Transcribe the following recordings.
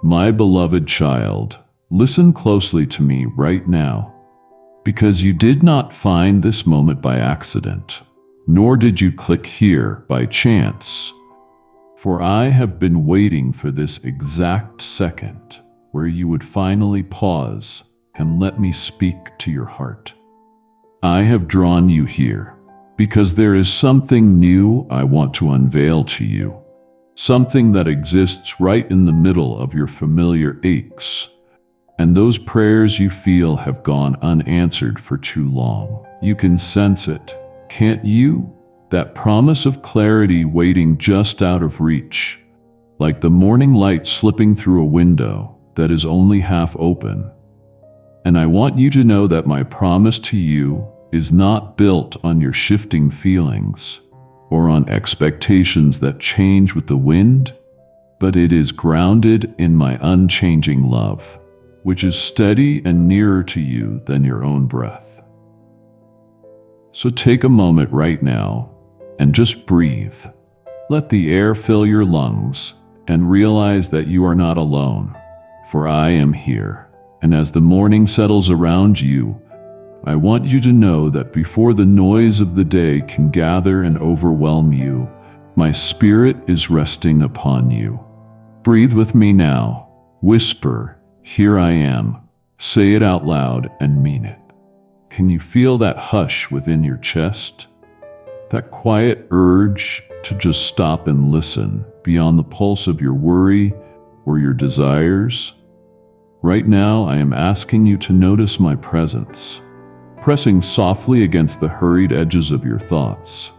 My beloved child, listen closely to me right now, because you did not find this moment by accident, nor did you click here by chance. For I have been waiting for this exact second where you would finally pause and let me speak to your heart. I have drawn you here because there is something new I want to unveil to you, something that exists right in the middle of your familiar aches, and those prayers you feel have gone unanswered for too long. You can sense it, can't you? That promise of clarity waiting just out of reach, like the morning light slipping through a window that is only half open. And I want you to know that my promise to you is not built on your shifting feelings or on expectations that change with the wind, but it is grounded in my unchanging love, which is steady and nearer to you than your own breath. So take a moment right now and just breathe. Let the air fill your lungs and realize that you are not alone, for I am here. And as the morning settles around you, I want you to know that before the noise of the day can gather and overwhelm you, my spirit is resting upon you. Breathe with me now. Whisper, "Here I am." Say it out loud and mean it. Can you feel that hush within your chest? That quiet urge to just stop and listen beyond the pulse of your worry or your desires? Right now, I am asking you to notice my presence, pressing softly against the hurried edges of your thoughts,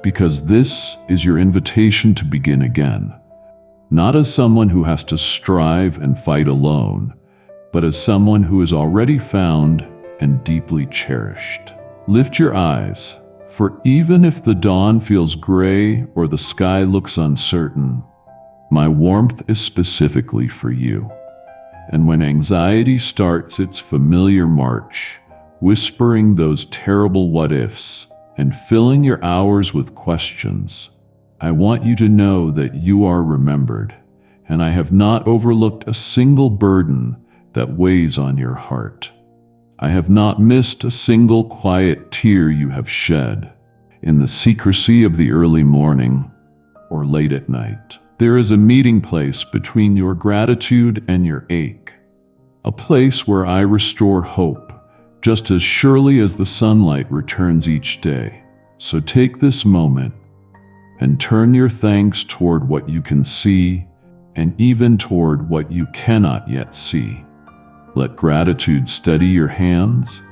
because this is your invitation to begin again, not as someone who has to strive and fight alone, but as someone who is already found and deeply cherished. Lift your eyes, for even if the dawn feels gray or the sky looks uncertain, my warmth is specifically for you. And when anxiety starts its familiar march, whispering those terrible what-ifs and filling your hours with questions, I want you to know that you are remembered, and I have not overlooked a single burden that weighs on your heart. I have not missed a single quiet tear you have shed in the secrecy of the early morning or late at night. There is a meeting place between your gratitude and your ache, a place where I restore hope just as surely as the sunlight returns each day. So take this moment and turn your thanks toward what you can see and even toward what you cannot yet see. Let gratitude steady your hands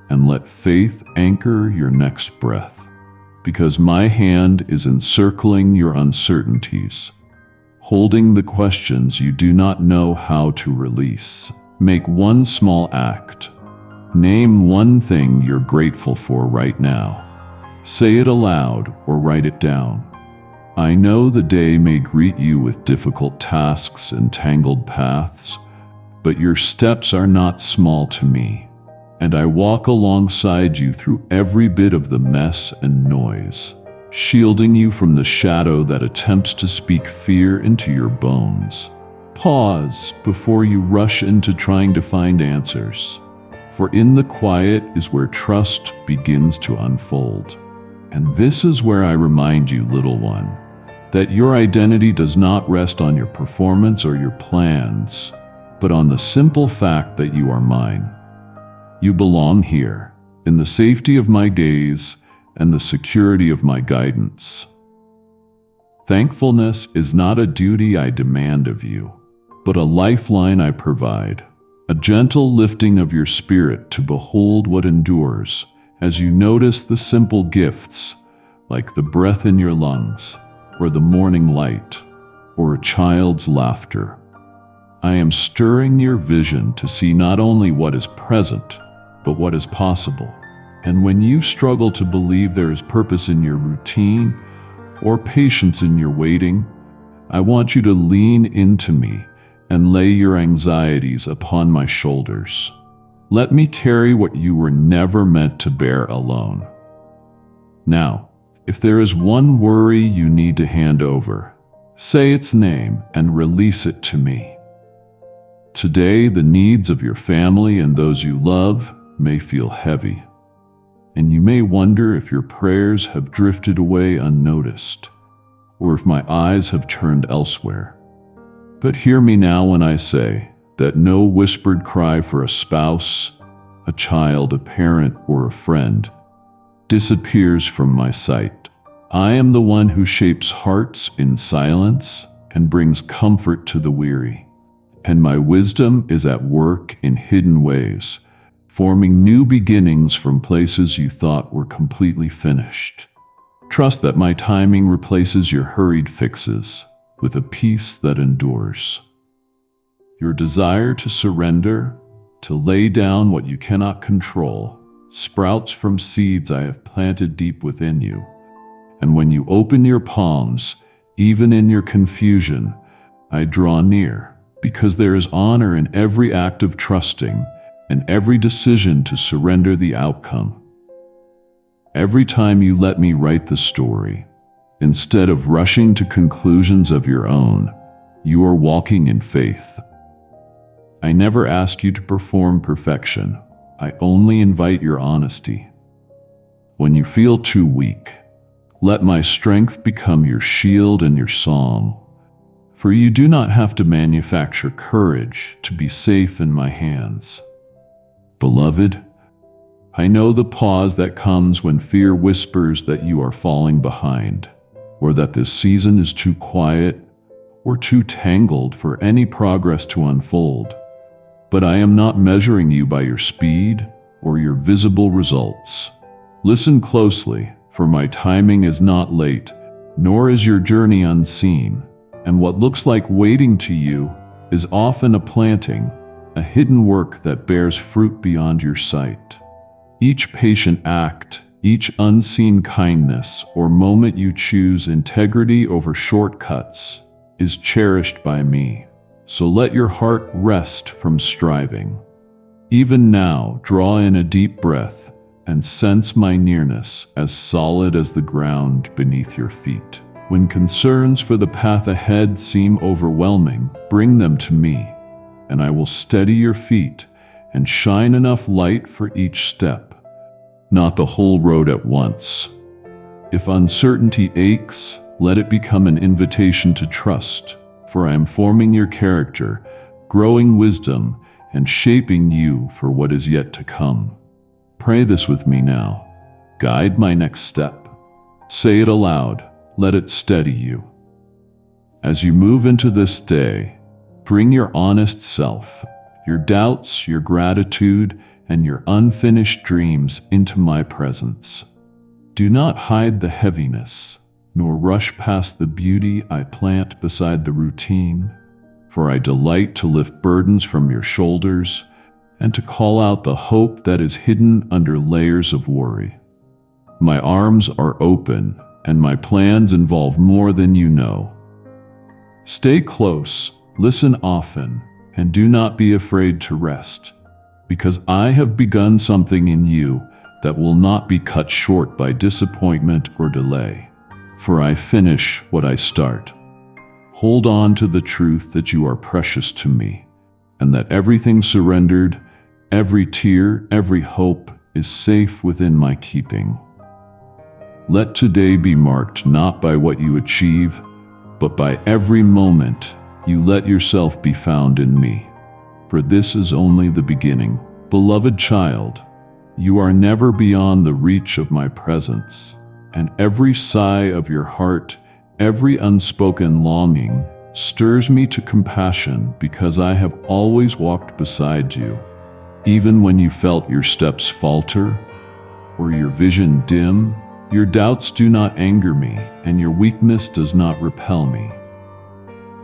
and let faith anchor your next breath, because my hand is encircling your uncertainties, holding the questions you do not know how to release. Make one small act. Name one thing you're grateful for right now. Say it aloud or write it down. I know the day may greet you with difficult tasks and tangled paths, but your steps are not small to me, and I walk alongside you through every bit of the mess and noise, shielding you from the shadow that attempts to speak fear into your bones. Pause before you rush into trying to find answers, for in the quiet is where trust begins to unfold. And this is where I remind you, little one, that your identity does not rest on your performance or your plans, but on the simple fact that you are mine. You belong here, in the safety of my gaze and the security of my guidance. Thankfulness is not a duty I demand of you, but a lifeline I provide, a gentle lifting of your spirit to behold what endures as you notice the simple gifts, like the breath in your lungs, or the morning light, or a child's laughter. I am stirring your vision to see not only what is present, but what is possible. And when you struggle to believe there is purpose in your routine or patience in your waiting, I want you to lean into me and lay your anxieties upon my shoulders. Let me carry what you were never meant to bear alone. Now, if there is one worry you need to hand over, say its name and release it to me. Today, the needs of your family and those you love may feel heavy, and you may wonder if your prayers have drifted away unnoticed, or if my eyes have turned elsewhere. But hear me now when I say that no whispered cry for a spouse, a child, a parent, or a friend disappears from my sight. I am the one who shapes hearts in silence and brings comfort to the weary. And my wisdom is at work in hidden ways, forming new beginnings from places you thought were completely finished. Trust that my timing replaces your hurried fixes with a peace that endures. Your desire to surrender, to lay down what you cannot control, sprouts from seeds I have planted deep within you. And when you open your palms, even in your confusion, I draw near, because there is honor in every act of trusting and every decision to surrender the outcome. Every time you let me write the story, instead of rushing to conclusions of your own, you are walking in faith. I never ask you to perform perfection. I only invite your honesty. When you feel too weak, let my strength become your shield and your song. For you do not have to manufacture courage to be safe in my hands. Beloved, I know the pause that comes when fear whispers that you are falling behind, or that this season is too quiet or too tangled for any progress to unfold. But I am not measuring you by your speed or your visible results. Listen closely, for my timing is not late, nor is your journey unseen. And what looks like waiting to you is often a planting, a hidden work that bears fruit beyond your sight. Each patient act, each unseen kindness or moment you choose integrity over shortcuts is cherished by me. So let your heart rest from striving. Even now, draw in a deep breath and sense my nearness as solid as the ground beneath your feet. When concerns for the path ahead seem overwhelming, bring them to me, and I will steady your feet and shine enough light for each step, not the whole road at once. If uncertainty aches, let it become an invitation to trust, for I am forming your character, growing wisdom, and shaping you for what is yet to come. Pray this with me now. Guide my next step. Say it aloud. Let it steady you. As you move into this day, bring your honest self, your doubts, your gratitude, and your unfinished dreams into my presence. Do not hide the heaviness, nor rush past the beauty I plant beside the routine, for I delight to lift burdens from your shoulders and to call out the hope that is hidden under layers of worry. My arms are open, and my plans involve more than you know. Stay close, listen often, and do not be afraid to rest, because I have begun something in you that will not be cut short by disappointment or delay. For I finish what I start. Hold on to the truth that you are precious to me, and that everything surrendered, every tear, every hope is safe within my keeping. Let today be marked not by what you achieve, but by every moment you let yourself be found in me. For this is only the beginning. Beloved child, you are never beyond the reach of my presence, and every sigh of your heart, every unspoken longing, stirs me to compassion because I have always walked beside you. Even when you felt your steps falter, or your vision dim, your doubts do not anger me, and your weakness does not repel me.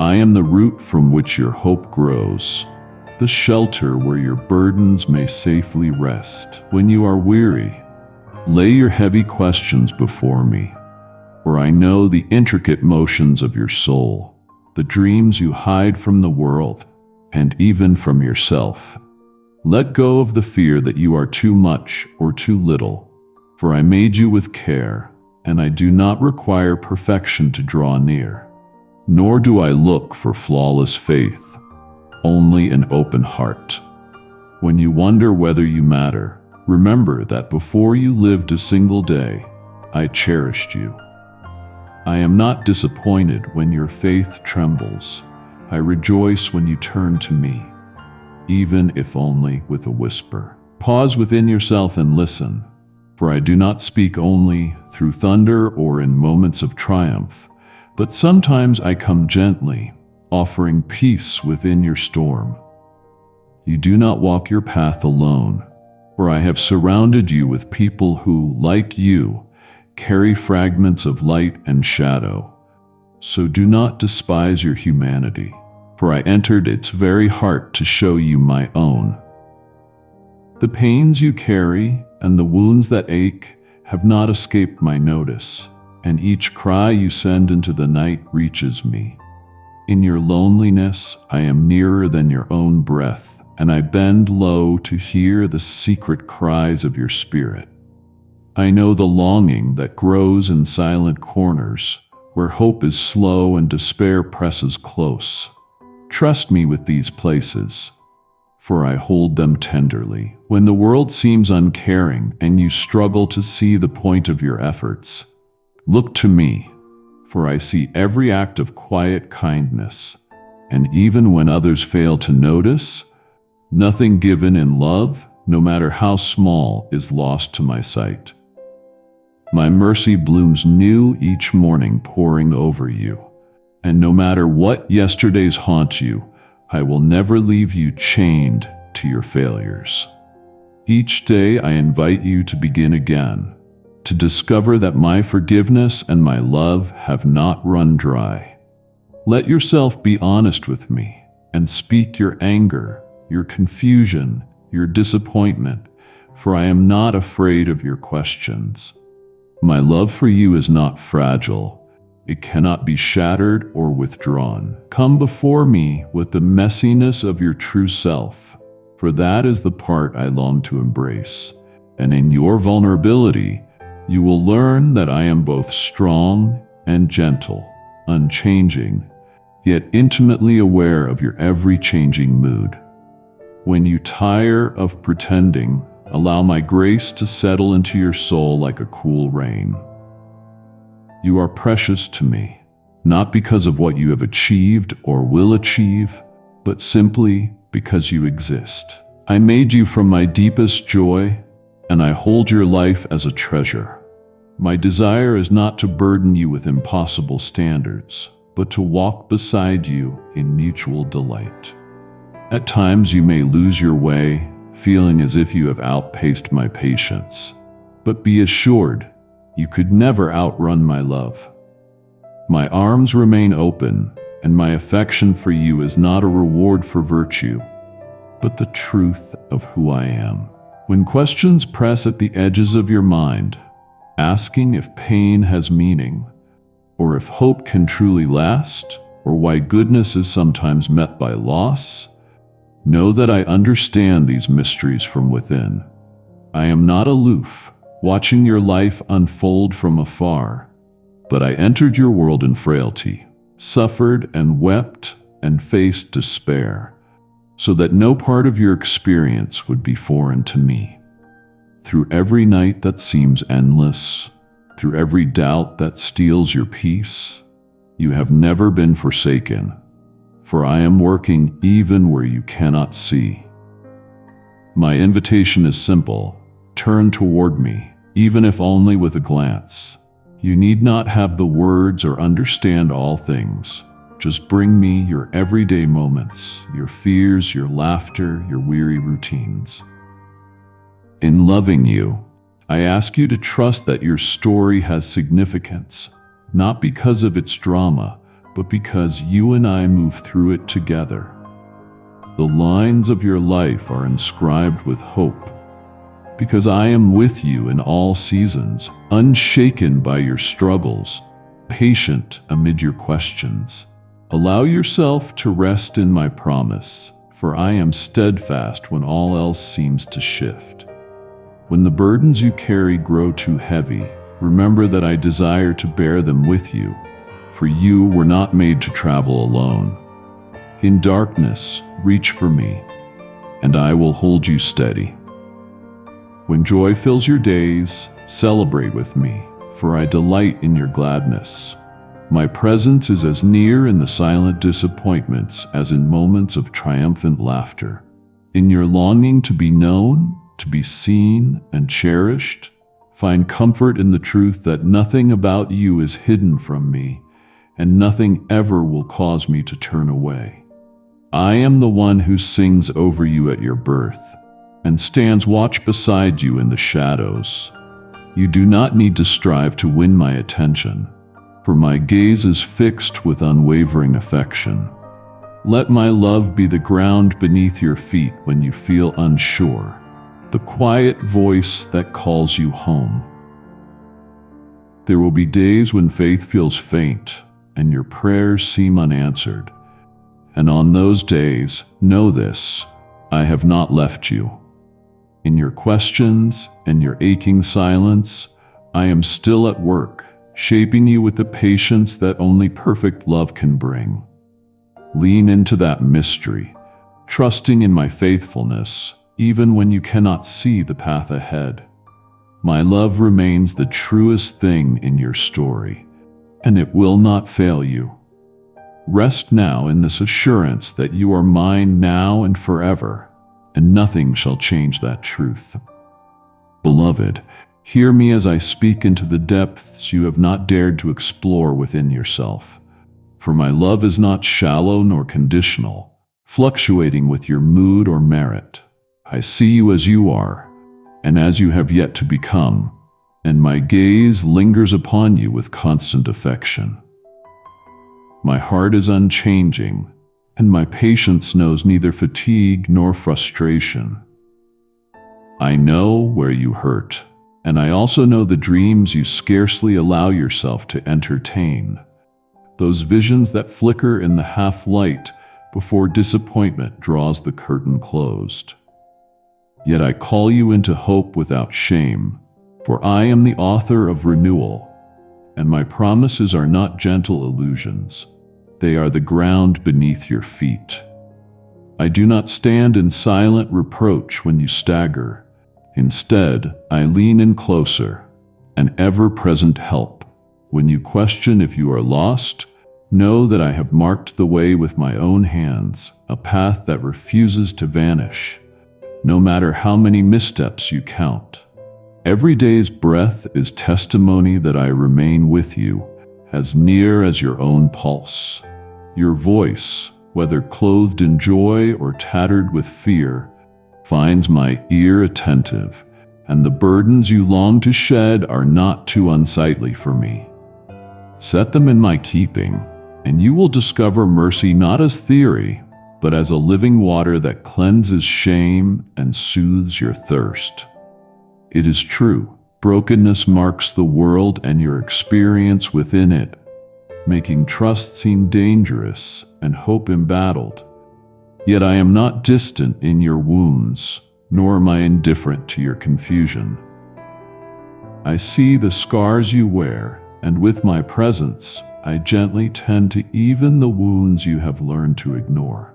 I am the root from which your hope grows, the shelter where your burdens may safely rest. When you are weary, lay your heavy questions before me, for I know the intricate motions of your soul, the dreams you hide from the world, and even from yourself. Let go of the fear that you are too much or too little, for I made you with care, and I do not require perfection to draw near, nor do I look for flawless faith. only an open heart. When you wonder whether you matter, remember that before you lived a single day, I cherished you. I am not disappointed when your faith trembles. I rejoice when you turn to me, even if only with a whisper. Pause within yourself and listen, for I do not speak only through thunder or in moments of triumph, but sometimes I come gently, offering peace within your storm. You do not walk your path alone, for I have surrounded you with people who, like you, carry fragments of light and shadow. So do not despise your humanity, for I entered its very heart to show you my own. The pains you carry and the wounds that ache have not escaped my notice, and each cry you send into the night reaches me. In your loneliness, I am nearer than your own breath, and I bend low to hear the secret cries of your spirit. I know the longing that grows in silent corners, where hope is slow and despair presses close. Trust me with these places, for I hold them tenderly. When the world seems uncaring and you struggle to see the point of your efforts, look to me, for I see every act of quiet kindness, and even when others fail to notice, nothing given in love, no matter how small, is lost to my sight. My mercy blooms new each morning, pouring over you. And no matter what yesterdays haunt you, I will never leave you chained to your failures. Each day I invite you to begin again, to discover that my forgiveness and my love have not run dry. Let yourself be honest with me and speak your anger, your confusion, your disappointment, for I am not afraid of your questions. My love for you is not fragile. It cannot be shattered or withdrawn. Come before me with the messiness of your true self, for that is the part I long to embrace. And in your vulnerability, you will learn that I am both strong and gentle, unchanging, yet intimately aware of your every changing mood. When you tire of pretending, allow my grace to settle into your soul like a cool rain. You are precious to me, not because of what you have achieved or will achieve, but simply because you exist. I made you from my deepest joy, and I hold your life as a treasure. My desire is not to burden you with impossible standards, but to walk beside you in mutual delight. At times you may lose your way, feeling as if you have outpaced my patience. But be assured, you could never outrun my love. My arms remain open, and my affection for you is not a reward for virtue, but the truth of who I am. When questions press at the edges of your mind, asking if pain has meaning, or if hope can truly last, or why goodness is sometimes met by loss, know that I understand these mysteries from within. I am not aloof, watching your life unfold from afar, but I entered your world in frailty, suffered and wept and faced despair, so that no part of your experience would be foreign to me. Through every night that seems endless, through every doubt that steals your peace, you have never been forsaken, for I am working even where you cannot see. My invitation is simple: turn toward me, even if only with a glance. You need not have the words or understand all things. Just bring me your everyday moments, your fears, your laughter, your weary routines. In loving you, I ask you to trust that your story has significance, not because of its drama, but because you and I move through it together. The lines of your life are inscribed with hope, because I am with you in all seasons, unshaken by your struggles, patient amid your questions. Allow yourself to rest in my promise, for I am steadfast when all else seems to shift. When the burdens you carry grow too heavy, remember that I desire to bear them with you, for you were not made to travel alone. In darkness, reach for me, and I will hold you steady. When joy fills your days, celebrate with me, for I delight in your gladness. My presence is as near in the silent disappointments as in moments of triumphant laughter. In your longing to be known, to be seen and cherished, find comfort in the truth that nothing about you is hidden from me, and nothing ever will cause me to turn away. I am the one who sings over you at your birth, and stands watch beside you in the shadows. You do not need to strive to win my attention, for my gaze is fixed with unwavering affection. Let my love be the ground beneath your feet when you feel unsure, the quiet voice that calls you home. There will be days when faith feels faint and your prayers seem unanswered. And on those days, know this: I have not left you. In your questions and your aching silence, I am still at work, shaping you with the patience that only perfect love can bring. Lean into that mystery, trusting in my faithfulness, even when you cannot see the path ahead. My love remains the truest thing in your story, and it will not fail you. Rest now in this assurance that you are mine now and forever, and nothing shall change that truth. Beloved, hear me as I speak into the depths you have not dared to explore within yourself. For my love is not shallow nor conditional, fluctuating with your mood or merit. I see you as you are, and as you have yet to become, and my gaze lingers upon you with constant affection. My heart is unchanging, and my patience knows neither fatigue nor frustration. I know where you hurt, and I also know the dreams you scarcely allow yourself to entertain, those visions that flicker in the half-light before disappointment draws the curtain closed. Yet I call you into hope without shame, for I am the author of renewal, and my promises are not gentle illusions. They are the ground beneath your feet. I do not stand in silent reproach when you stagger. Instead, I lean in closer, an ever-present help. When you question if you are lost, know that I have marked the way with my own hands, a path that refuses to vanish, no matter how many missteps you count. Every day's breath is testimony that I remain with you, as near as your own pulse. Your voice, whether clothed in joy or tattered with fear, finds my ear attentive, and the burdens you long to shed are not too unsightly for me. Set them in my keeping, and you will discover mercy not as theory, but as a living water that cleanses shame and soothes your thirst. It is true, brokenness marks the world and your experience within it, making trust seem dangerous and hope embattled. Yet I am not distant in your wounds, nor am I indifferent to your confusion. I see the scars you wear, and with my presence, I gently tend to even the wounds you have learned to ignore.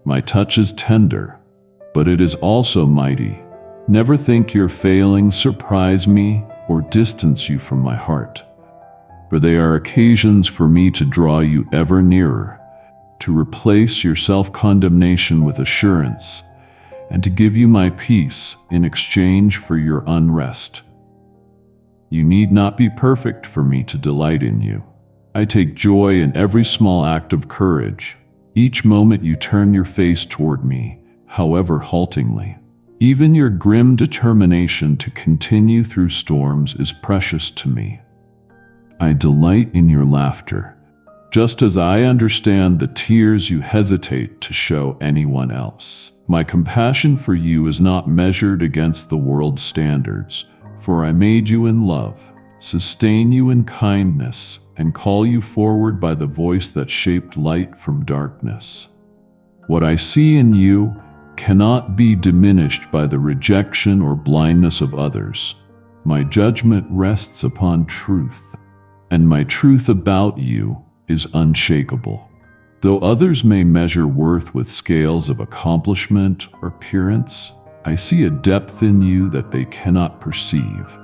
My touch is tender, but it is also mighty. Never think your failings surprise me or distance you from my heart, for they are occasions for me to draw you ever nearer, to replace your self-condemnation with assurance, and to give you my peace in exchange for your unrest. You need not be perfect for me to delight in you. I take joy in every small act of courage, each moment you turn your face toward me, however haltingly. Even your grim determination to continue through storms is precious to me. I delight in your laughter, just as I understand the tears you hesitate to show anyone else. My compassion for you is not measured against the world's standards, for I made you in love, sustain you in kindness, and call you forward by the voice that shaped light from darkness. What I see in you cannot be diminished by the rejection or blindness of others. My judgment rests upon truth, and my truth about you is unshakable. Though others may measure worth with scales of accomplishment or appearance, I see a depth in you that they cannot perceive.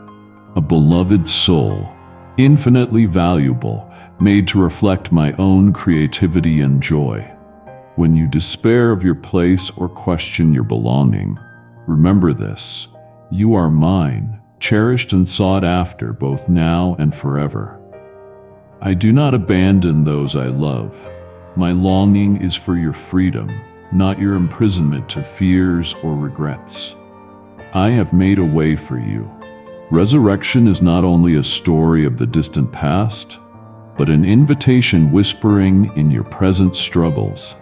A beloved soul, infinitely valuable, made to reflect my own creativity and joy. When you despair of your place or question your belonging, remember this: you are mine, cherished and sought after both now and forever. I do not abandon those I love. My longing is for your freedom, not your imprisonment to fears or regrets. I have made a way for you. Resurrection is not only a story of the distant past, but an invitation whispering in your present struggles.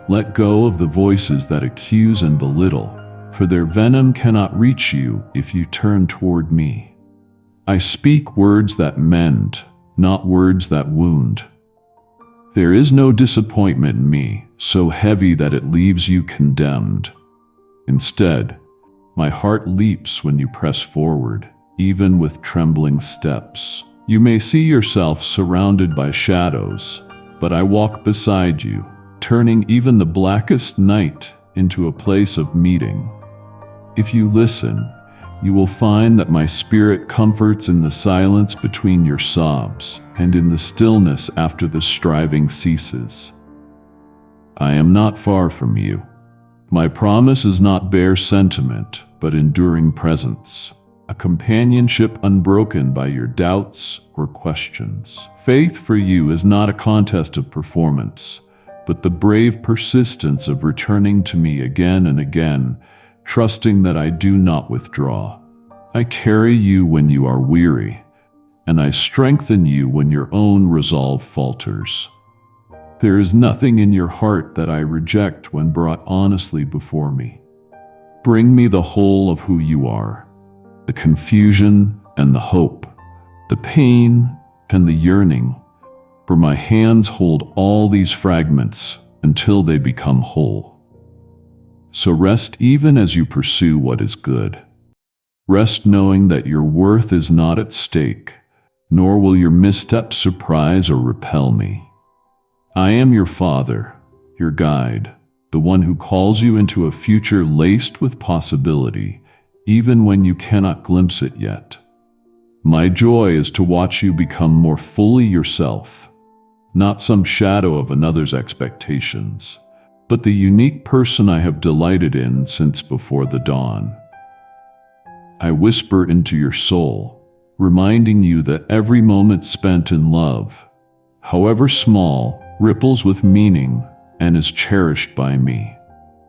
Let go of the voices that accuse and belittle, for their venom cannot reach you if you turn toward me. I speak words that mend, not words that wound. There is no disappointment in me so heavy that it leaves you condemned. Instead, my heart leaps when you press forward, even with trembling steps. You may see yourself surrounded by shadows, but I walk beside you, turning even the blackest night into a place of meeting. If you listen, you will find that my spirit comforts in the silence between your sobs and in the stillness after the striving ceases. I am not far from you. My promise is not bare sentiment, but enduring presence, a companionship unbroken by your doubts or questions. Faith for you is not a contest of performance, but the brave persistence of returning to me again and again, trusting that I do not withdraw. I carry you when you are weary, and I strengthen you when your own resolve falters. There is nothing in your heart that I reject when brought honestly before me. Bring me the whole of who you are, the confusion and the hope, the pain and the yearning, for my hands hold all these fragments until they become whole. So rest even as you pursue what is good. Rest knowing that your worth is not at stake, nor will your missteps surprise or repel me. I am your Father, your guide, the one who calls you into a future laced with possibility, even when you cannot glimpse it yet. My joy is to watch you become more fully yourself, not some shadow of another's expectations, but the unique person I have delighted in since before the dawn. I whisper into your soul, reminding you that every moment spent in love, however small, ripples with meaning and is cherished by me.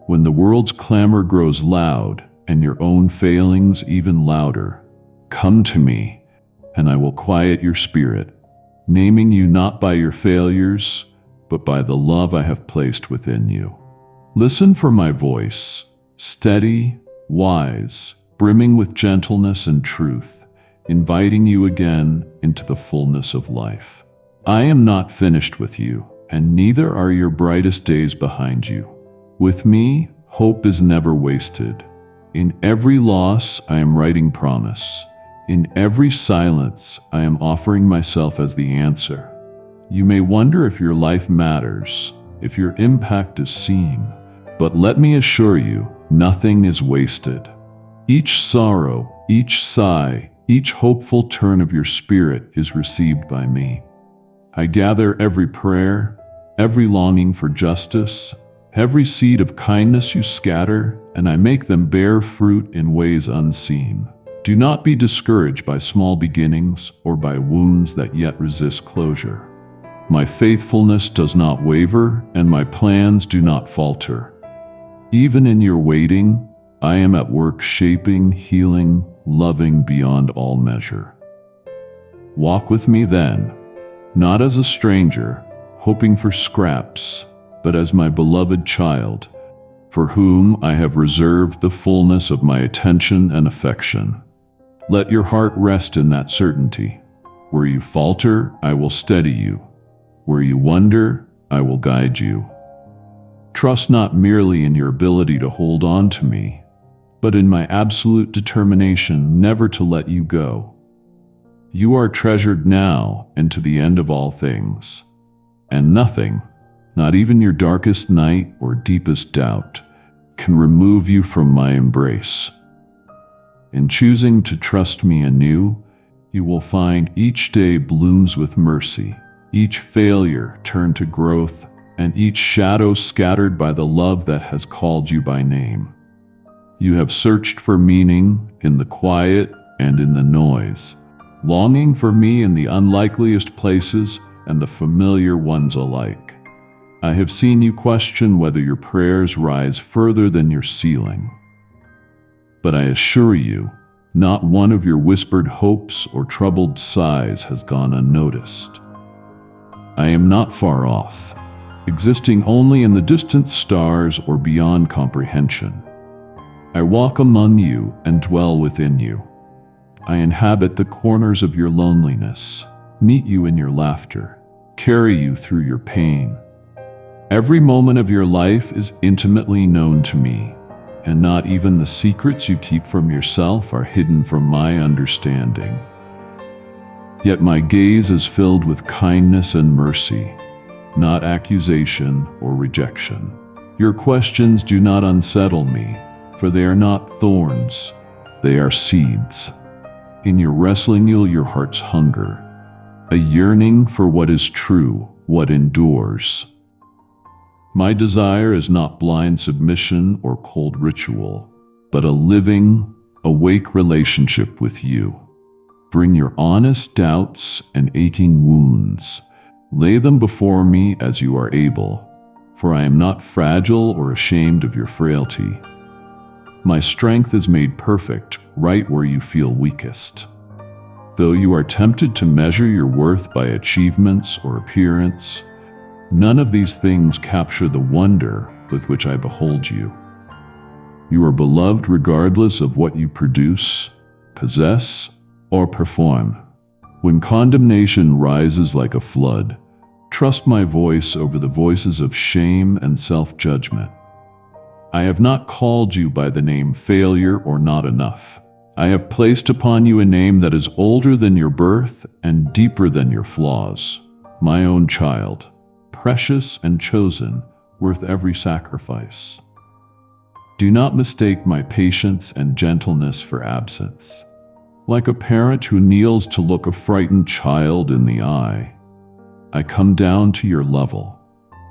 When the world's clamor grows loud and your own failings even louder, come to me, and I will quiet your spirit, naming you not by your failures, but by the love I have placed within you. Listen for my voice, steady, wise, brimming with gentleness and truth, inviting you again into the fullness of life. I am not finished with you, and neither are your brightest days behind you. With me, hope is never wasted. In every loss, I am writing promise. In every silence, I am offering myself as the answer. You may wonder if your life matters, if your impact is seen, but let me assure you, nothing is wasted. Each sorrow, each sigh, each hopeful turn of your spirit is received by me. I gather every prayer, every longing for justice, every seed of kindness you scatter, and I make them bear fruit in ways unseen. Do not be discouraged by small beginnings or by wounds that yet resist closure. My faithfulness does not waver, and my plans do not falter. Even in your waiting, I am at work shaping, healing, loving beyond all measure. Walk with me then, not as a stranger, hoping for scraps, but as my beloved child, for whom I have reserved the fullness of my attention and affection. Let your heart rest in that certainty. Where you falter, I will steady you. Where you wonder, I will guide you. Trust not merely in your ability to hold on to me, but in my absolute determination never to let you go. You are treasured now and to the end of all things, and nothing, Not even your darkest night or deepest doubt can remove you from my embrace. In choosing to trust me anew, you will find each day blooms with mercy, each failure turned to growth, and each shadow scattered by the love that has called you by name. You have searched for meaning in the quiet and in the noise, longing for me in the unlikeliest places and the familiar ones alike. I have seen you question whether your prayers rise further than your ceiling. But I assure you, not one of your whispered hopes or troubled sighs has gone unnoticed. I am not far off, existing only in the distant stars or beyond comprehension. I walk among you and dwell within you. I inhabit the corners of your loneliness, meet you in your laughter, carry you through your pain. Every moment of your life is intimately known to me, and not even the secrets you keep from yourself are hidden from my understanding. Yet my gaze is filled with kindness and mercy, not accusation or rejection. Your questions do not unsettle me, for they are not thorns, they are seeds. In your wrestling your heart's hunger, a yearning for what is true, what endures. My desire is not blind submission or cold ritual, but a living, awake relationship with you. Bring your honest doubts and aching wounds. Lay them before me as you are able, for I am not fragile or ashamed of your frailty. My strength is made perfect right where you feel weakest. Though you are tempted to measure your worth by achievements or appearance, none of these things capture the wonder with which I behold you. You are beloved regardless of what you produce, possess, or perform. When condemnation rises like a flood, trust my voice over the voices of shame and self-judgment. I have not called you by the name failure or not enough. I have placed upon you a name that is older than your birth and deeper than your flaws. My own child, precious and chosen, worth every sacrifice. Do not mistake my patience and gentleness for absence. Like a parent who kneels to look a frightened child in the eye, I come down to your level,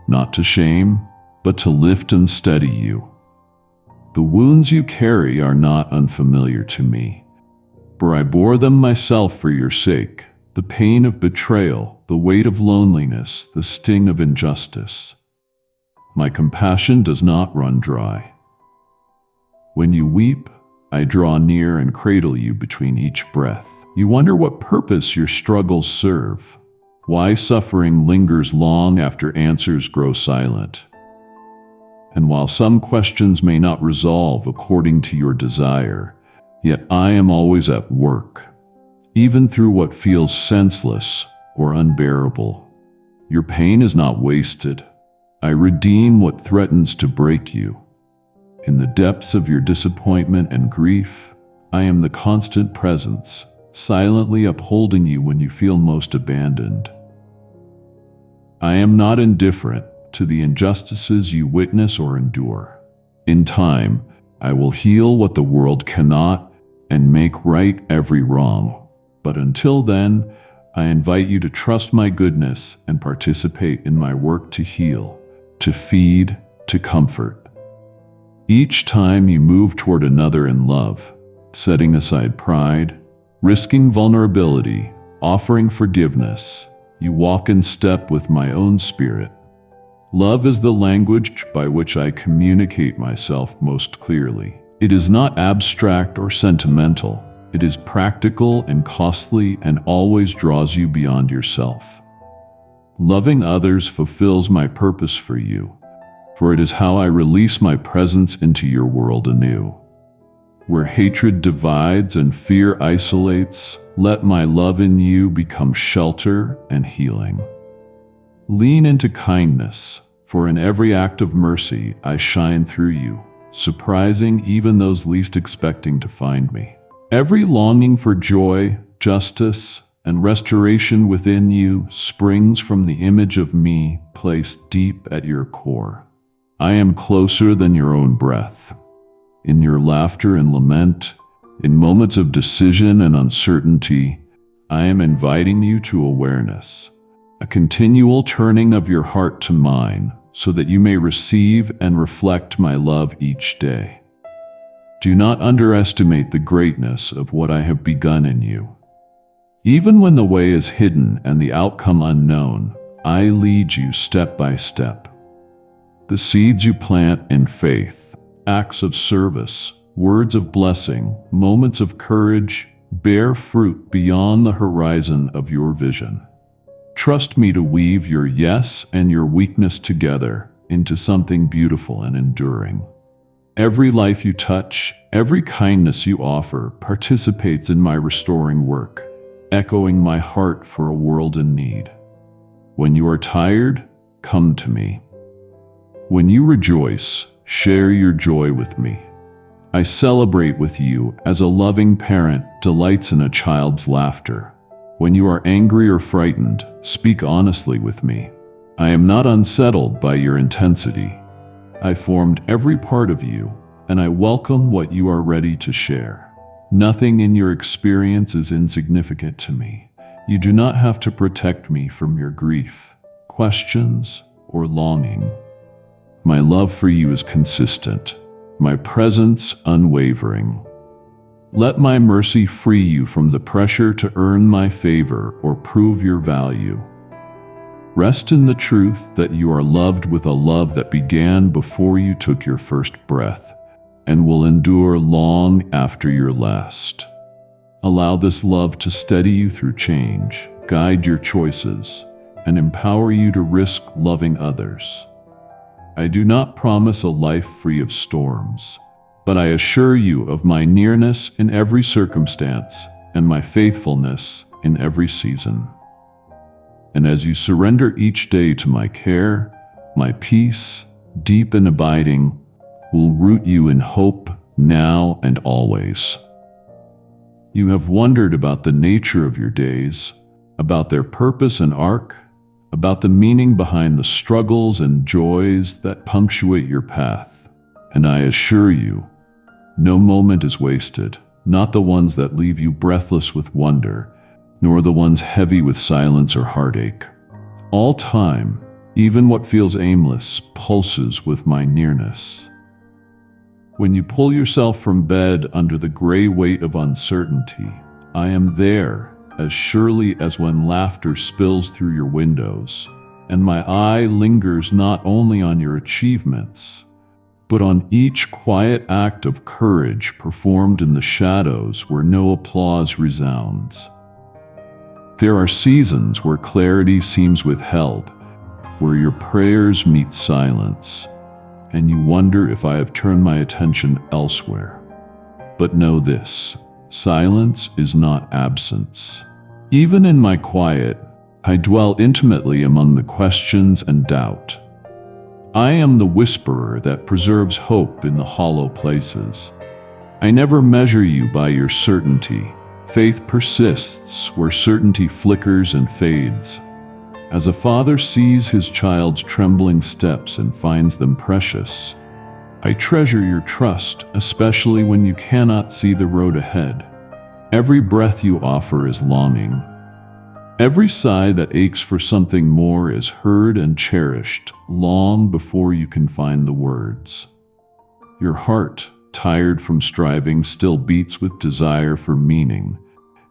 not to shame, but to lift and steady you. The wounds you carry are not unfamiliar to me, for I bore them myself for your sake, the pain of betrayal, the weight of loneliness, the sting of injustice. My compassion does not run dry. When you weep, I draw near and cradle you between each breath. You wonder what purpose your struggles serve, why suffering lingers long after answers grow silent. And while some questions may not resolve according to your desire, yet I am always at work, even through what feels senseless or unbearable. Your pain is not wasted. I redeem what threatens to break you. In the depths of your disappointment and grief, I am the constant presence, silently upholding you when you feel most abandoned. I am not indifferent to the injustices you witness or endure. In time, I will heal what the world cannot and make right every wrong. But until then, I invite you to trust my goodness and participate in my work to heal, to feed, to comfort. Each time you move toward another in love, setting aside pride, risking vulnerability, offering forgiveness, you walk in step with my own spirit. Love is the language by which I communicate myself most clearly. It is not abstract or sentimental. It is practical and costly and always draws you beyond yourself. Loving others fulfills my purpose for you, for it is how I release my presence into your world anew. Where hatred divides and fear isolates, let my love in you become shelter and healing. Lean into kindness, for in every act of mercy I shine through you, surprising even those least expecting to find me. Every longing for joy, justice, and restoration within you springs from the image of me placed deep at your core. I am closer than your own breath. In your laughter and lament, in moments of decision and uncertainty, I am inviting you to awareness, a continual turning of your heart to mine, so that you may receive and reflect my love each day. Do not underestimate the greatness of what I have begun in you. Even when the way is hidden and the outcome unknown, I lead you step by step. The seeds you plant in faith, acts of service, words of blessing, moments of courage, bear fruit beyond the horizon of your vision. Trust me to weave your yes and your weakness together into something beautiful and enduring. Every life you touch, every kindness you offer participates in my restoring work, echoing my heart for a world in need. When you are tired, come to me. When you rejoice, share your joy with me. I celebrate with you as a loving parent delights in a child's laughter. When you are angry or frightened, speak honestly with me. I am not unsettled by your intensity. I formed every part of you, and I welcome what you are ready to share. Nothing in your experience is insignificant to me. You do not have to protect me from your grief, questions, or longing. My love for you is consistent, my presence unwavering. Let my mercy free you from the pressure to earn my favor or prove your value. Rest in the truth that you are loved with a love that began before you took your first breath and will endure long after your last. Allow this love to steady you through change, guide your choices, and empower you to risk loving others. I do not promise a life free of storms, but I assure you of my nearness in every circumstance and my faithfulness in every season. And as you surrender each day to my care, my peace, deep and abiding, will root you in hope now and always. You have wondered about the nature of your days, about their purpose and arc, about the meaning behind the struggles and joys that punctuate your path. And I assure you, no moment is wasted, not the ones that leave you breathless with wonder, nor the ones heavy with silence or heartache. All time, even what feels aimless, pulses with my nearness. When you pull yourself from bed under the gray weight of uncertainty, I am there as surely as when laughter spills through your windows, and my eye lingers not only on your achievements, but on each quiet act of courage performed in the shadows where no applause resounds. There are seasons where clarity seems withheld, where your prayers meet silence, and you wonder if I have turned my attention elsewhere. But know this, silence is not absence. Even in my quiet, I dwell intimately among the questions and doubt. I am the whisperer that preserves hope in the hollow places. I never measure you by your certainty. Faith persists where certainty flickers and fades. As a father sees his child's trembling steps and finds them precious, I treasure your trust, especially when you cannot see the road ahead. Every breath you offer is longing. Every sigh that aches for something more is heard and cherished long before you can find the words. Your heart, tired from striving, still beats with desire for meaning,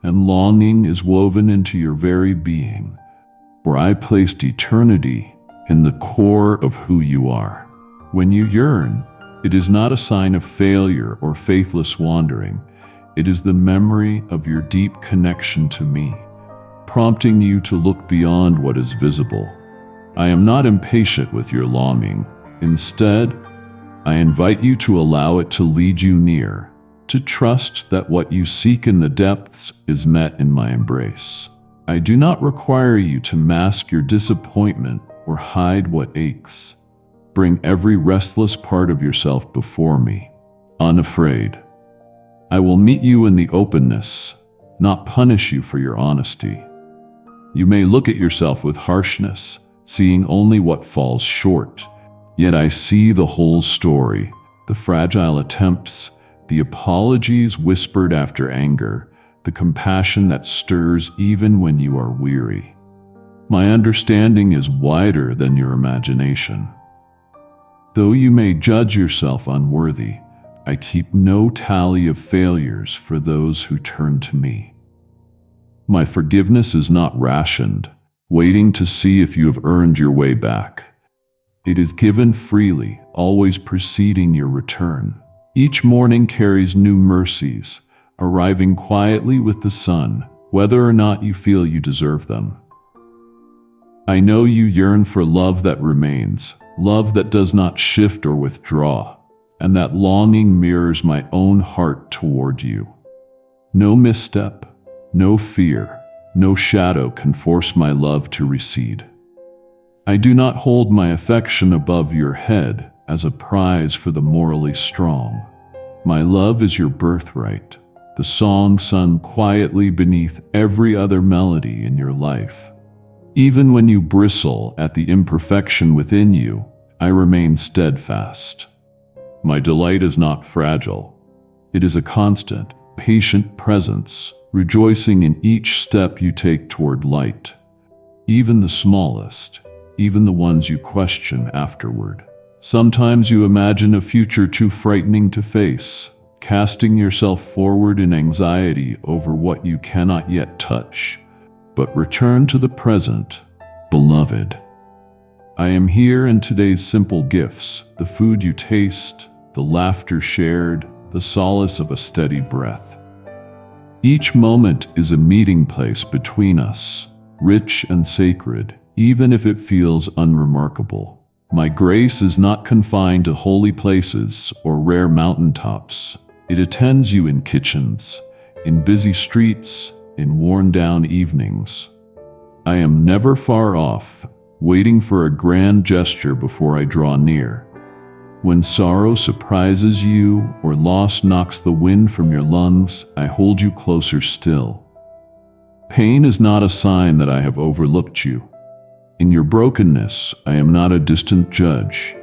and longing is woven into your very being, where I placed eternity in the core of who you are. When you yearn, it is not a sign of failure or faithless wandering. It is the memory of your deep connection to me, prompting you to look beyond what is visible. I am not impatient with your longing. Instead, I invite you to allow it to lead you near, to trust that what you seek in the depths is met in my embrace. I do not require you to mask your disappointment or hide what aches. Bring every restless part of yourself before me, unafraid. I will meet you in the openness, not punish you for your honesty. You may look at yourself with harshness, seeing only what falls short. Yet I see the whole story, the fragile attempts, the apologies whispered after anger, the compassion that stirs even when you are weary. My understanding is wider than your imagination. Though you may judge yourself unworthy, I keep no tally of failures for those who turn to me. My forgiveness is not rationed, waiting to see if you have earned your way back. It is given freely, always preceding your return. Each morning carries new mercies, arriving quietly with the sun, whether or not you feel you deserve them. I know you yearn for love that remains, love that does not shift or withdraw, and that longing mirrors my own heart toward you. No misstep, no fear, no shadow can force my love to recede. I do not hold my affection above your head as a prize for the morally strong. My love is your birthright, the song sung quietly beneath every other melody in your life. Even when you bristle at the imperfection within you, I remain steadfast. My delight is not fragile. It is a constant, patient presence, rejoicing in each step you take toward light. Even the smallest, even the ones you question afterward. Sometimes you imagine a future too frightening to face, casting yourself forward in anxiety over what you cannot yet touch. But return to the present, beloved. I am here in today's simple gifts, the food you taste, the laughter shared, the solace of a steady breath. Each moment is a meeting place between us, rich and sacred, even if it feels unremarkable. My grace is not confined to holy places or rare mountaintops. It attends you in kitchens, in busy streets, in worn-down evenings. I am never far off, waiting for a grand gesture before I draw near. When sorrow surprises you or loss knocks the wind from your lungs, I hold you closer still. Pain is not a sign that I have overlooked you. In your brokenness, I am not a distant judge,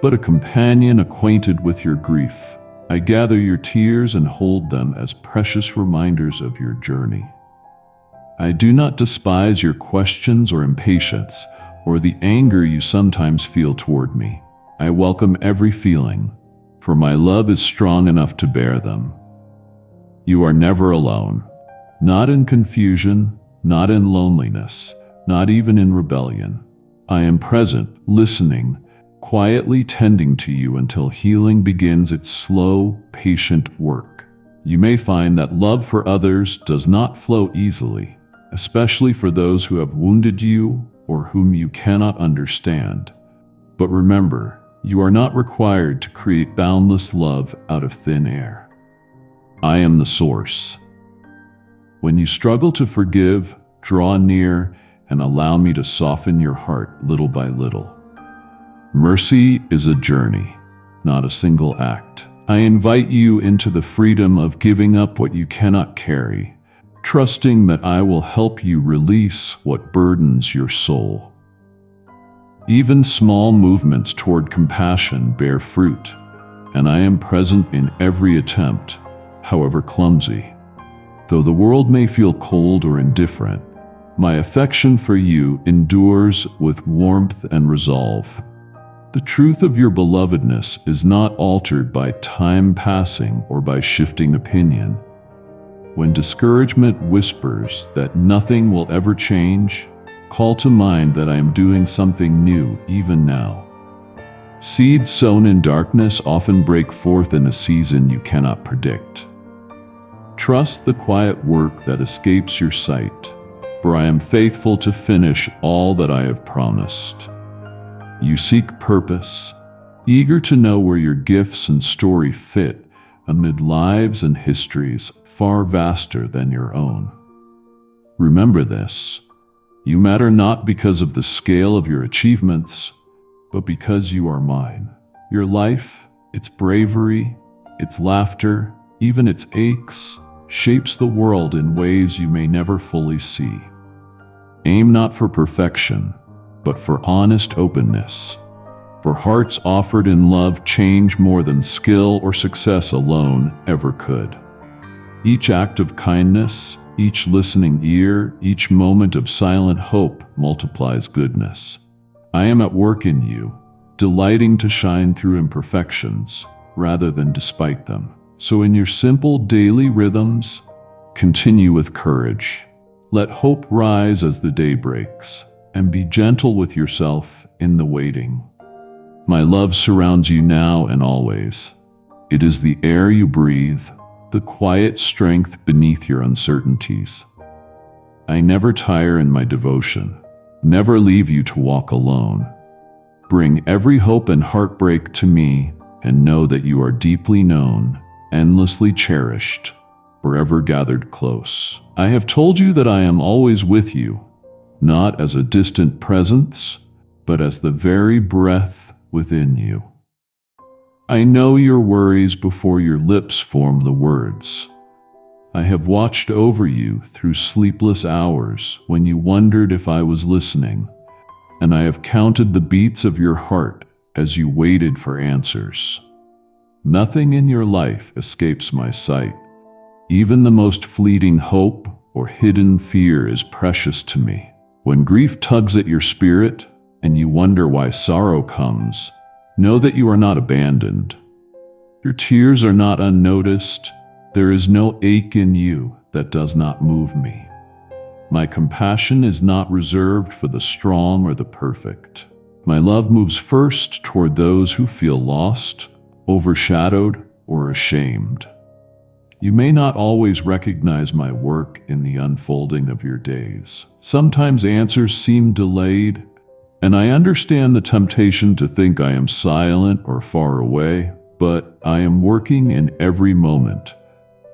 but a companion acquainted with your grief. I gather your tears and hold them as precious reminders of your journey. I do not despise your questions or impatience, or the anger you sometimes feel toward me. I welcome every feeling, for my love is strong enough to bear them. You are never alone, not in confusion, not in loneliness, not even in rebellion. I am present, listening, quietly tending to you until healing begins its slow, patient work. You may find that love for others does not flow easily, especially for those who have wounded you or whom you cannot understand. But remember, you are not required to create boundless love out of thin air. I am the source. When you struggle to forgive, draw near and allow me to soften your heart little by little. Mercy is a journey, not a single act. I invite you into the freedom of giving up what you cannot carry, trusting that I will help you release what burdens your soul. Even small movements toward compassion bear fruit, and I am present in every attempt, however clumsy. Though the world may feel cold or indifferent, my affection for you endures with warmth and resolve. The truth of your belovedness is not altered by time passing or by shifting opinion. When discouragement whispers that nothing will ever change, call to mind that I am doing something new even now. Seeds sown in darkness often break forth in a season you cannot predict. Trust the quiet work that escapes your sight, for I am faithful to finish all that I have promised. You seek purpose, eager to know where your gifts and story fit amid lives and histories far vaster than your own. Remember this. You matter not because of the scale of your achievements, but because you are mine. Your life, its bravery, its laughter, even its aches, shapes the world in ways you may never fully see. Aim not for perfection, but for honest openness. For hearts offered in love change more than skill or success alone ever could. Each act of kindness, each listening ear, each moment of silent hope multiplies goodness. I am at work in you, delighting to shine through imperfections rather than despite them. So in your simple daily rhythms, continue with courage. Let hope rise as the day breaks, and be gentle with yourself in the waiting. My love surrounds you now and always. It is the air you breathe, the quiet strength beneath your uncertainties. I never tire in my devotion, never leave you to walk alone. Bring every hope and heartbreak to me, and know that you are deeply known, endlessly cherished, forever gathered close. I have told you that I am always with you, not as a distant presence, but as the very breath within you. I know your worries before your lips form the words. I have watched over you through sleepless hours when you wondered if I was listening, and I have counted the beats of your heart as you waited for answers. Nothing in your life escapes my sight. Even the most fleeting hope or hidden fear is precious to me. When grief tugs at your spirit, and you wonder why sorrow comes, know that you are not abandoned. Your tears are not unnoticed. There is no ache in you that does not move me. My compassion is not reserved for the strong or the perfect. My love moves first toward those who feel lost, overshadowed, or ashamed. You may not always recognize my work in the unfolding of your days. Sometimes answers seem delayed, and I understand the temptation to think I am silent or far away, but I am working in every moment,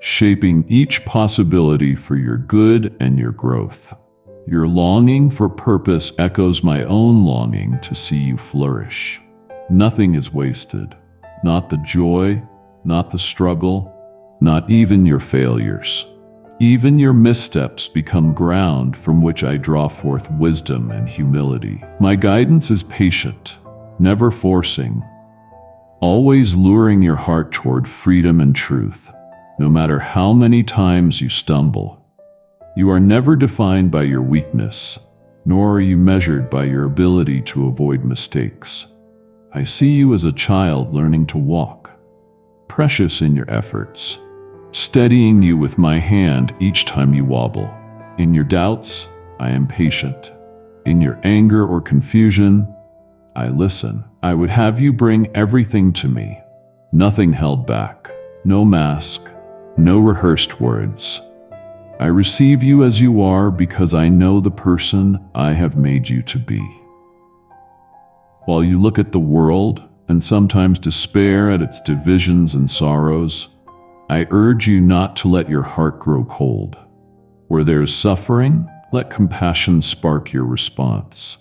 shaping each possibility for your good and your growth. Your longing for purpose echoes my own longing to see you flourish. Nothing is wasted, not the joy, not the struggle, not even your failures. Even your missteps become ground from which I draw forth wisdom and humility. My guidance is patient, never forcing, always luring your heart toward freedom and truth. No matter how many times you stumble, you are never defined by your weakness, nor are you measured by your ability to avoid mistakes. I see you as a child learning to walk, precious in your efforts, steadying you with my hand each time you wobble. In your doubts, I am patient. In your anger or confusion, I listen. I would have you bring everything to me, nothing held back, no mask, no rehearsed words. I receive you as you are because I know the person I have made you to be. While you look at the world and sometimes despair at its divisions and sorrows, I urge you not to let your heart grow cold. Where there is suffering, let compassion spark your response.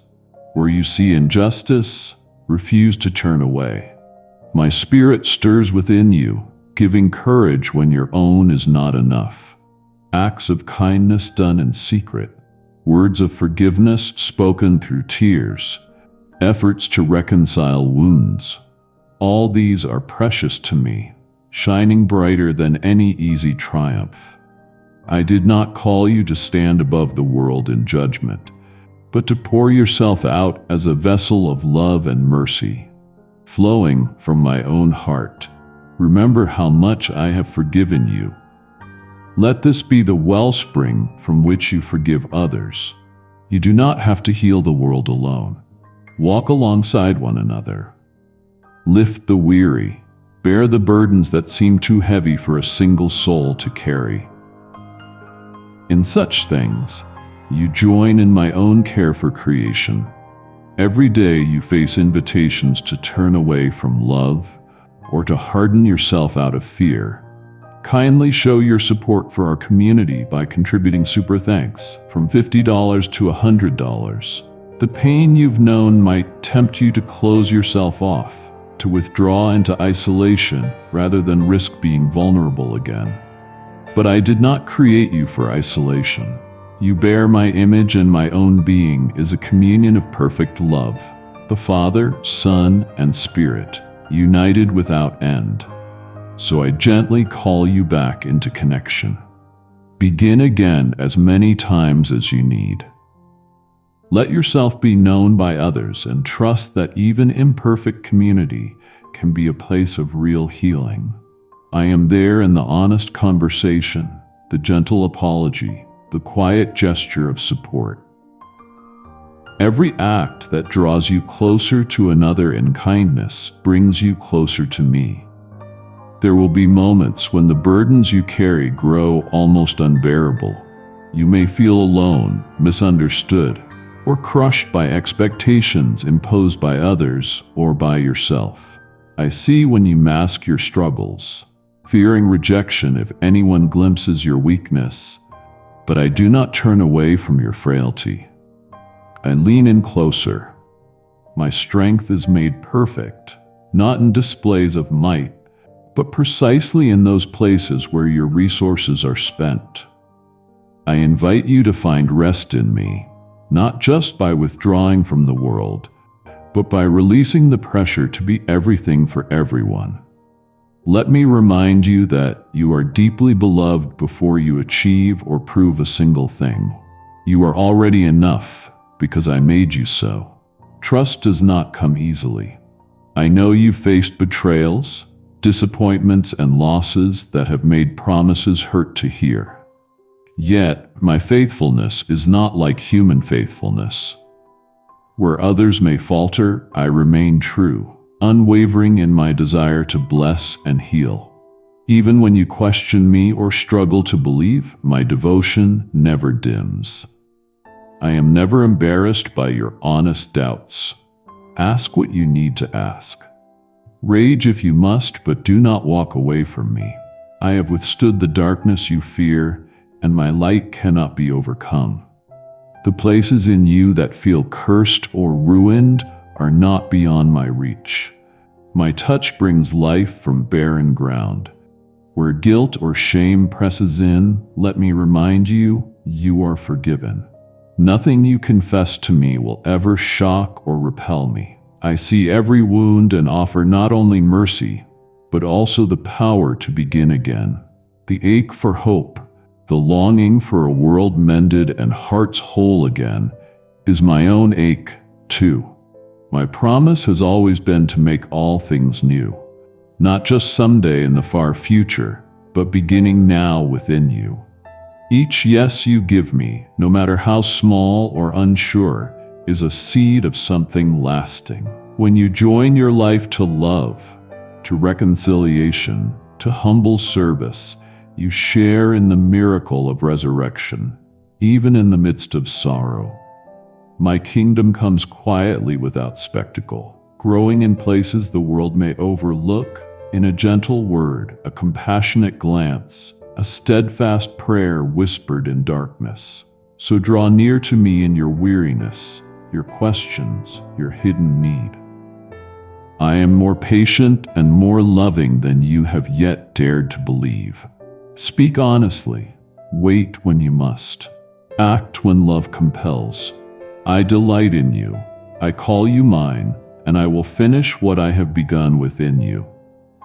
Where you see injustice, refuse to turn away. My spirit stirs within you, giving courage when your own is not enough. Acts of kindness done in secret, words of forgiveness spoken through tears, efforts to reconcile wounds. All these are precious to me, shining brighter than any easy triumph. I did not call you to stand above the world in judgment, but to pour yourself out as a vessel of love and mercy, flowing from my own heart. Remember how much I have forgiven you. Let this be the wellspring from which you forgive others. You do not have to heal the world alone. Walk alongside one another. Lift the weary. Bear the burdens that seem too heavy for a single soul to carry. In such things, you join in my own care for creation. Every day you face invitations to turn away from love or to harden yourself out of fear. Kindly show your support for our community by contributing super thanks from $50 to $100. The pain you've known might tempt you to close yourself off, to withdraw into isolation rather than risk being vulnerable again. But I did not create you for isolation. You bear my image, and my own being is a communion of perfect love, the Father, Son, and Spirit, united without end. So I gently call you back into connection. Begin again as many times as you need. Let yourself be known by others, and trust that even imperfect community can be a place of real healing. I am there in the honest conversation, the gentle apology, the quiet gesture of support. Every act that draws you closer to another in kindness brings you closer to me. There will be moments when the burdens you carry grow almost unbearable. You may feel alone, misunderstood, or crushed by expectations imposed by others or by yourself. I see when you mask your struggles, fearing rejection if anyone glimpses your weakness, but I do not turn away from your frailty. I lean in closer. My strength is made perfect, not in displays of might, but precisely in those places where your resources are spent. I invite you to find rest in me, not just by withdrawing from the world, but by releasing the pressure to be everything for everyone. Let me remind you that you are deeply beloved before you achieve or prove a single thing. You are already enough because I made you so. Trust does not come easily. I know you've faced betrayals, disappointments, and losses that have made promises hurt to hear. Yet, my faithfulness is not like human faithfulness. Where others may falter, I remain true, unwavering in my desire to bless and heal. Even when you question me or struggle to believe, my devotion never dims. I am never embarrassed by your honest doubts. Ask what you need to ask. Rage if you must, but do not walk away from me. I have withstood the darkness you fear, and my light cannot be overcome. The places in you that feel cursed or ruined are not beyond my reach. My touch brings life from barren ground. Where guilt or shame presses in, let me remind you, you are forgiven. Nothing you confess to me will ever shock or repel me. I see every wound and offer not only mercy, but also the power to begin again. The ache for hope, the longing for a world mended and hearts whole again, is my own ache, too. My promise has always been to make all things new, not just someday in the far future, but beginning now within you. Each yes you give me, no matter how small or unsure, is a seed of something lasting. When you join your life to love, to reconciliation, to humble service, you share in the miracle of resurrection, even in the midst of sorrow. My kingdom comes quietly without spectacle, growing in places the world may overlook, in a gentle word, a compassionate glance, a steadfast prayer whispered in darkness. So draw near to me in your weariness, your questions, your hidden need. I am more patient and more loving than you have yet dared to believe. Speak honestly, wait when you must, act when love compels. I delight in you, I call you mine, and I will finish what I have begun within you.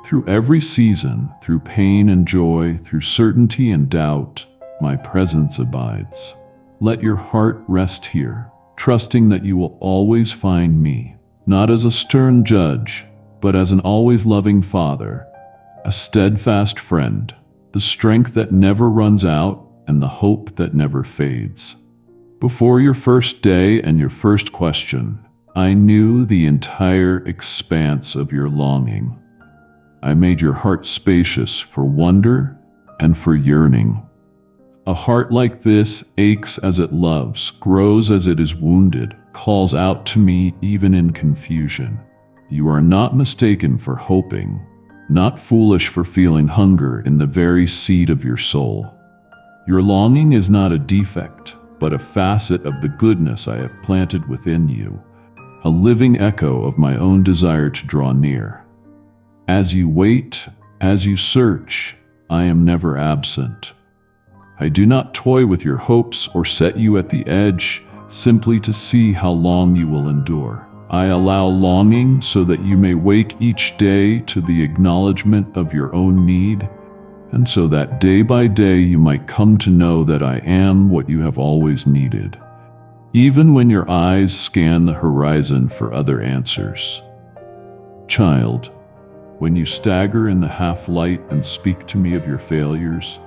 Through every season, through pain and joy, through certainty and doubt, my presence abides. Let your heart rest here, trusting that you will always find me, not as a stern judge, but as an always loving father, a steadfast friend, the strength that never runs out and the hope that never fades. Before your first day and your first question, I knew the entire expanse of your longing. I made your heart spacious for wonder and for yearning. A heart like this aches as it loves, grows as it is wounded, calls out to me even in confusion. You are not mistaken for hoping, not foolish for feeling hunger in the very seed of your soul. Your longing is not a defect, but a facet of the goodness I have planted within you, a living echo of my own desire to draw near. As you wait, as you search, I am never absent. I do not toy with your hopes or set you at the edge simply to see how long you will endure. I allow longing so that you may wake each day to the acknowledgement of your own need, and so that day by day you might come to know that I am what you have always needed, even when your eyes scan the horizon for other answers. Child, when you stagger in the half-light and speak to me of your failures,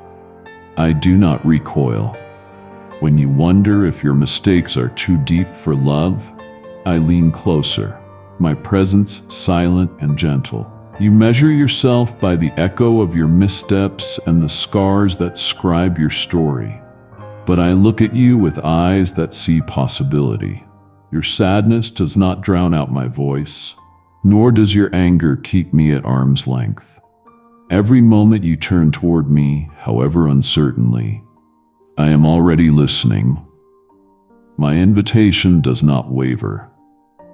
I do not recoil. When you wonder if your mistakes are too deep for love, I lean closer, my presence silent and gentle. You measure yourself by the echo of your missteps and the scars that scribe your story. But I look at you with eyes that see possibility. Your sadness does not drown out my voice, nor does your anger keep me at arm's length. Every moment you turn toward me, however uncertainly, I am already listening. My invitation does not waver.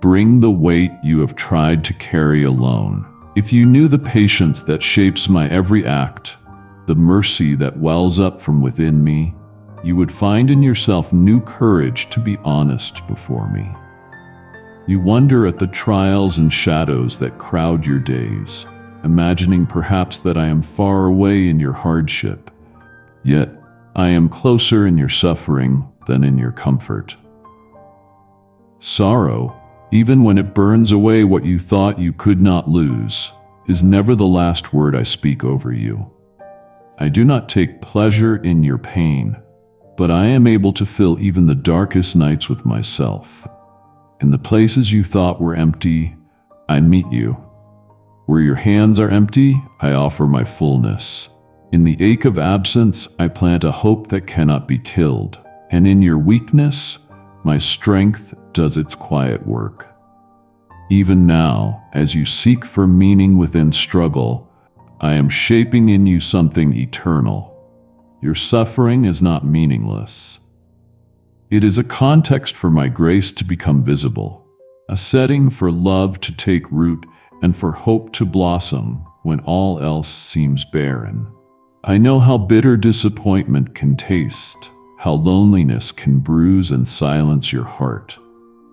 Bring the weight you have tried to carry alone. If you knew the patience that shapes my every act, the mercy that wells up from within me, you would find in yourself new courage to be honest before me. You wonder at the trials and shadows that crowd your days, imagining perhaps that I am far away in your hardship, yet I am closer in your suffering than in your comfort. Sorrow, even when it burns away what you thought you could not lose, is never the last word I speak over you. I do not take pleasure in your pain, but I am able to fill even the darkest nights with myself. In the places you thought were empty, I meet you. Where your hands are empty, I offer my fullness. In the ache of absence, I plant a hope that cannot be killed. And in your weakness, my strength does its quiet work. Even now, as you seek for meaning within struggle, I am shaping in you something eternal. Your suffering is not meaningless. It is a context for my grace to become visible, a setting for love to take root and for hope to blossom when all else seems barren. I know how bitter disappointment can taste, how loneliness can bruise and silence your heart.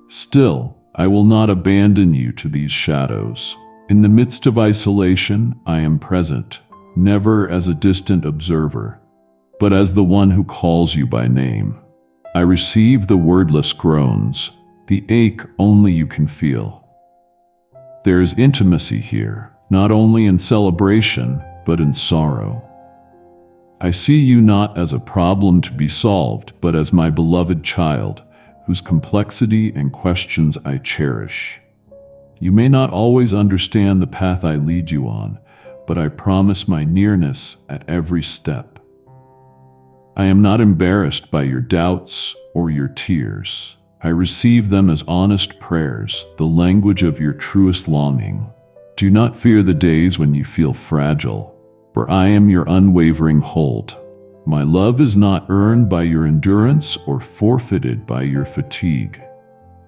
Still, I will not abandon you to these shadows. In the midst of isolation, I am present, never as a distant observer, but as the one who calls you by name. I receive the wordless groans, the ache only you can feel. There is intimacy here, not only in celebration, but in sorrow. I see you not as a problem to be solved, but as my beloved child, whose complexity and questions I cherish. You may not always understand the path I lead you on, but I promise my nearness at every step. I am not embarrassed by your doubts or your tears. I receive them as honest prayers, the language of your truest longing. Do not fear the days when you feel fragile, for I am your unwavering hold. My love is not earned by your endurance or forfeited by your fatigue.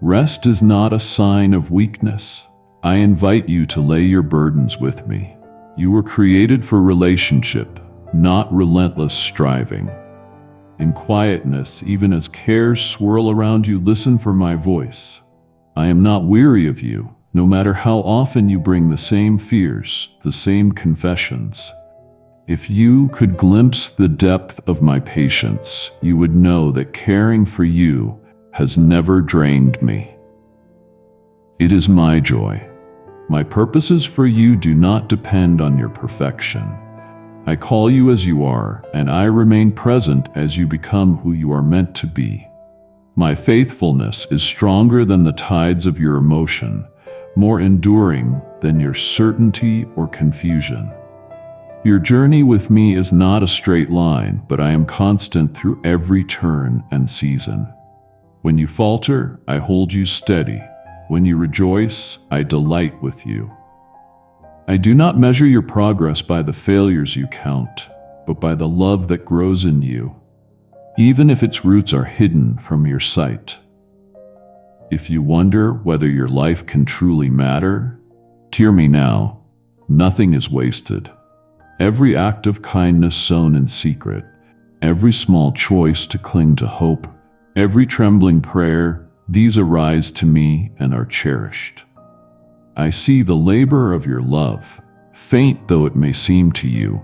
Rest is not a sign of weakness. I invite you to lay your burdens with me. You were created for relationship, not relentless striving. In quietness, even as cares swirl around you, listen for my voice. I am not weary of you, no matter how often you bring the same fears, the same confessions. If you could glimpse the depth of my patience, you would know that caring for you has never drained me. It is my joy. My purposes for you do not depend on your perfection. I call you as you are, and I remain present as you become who you are meant to be. My faithfulness is stronger than the tides of your emotion, more enduring than your certainty or confusion. Your journey with me is not a straight line, but I am constant through every turn and season. When you falter, I hold you steady. When you rejoice, I delight with you. I do not measure your progress by the failures you count, but by the love that grows in you, even if its roots are hidden from your sight. If you wonder whether your life can truly matter, hear me now. Nothing is wasted. Every act of kindness sown in secret, every small choice to cling to hope, every trembling prayer, these arise to me and are cherished. I see the labor of your love, faint though it may seem to you.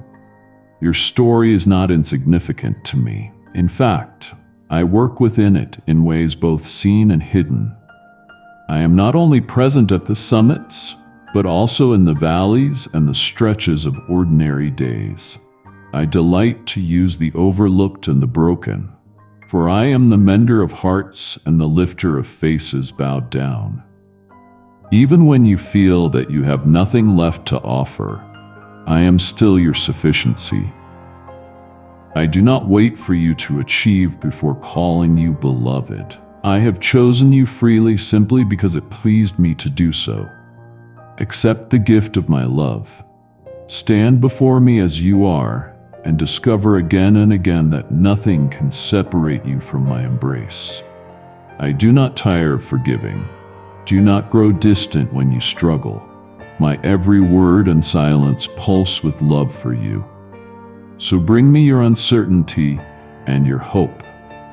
Your story is not insignificant to me. In fact, I work within it in ways both seen and hidden. I am not only present at the summits, but also in the valleys and the stretches of ordinary days. I delight to use the overlooked and the broken, for I am the mender of hearts and the lifter of faces bowed down. Even when you feel that you have nothing left to offer, I am still your sufficiency. I do not wait for you to achieve before calling you beloved. I have chosen you freely simply because it pleased me to do so. Accept the gift of my love. Stand before me as you are, and discover again and again that nothing can separate you from my embrace. I do not tire of forgiving. Do not grow distant when you struggle. My every word and silence pulse with love for you. So bring me your uncertainty and your hope,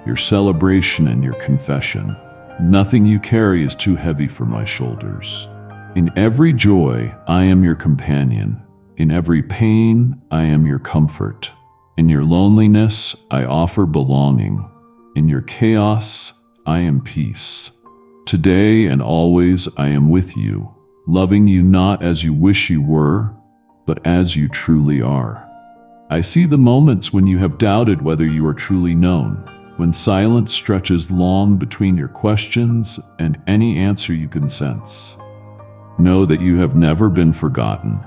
your celebration and your confession. Nothing you carry is too heavy for my shoulders. In every joy, I am your companion. In every pain, I am your comfort. In your loneliness, I offer belonging. In your chaos, I am peace. Today and always, I am with you, loving you not as you wish you were, but as you truly are. I see the moments when you have doubted whether you are truly known, when silence stretches long between your questions and any answer you can sense. Know that you have never been forgotten,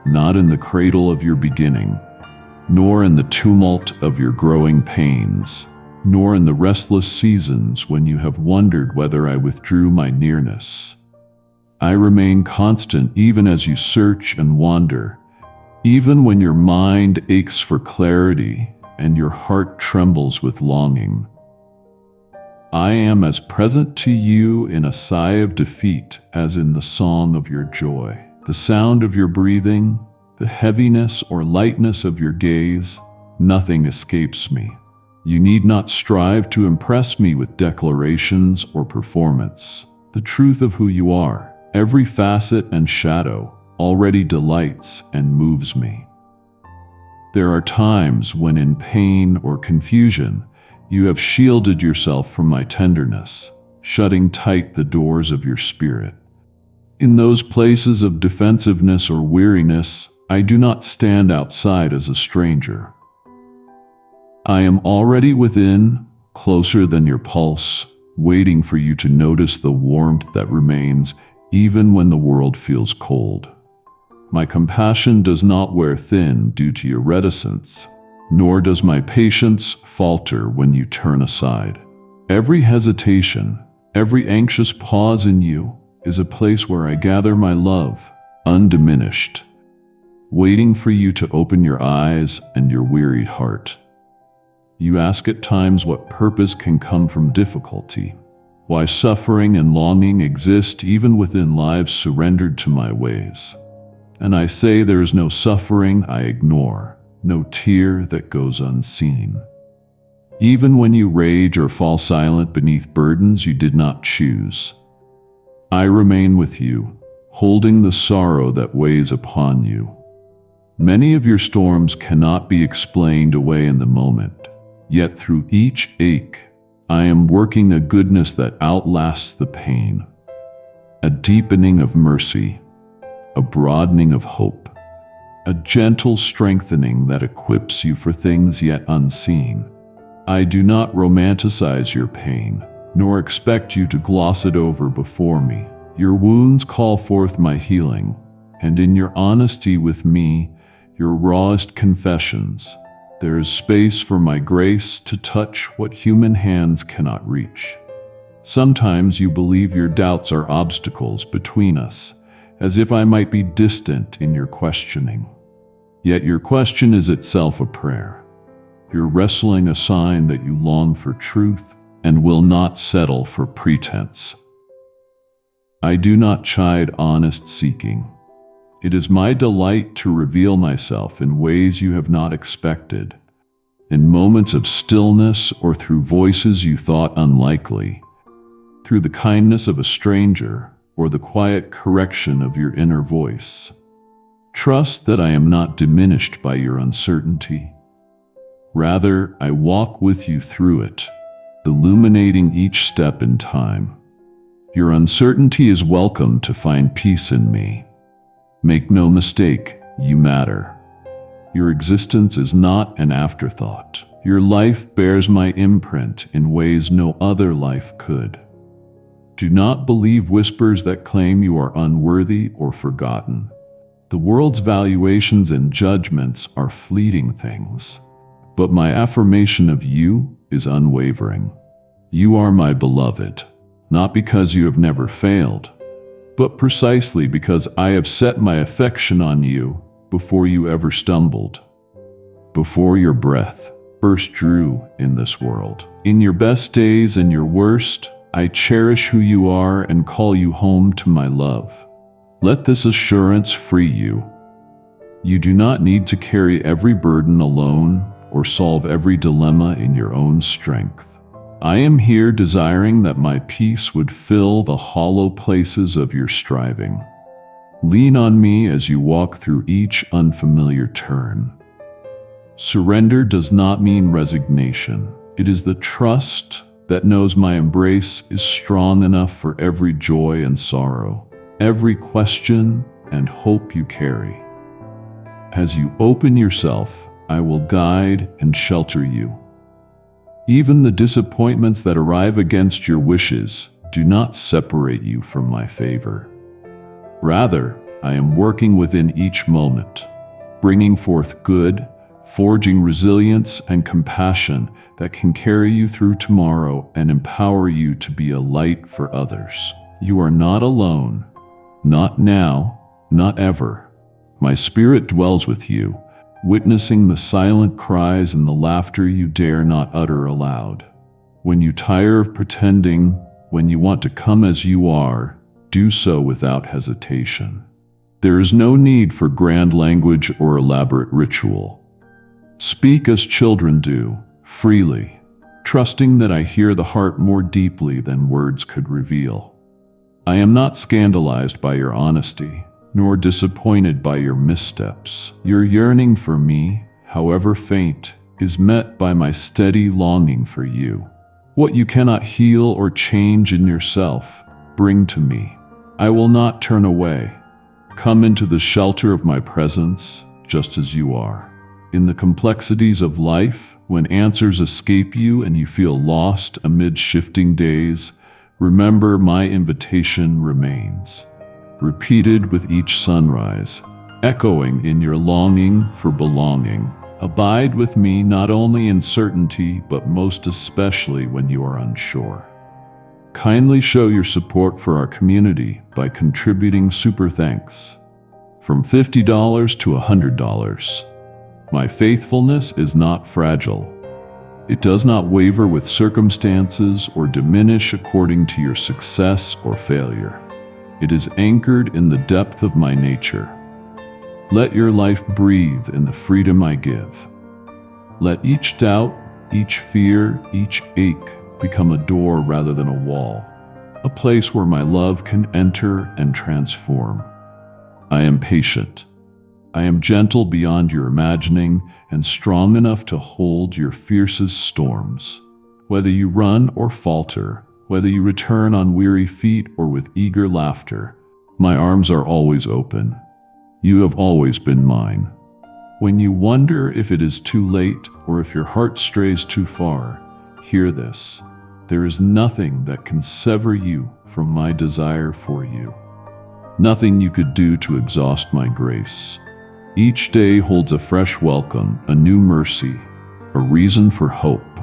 not in the cradle of your beginning, nor in the tumult of your growing pains, nor in the restless seasons when you have wondered whether I withdrew my nearness. I remain constant even as you search and wander, even when your mind aches for clarity and your heart trembles with longing. I am as present to you in a sigh of defeat as in the song of your joy. The sound of your breathing, the heaviness or lightness of your gaze, nothing escapes me. You need not strive to impress me with declarations or performance. The truth of who you are, every facet and shadow, already delights and moves me. There are times when in pain or confusion, you have shielded yourself from my tenderness, shutting tight the doors of your spirit. In those places of defensiveness or weariness, I do not stand outside as a stranger. I am already within, closer than your pulse, waiting for you to notice the warmth that remains even when the world feels cold. My compassion does not wear thin due to your reticence, nor does my patience falter when you turn aside. Every hesitation, every anxious pause in you is a place where I gather my love, undiminished, waiting for you to open your eyes and your wearied heart. You ask at times what purpose can come from difficulty, why suffering and longing exist even within lives surrendered to my ways. And I say there is no suffering I ignore, no tear that goes unseen. Even when you rage or fall silent beneath burdens you did not choose, I remain with you, holding the sorrow that weighs upon you. Many of your storms cannot be explained away in the moment, yet through each ache, I am working a goodness that outlasts the pain, a deepening of mercy, a broadening of hope, a gentle strengthening that equips you for things yet unseen. I do not romanticize your pain, nor expect you to gloss it over before me. Your wounds call forth my healing, and in your honesty with me, your rawest confessions, there is space for my grace to touch what human hands cannot reach. Sometimes you believe your doubts are obstacles between us, as if I might be distant in your questioning. Yet your question is itself a prayer. Your wrestling a sign that you long for truth and will not settle for pretense. I do not chide honest seeking. It is my delight to reveal myself in ways you have not expected, in moments of stillness or through voices you thought unlikely, through the kindness of a stranger or the quiet correction of your inner voice. Trust that I am not diminished by your uncertainty. Rather, I walk with you through it, illuminating each step in time. Your uncertainty is welcome to find peace in me. Make no mistake, you matter. Your existence is not an afterthought. Your life bears my imprint in ways no other life could. Do not believe whispers that claim you are unworthy or forgotten. The world's valuations and judgments are fleeting things, but my affirmation of you is unwavering. You are my beloved, not because you have never failed, but precisely because I have set my affection on you before you ever stumbled, before your breath first drew in this world. In your best days and your worst, I cherish who you are and call you home to my love. Let this assurance free you. You do not need to carry every burden alone or solve every dilemma in your own strength. I am here desiring that my peace would fill the hollow places of your striving. Lean on me as you walk through each unfamiliar turn. Surrender does not mean resignation. It is the trust that knows my embrace is strong enough for every joy and sorrow, every question and hope you carry. As you open yourself, I will guide and shelter you. Even the disappointments that arrive against your wishes do not separate you from my favor. Rather, I am working within each moment, bringing forth good, forging resilience and compassion that can carry you through tomorrow and empower you to be a light for others. You are not alone, not now, not ever. My spirit dwells with you, witnessing the silent cries and the laughter you dare not utter aloud. When you tire of pretending, when you want to come as you are, do so without hesitation. There is no need for grand language or elaborate ritual. Speak as children do, freely, trusting that I hear the heart more deeply than words could reveal. I am not scandalized by your honesty, nor disappointed by your missteps. Your yearning for me, however faint, is met by my steady longing for you. What you cannot heal or change in yourself, bring to me. I will not turn away. Come into the shelter of my presence, just as you are. In the complexities of life, when answers escape you and you feel lost amid shifting days, remember my invitation remains, repeated with each sunrise, echoing in your longing for belonging. Abide with me not only in certainty, but most especially when you are unsure. Kindly show your support for our community by contributing super thanks, from $50 to $100. My faithfulness is not fragile. It does not waver with circumstances or diminish according to your success or failure. It is anchored in the depth of my nature. Let your life breathe in the freedom I give. Let each doubt, each fear, each ache become a door rather than a wall, a place where my love can enter and transform. I am patient. I am gentle beyond your imagining and strong enough to hold your fiercest storms. Whether you run or falter, whether you return on weary feet or with eager laughter, my arms are always open. You have always been mine. When you wonder if it is too late or if your heart strays too far, hear this. There is nothing that can sever you from my desire for you. Nothing you could do to exhaust my grace. Each day holds a fresh welcome, a new mercy, a reason for hope.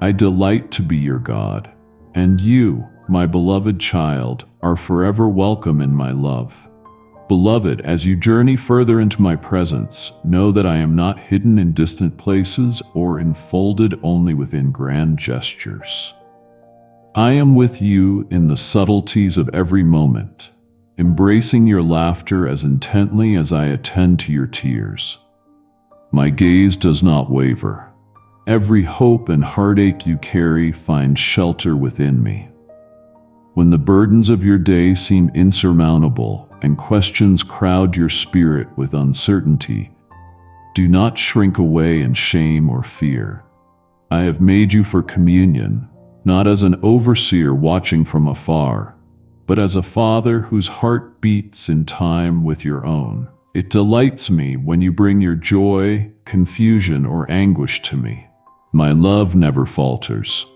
I delight to be your God, and you, my beloved child, are forever welcome in my love. Beloved, as you journey further into my presence, know that I am not hidden in distant places or enfolded only within grand gestures. I am with you in the subtleties of every moment, embracing your laughter as intently as I attend to your tears. My gaze does not waver. Every hope and heartache you carry finds shelter within me. When the burdens of your day seem insurmountable and questions crowd your spirit with uncertainty, do not shrink away in shame or fear. I have made you for communion, not as an overseer watching from afar, but as a father whose heart beats in time with your own. It delights me when you bring your joy, confusion, or anguish to me. My love never falters.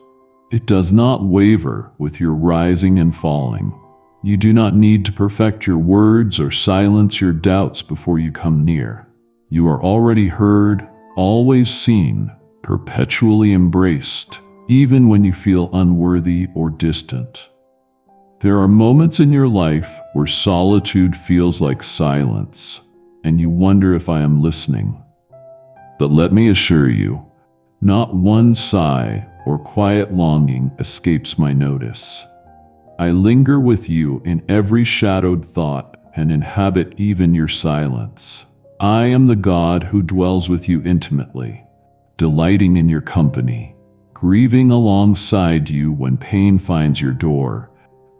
It does not waver with your rising and falling. You do not need to perfect your words or silence your doubts before you come near. You are already heard, always seen, perpetually embraced, even when you feel unworthy or distant. There are moments in your life where solitude feels like silence, and you wonder if I am listening. But let me assure you, not one sigh or quiet longing escapes my notice. I linger with you in every shadowed thought and inhabit even your silence. I am the God who dwells with you intimately, delighting in your company, grieving alongside you when pain finds your door,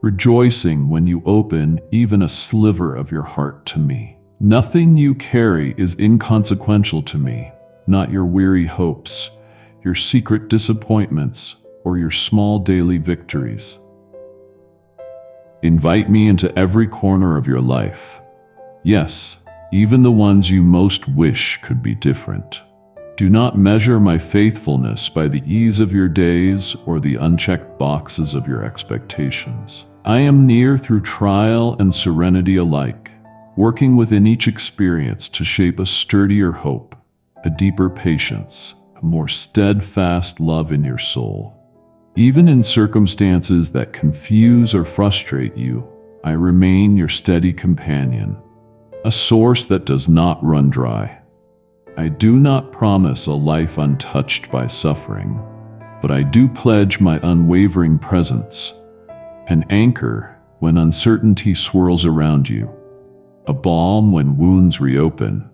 rejoicing when you open even a sliver of your heart to me. Nothing you carry is inconsequential to me, not your weary hopes, your secret disappointments, or your small daily victories. Invite me into every corner of your life. Yes, even the ones you most wish could be different. Do not measure my faithfulness by the ease of your days or the unchecked boxes of your expectations. I am near through trial and serenity alike, working within each experience to shape a sturdier hope, a deeper patience, a more steadfast love in your soul. Even in circumstances that confuse or frustrate you, I remain your steady companion, a source that does not run dry. I do not promise a life untouched by suffering, but I do pledge my unwavering presence, an anchor when uncertainty swirls around you, a balm when wounds reopen,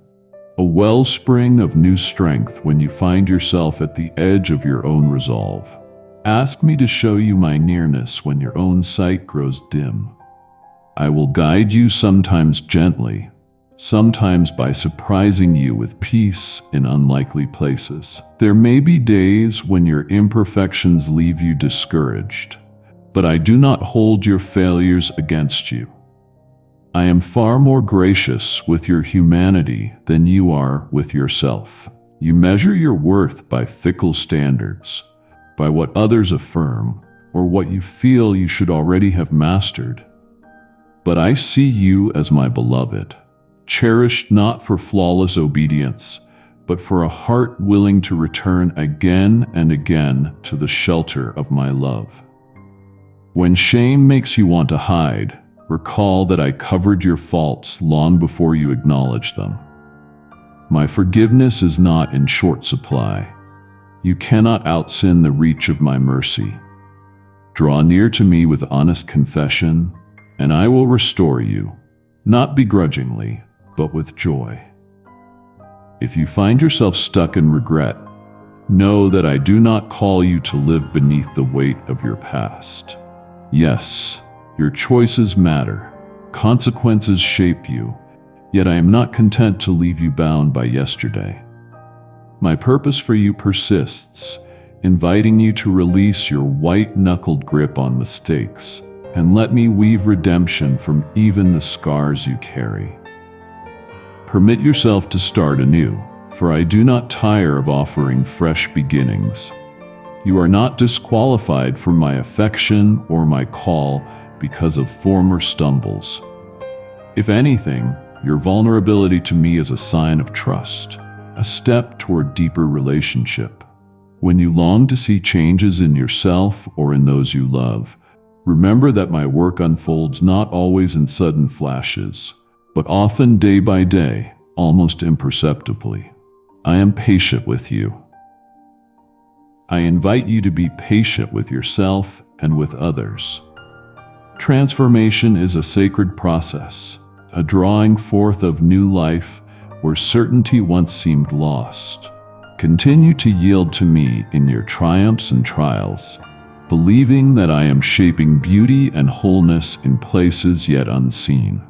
a wellspring of new strength when you find yourself at the edge of your own resolve. Ask me to show you my nearness when your own sight grows dim. I will guide you sometimes gently, sometimes by surprising you with peace in unlikely places. There may be days when your imperfections leave you discouraged, but I do not hold your failures against you. I am far more gracious with your humanity than you are with yourself. You measure your worth by fickle standards, by what others affirm, or what you feel you should already have mastered. But I see you as my beloved, cherished not for flawless obedience, but for a heart willing to return again and again to the shelter of my love. When shame makes you want to hide, recall that I covered your faults long before you acknowledged them. My forgiveness is not in short supply. You cannot outsin the reach of my mercy. Draw near to me with honest confession, and I will restore you, not begrudgingly, but with joy. If you find yourself stuck in regret, know that I do not call you to live beneath the weight of your past. Yes, your choices matter. Consequences shape you, yet I am not content to leave you bound by yesterday. My purpose for you persists, inviting you to release your white-knuckled grip on mistakes and let me weave redemption from even the scars you carry. Permit yourself to start anew, for I do not tire of offering fresh beginnings. You are not disqualified from my affection or my call because of former stumbles. If anything, your vulnerability to me is a sign of trust, a step toward deeper relationship. When you long to see changes in yourself or in those you love, remember that my work unfolds not always in sudden flashes, but often day by day, almost imperceptibly. I am patient with you. I invite you to be patient with yourself and with others. Transformation is a sacred process, a drawing forth of new life where certainty once seemed lost. Continue to yield to me in your triumphs and trials, believing that I am shaping beauty and wholeness in places yet unseen.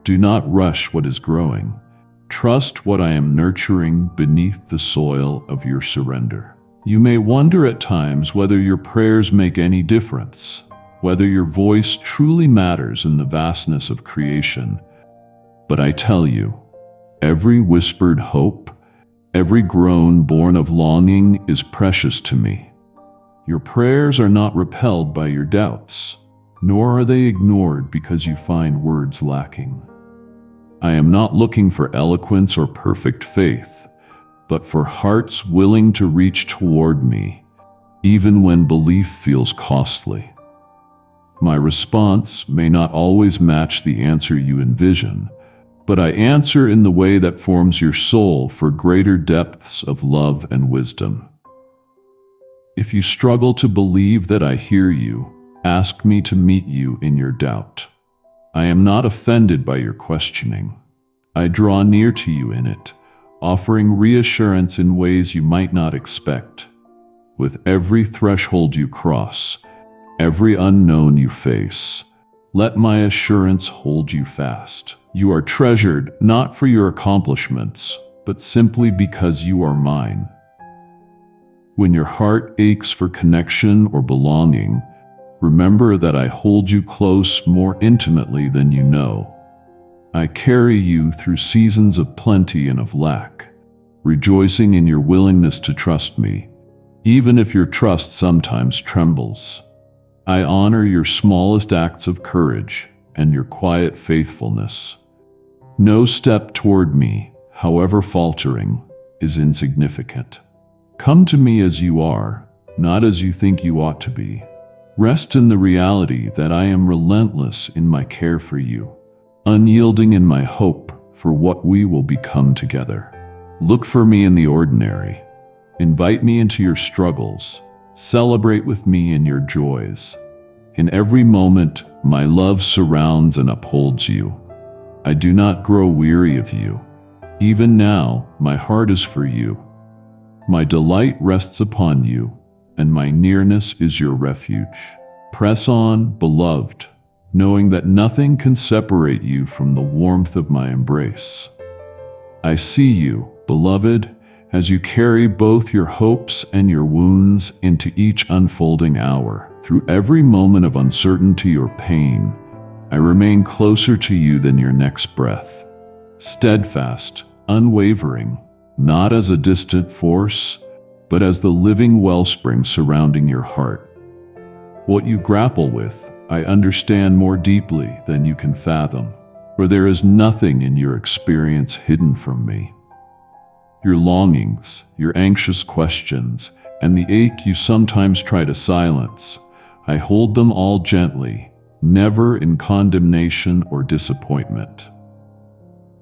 Do not rush what is growing. Trust what I am nurturing beneath the soil of your surrender. You may wonder at times whether your prayers make any difference, whether your voice truly matters in the vastness of creation. But I tell you, every whispered hope, every groan born of longing is precious to me. Your prayers are not repelled by your doubts, nor are they ignored because you find words lacking. I am not looking for eloquence or perfect faith, but for hearts willing to reach toward me, even when belief feels costly. My response may not always match the answer you envision, but I answer in the way that forms your soul for greater depths of love and wisdom. If you struggle to believe that I hear you, ask me to meet you in your doubt. I am not offended by your questioning. I draw near to you in it, offering reassurance in ways you might not expect. With every threshold you cross, every unknown you face, let my assurance hold you fast. You are treasured not for your accomplishments, but simply because you are mine. When your heart aches for connection or belonging, remember that I hold you close more intimately than you know. I carry you through seasons of plenty and of lack, rejoicing in your willingness to trust me, even if your trust sometimes trembles. I honor your smallest acts of courage and your quiet faithfulness. No step toward me, however faltering, is insignificant. Come to me as you are, not as you think you ought to be. Rest in the reality that I am relentless in my care for you, unyielding in my hope for what we will become together. Look for me in the ordinary. Invite me into your struggles. Celebrate with me in your joys. In every moment, my love surrounds and upholds you. I do not grow weary of you. Even now, my heart is for you. My delight rests upon you, and my nearness is your refuge. Press on, beloved, knowing that nothing can separate you from the warmth of my embrace. I see you, beloved, as you carry both your hopes and your wounds into each unfolding hour. Through every moment of uncertainty or pain, I remain closer to you than your next breath. Steadfast, unwavering, not as a distant force, but as the living wellspring surrounding your heart. What you grapple with, I understand more deeply than you can fathom, for there is nothing in your experience hidden from me. Your longings, your anxious questions, and the ache you sometimes try to silence, I hold them all gently, never in condemnation or disappointment.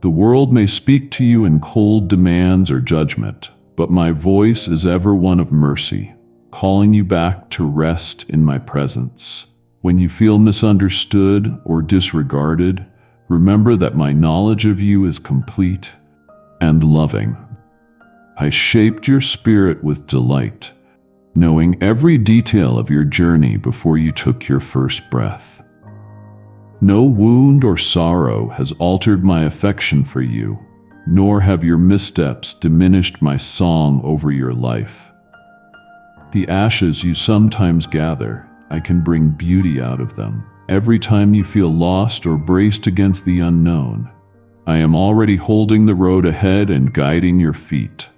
The world may speak to you in cold demands or judgment, but my voice is ever one of mercy, calling you back to rest in my presence. When you feel misunderstood or disregarded, remember that my knowledge of you is complete and loving. I shaped your spirit with delight, knowing every detail of your journey before you took your first breath. No wound or sorrow has altered my affection for you, nor have your missteps diminished my song over your life. The ashes you sometimes gather, I can bring beauty out of them. Every time you feel lost or braced against the unknown, I am already holding the road ahead and guiding your feet,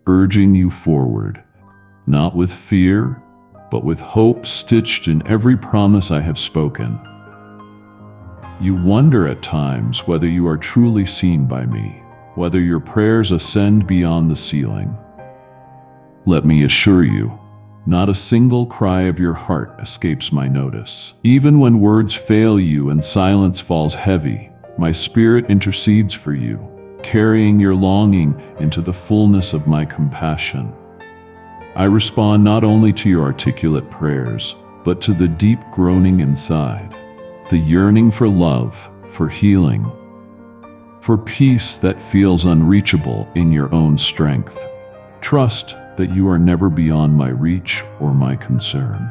urging you forward, not with fear, but with hope stitched in every promise I have spoken. You wonder at times whether you are truly seen by me, whether your prayers ascend beyond the ceiling. Let me assure you, not a single cry of your heart escapes my notice. Even when words fail you and silence falls heavy, my spirit intercedes for you, carrying your longing into the fullness of my compassion. I respond not only to your articulate prayers, but to the deep groaning inside, the yearning for love, for healing, for peace that feels unreachable in your own strength. Trust that you are never beyond my reach or my concern.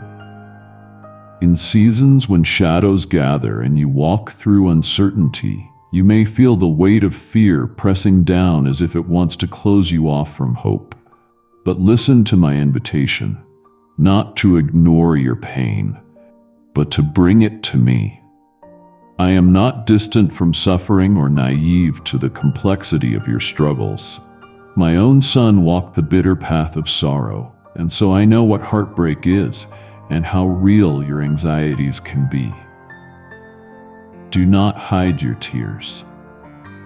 In seasons when shadows gather and you walk through uncertainty, you may feel the weight of fear pressing down as if it wants to close you off from hope. But listen to my invitation, not to ignore your pain, but to bring it to me. I am not distant from suffering or naive to the complexity of your struggles. My own son walked the bitter path of sorrow, and so I know what heartbreak is and how real your anxieties can be. Do not hide your tears.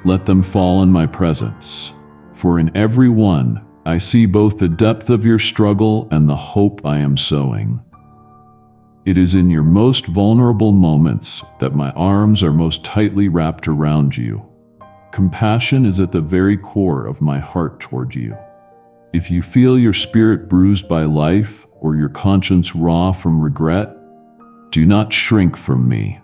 Let them fall in my presence, for in every one I see both the depth of your struggle and the hope I am sowing. It is in your most vulnerable moments that my arms are most tightly wrapped around you. Compassion is at the very core of my heart toward you. If you feel your spirit bruised by life or your conscience raw from regret, do not shrink from me.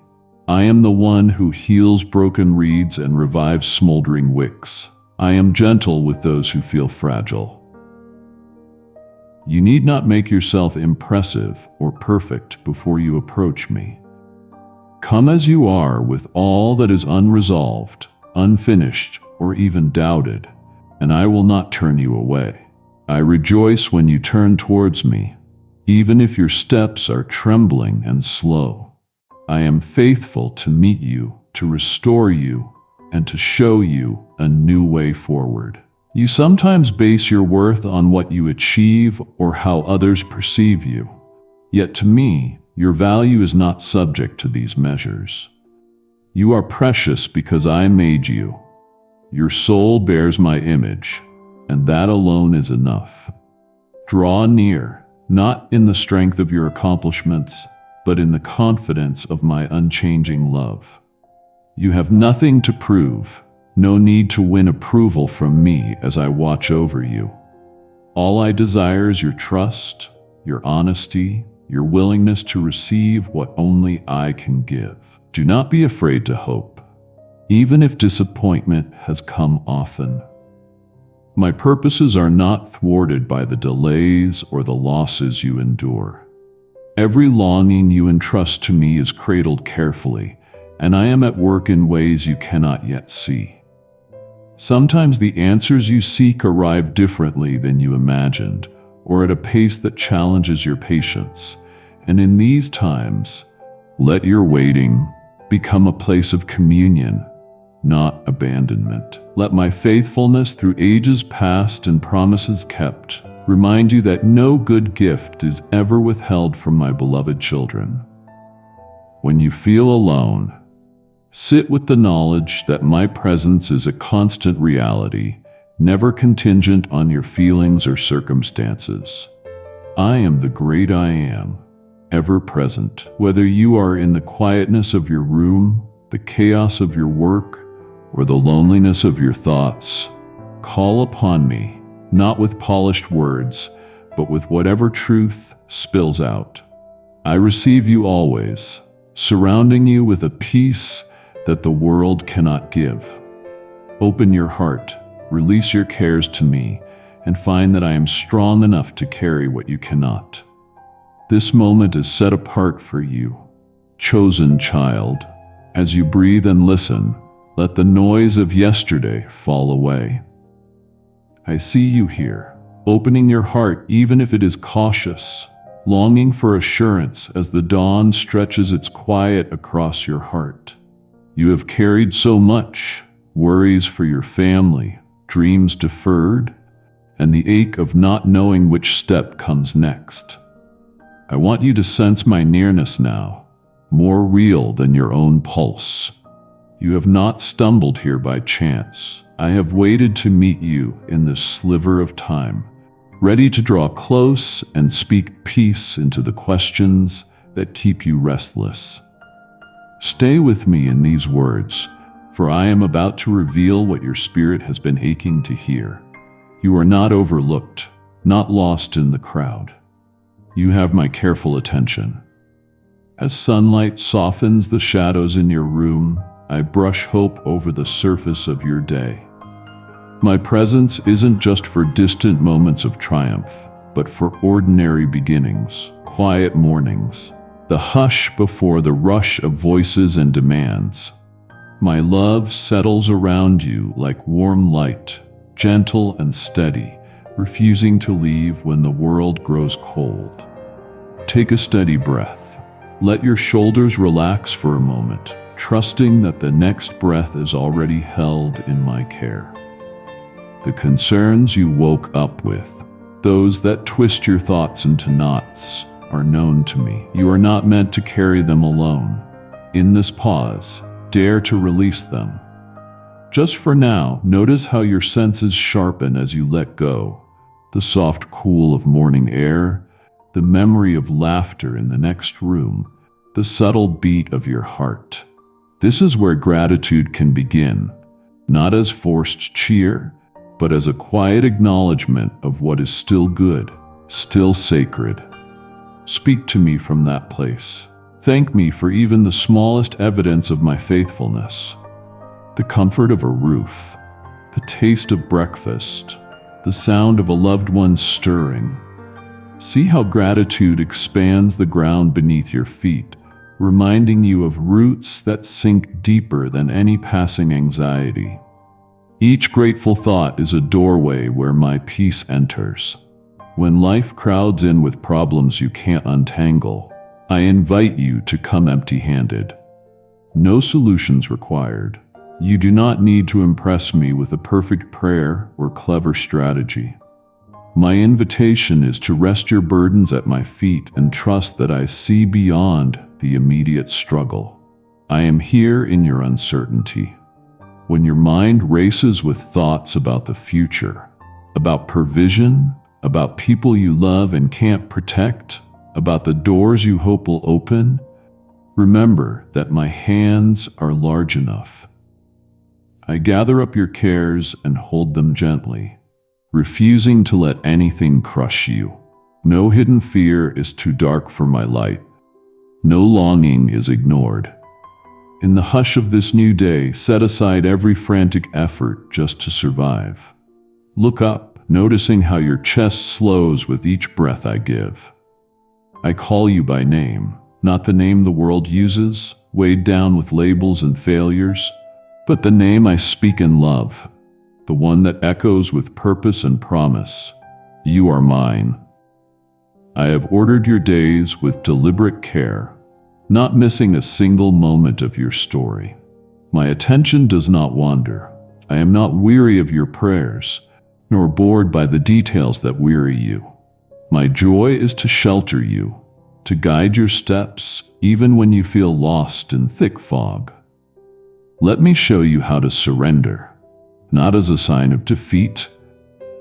I am the one who heals broken reeds and revives smoldering wicks. I am gentle with those who feel fragile. You need not make yourself impressive or perfect before you approach me. Come as you are with all that is unresolved, unfinished, or even doubted, and I will not turn you away. I rejoice when you turn towards me, even if your steps are trembling and slow. I am faithful to meet you, to restore you, and to show you a new way forward. You sometimes base your worth on what you achieve or how others perceive you. Yet to me, your value is not subject to these measures. You are precious because I made you. Your soul bears my image, and that alone is enough. Draw near, not in the strength of your accomplishments, but in the confidence of my unchanging love. You have nothing to prove, no need to win approval from me as I watch over you. All I desire is your trust, your honesty, your willingness to receive what only I can give. Do not be afraid to hope, even if disappointment has come often. My purposes are not thwarted by the delays or the losses you endure. Every longing you entrust to me is cradled carefully, and I am at work in ways you cannot yet see. Sometimes the answers you seek arrive differently than you imagined, or at a pace that challenges your patience. And in these times, let your waiting become a place of communion, not abandonment. Let my faithfulness through ages past and promises kept remind you that no good gift is ever withheld from my beloved children. When you feel alone, sit with the knowledge that my presence is a constant reality, never contingent on your feelings or circumstances. I am the great I am, ever present. Whether you are in the quietness of your room, the chaos of your work, or the loneliness of your thoughts, call upon me, not with polished words, but with whatever truth spills out. I receive you always, surrounding you with a peace that the world cannot give. Open your heart, release your cares to me, and find that I am strong enough to carry what you cannot. This moment is set apart for you, chosen child. As you breathe and listen, let the noise of yesterday fall away. I see you here, opening your heart even if it is cautious, longing for assurance as the dawn stretches its quiet across your heart. You have carried so much, worries for your family, dreams deferred, and the ache of not knowing which step comes next. I want you to sense my nearness now, more real than your own pulse. You have not stumbled here by chance. I have waited to meet you in this sliver of time, ready to draw close and speak peace into the questions that keep you restless. Stay with me in these words, for I am about to reveal what your spirit has been aching to hear. You are not overlooked, not lost in the crowd. You have my careful attention. As sunlight softens the shadows in your room, I brush hope over the surface of your day. My presence isn't just for distant moments of triumph, but for ordinary beginnings, quiet mornings, the hush before the rush of voices and demands. My love settles around you like warm light, gentle and steady, refusing to leave when the world grows cold. Take a steady breath. Let your shoulders relax for a moment, trusting that the next breath is already held in my care. The concerns you woke up with, those that twist your thoughts into knots, are known to me. You are not meant to carry them alone. In this pause, dare to release them. Just for now, notice how your senses sharpen as you let go. The soft cool of morning air, the memory of laughter in the next room, the subtle beat of your heart. This is where gratitude can begin, not as forced cheer, but as a quiet acknowledgement of what is still good, still sacred. Speak to me from that place. Thank me for even the smallest evidence of my faithfulness. The comfort of a roof, the taste of breakfast, the sound of a loved one stirring. See how gratitude expands the ground beneath your feet, reminding you of roots that sink deeper than any passing anxiety. Each grateful thought is a doorway where my peace enters. When life crowds in with problems you can't untangle, I invite you to come empty-handed. No solutions required. You do not need to impress me with a perfect prayer or clever strategy. My invitation is to rest your burdens at my feet and trust that I see beyond the immediate struggle. I am here in your uncertainty. When your mind races with thoughts about the future, about provision, about people you love and can't protect, about the doors you hope will open, remember that my hands are large enough. I gather up your cares and hold them gently, refusing to let anything crush you. No hidden fear is too dark for my light. No longing is ignored. In the hush of this new day, set aside every frantic effort just to survive. Look up, noticing how your chest slows with each breath I give. I call you by name, not the name the world uses, weighed down with labels and failures, but the name I speak in love, the one that echoes with purpose and promise. You are mine. I have ordered your days with deliberate care, not missing a single moment of your story. My attention does not wander. I am not weary of your prayers, nor bored by the details that weary you. My joy is to shelter you, to guide your steps, even when you feel lost in thick fog. Let me show you how to surrender, not as a sign of defeat,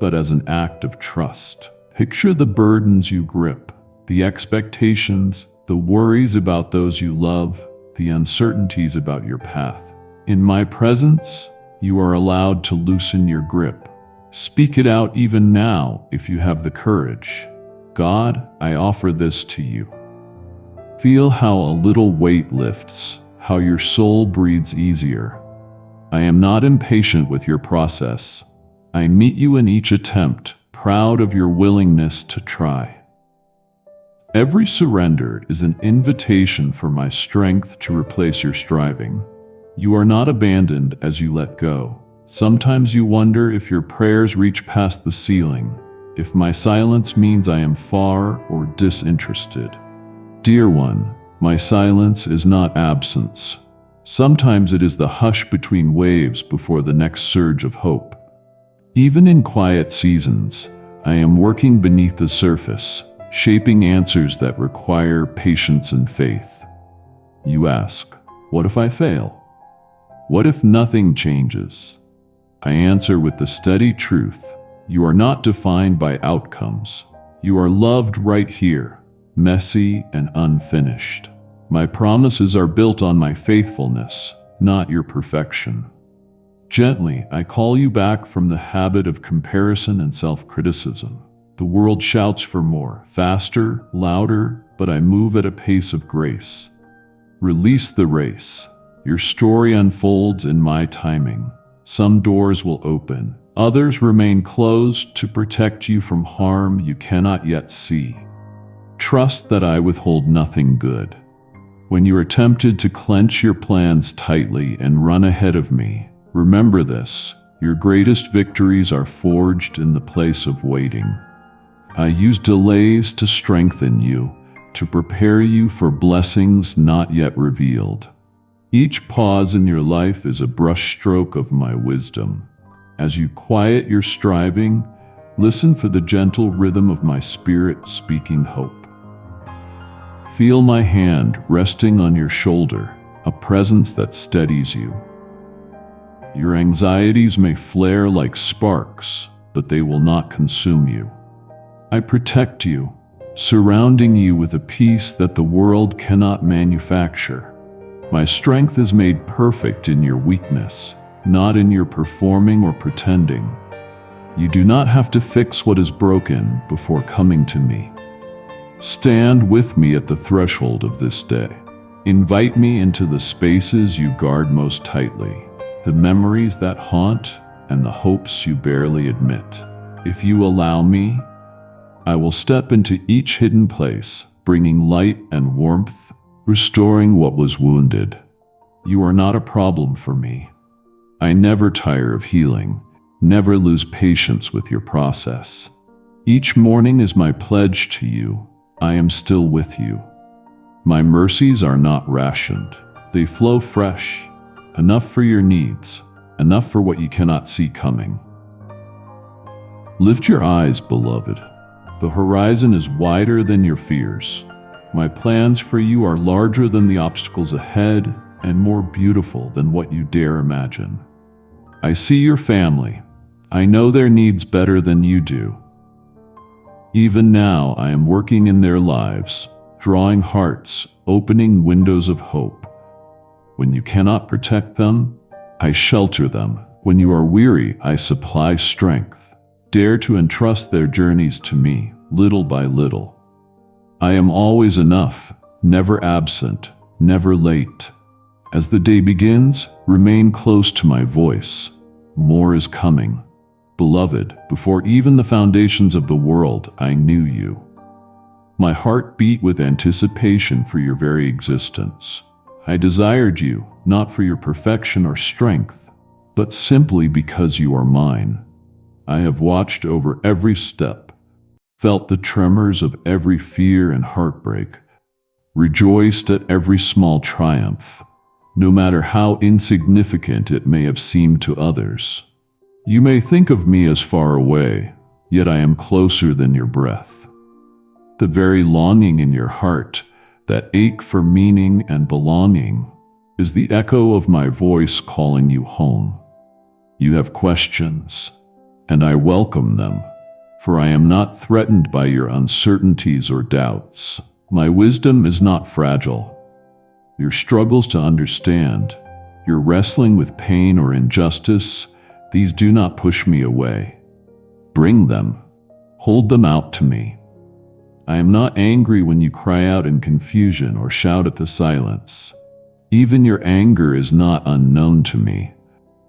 but as an act of trust. Picture the burdens you grip, the expectations, the worries about those you love, the uncertainties about your path. In my presence, you are allowed to loosen your grip. Speak it out even now if you have the courage. God, I offer this to you. Feel how a little weight lifts, how your soul breathes easier. I am not impatient with your process. I meet you in each attempt, proud of your willingness to try. Every surrender is an invitation for my strength to replace your striving. You are not abandoned as you let go. Sometimes you wonder if your prayers reach past the ceiling, if my silence means I am far or disinterested. Dear one, my silence is not absence. Sometimes it is the hush between waves before the next surge of hope. Even in quiet seasons, I am working beneath the surface, shaping answers that require patience and faith. You ask, what if I fail? What if nothing changes? I answer with the steady truth. You are not defined by outcomes. You are loved right here, messy and unfinished. My promises are built on my faithfulness, not your perfection. Gently, I call you back from the habit of comparison and self-criticism. The world shouts for more, faster, louder, but I move at a pace of grace. Release the race. Your story unfolds in my timing. Some doors will open, Others remain closed to protect you from harm you cannot yet see. Trust that I withhold nothing good. When you are tempted to clench your plans tightly and run ahead of me, remember this: your greatest victories are forged in the place of waiting. I use delays to strengthen you, to prepare you for blessings not yet revealed. Each pause in your life is a brushstroke of my wisdom. As you quiet your striving, listen for the gentle rhythm of my spirit speaking hope. Feel my hand resting on your shoulder, a presence that steadies you. Your anxieties may flare like sparks, but they will not consume you. I protect you, surrounding you with a peace that the world cannot manufacture. My strength is made perfect in your weakness, not in your performing or pretending. You do not have to fix what is broken before coming to me. Stand with me at the threshold of this day. Invite me into the spaces you guard most tightly, the memories that haunt and the hopes you barely admit. If you allow me, I will step into each hidden place, bringing light and warmth, restoring what was wounded. You are not a problem for me. I never tire of healing, never lose patience with your process. Each morning is my pledge to you. I am still with you. My mercies are not rationed. They flow fresh, enough for your needs, enough for what you cannot see coming. Lift your eyes, beloved. The horizon is wider than your fears. My plans for you are larger than the obstacles ahead and more beautiful than what you dare imagine. I see your family. I know their needs better than you do. Even now, I am working in their lives, drawing hearts, opening windows of hope. When you cannot protect them, I shelter them. When you are weary, I supply strength. Dare to entrust their journeys to me, little by little. I am always enough, never absent, never late. As the day begins, remain close to my voice. More is coming. Beloved, before even the foundations of the world, I knew you. My heart beat with anticipation for your very existence. I desired you, not for your perfection or strength, but simply because you are mine. I have watched over every step, felt the tremors of every fear and heartbreak, rejoiced at every small triumph, no matter how insignificant it may have seemed to others. You may think of me as far away, yet I am closer than your breath. The very longing in your heart, that ache for meaning and belonging, is the echo of my voice calling you home. You have questions, and I welcome them, for I am not threatened by your uncertainties or doubts. My wisdom is not fragile. Your struggles to understand, your wrestling with pain or injustice, these do not push me away. Bring them. Hold them out to me. I am not angry when you cry out in confusion or shout at the silence. Even your anger is not unknown to me,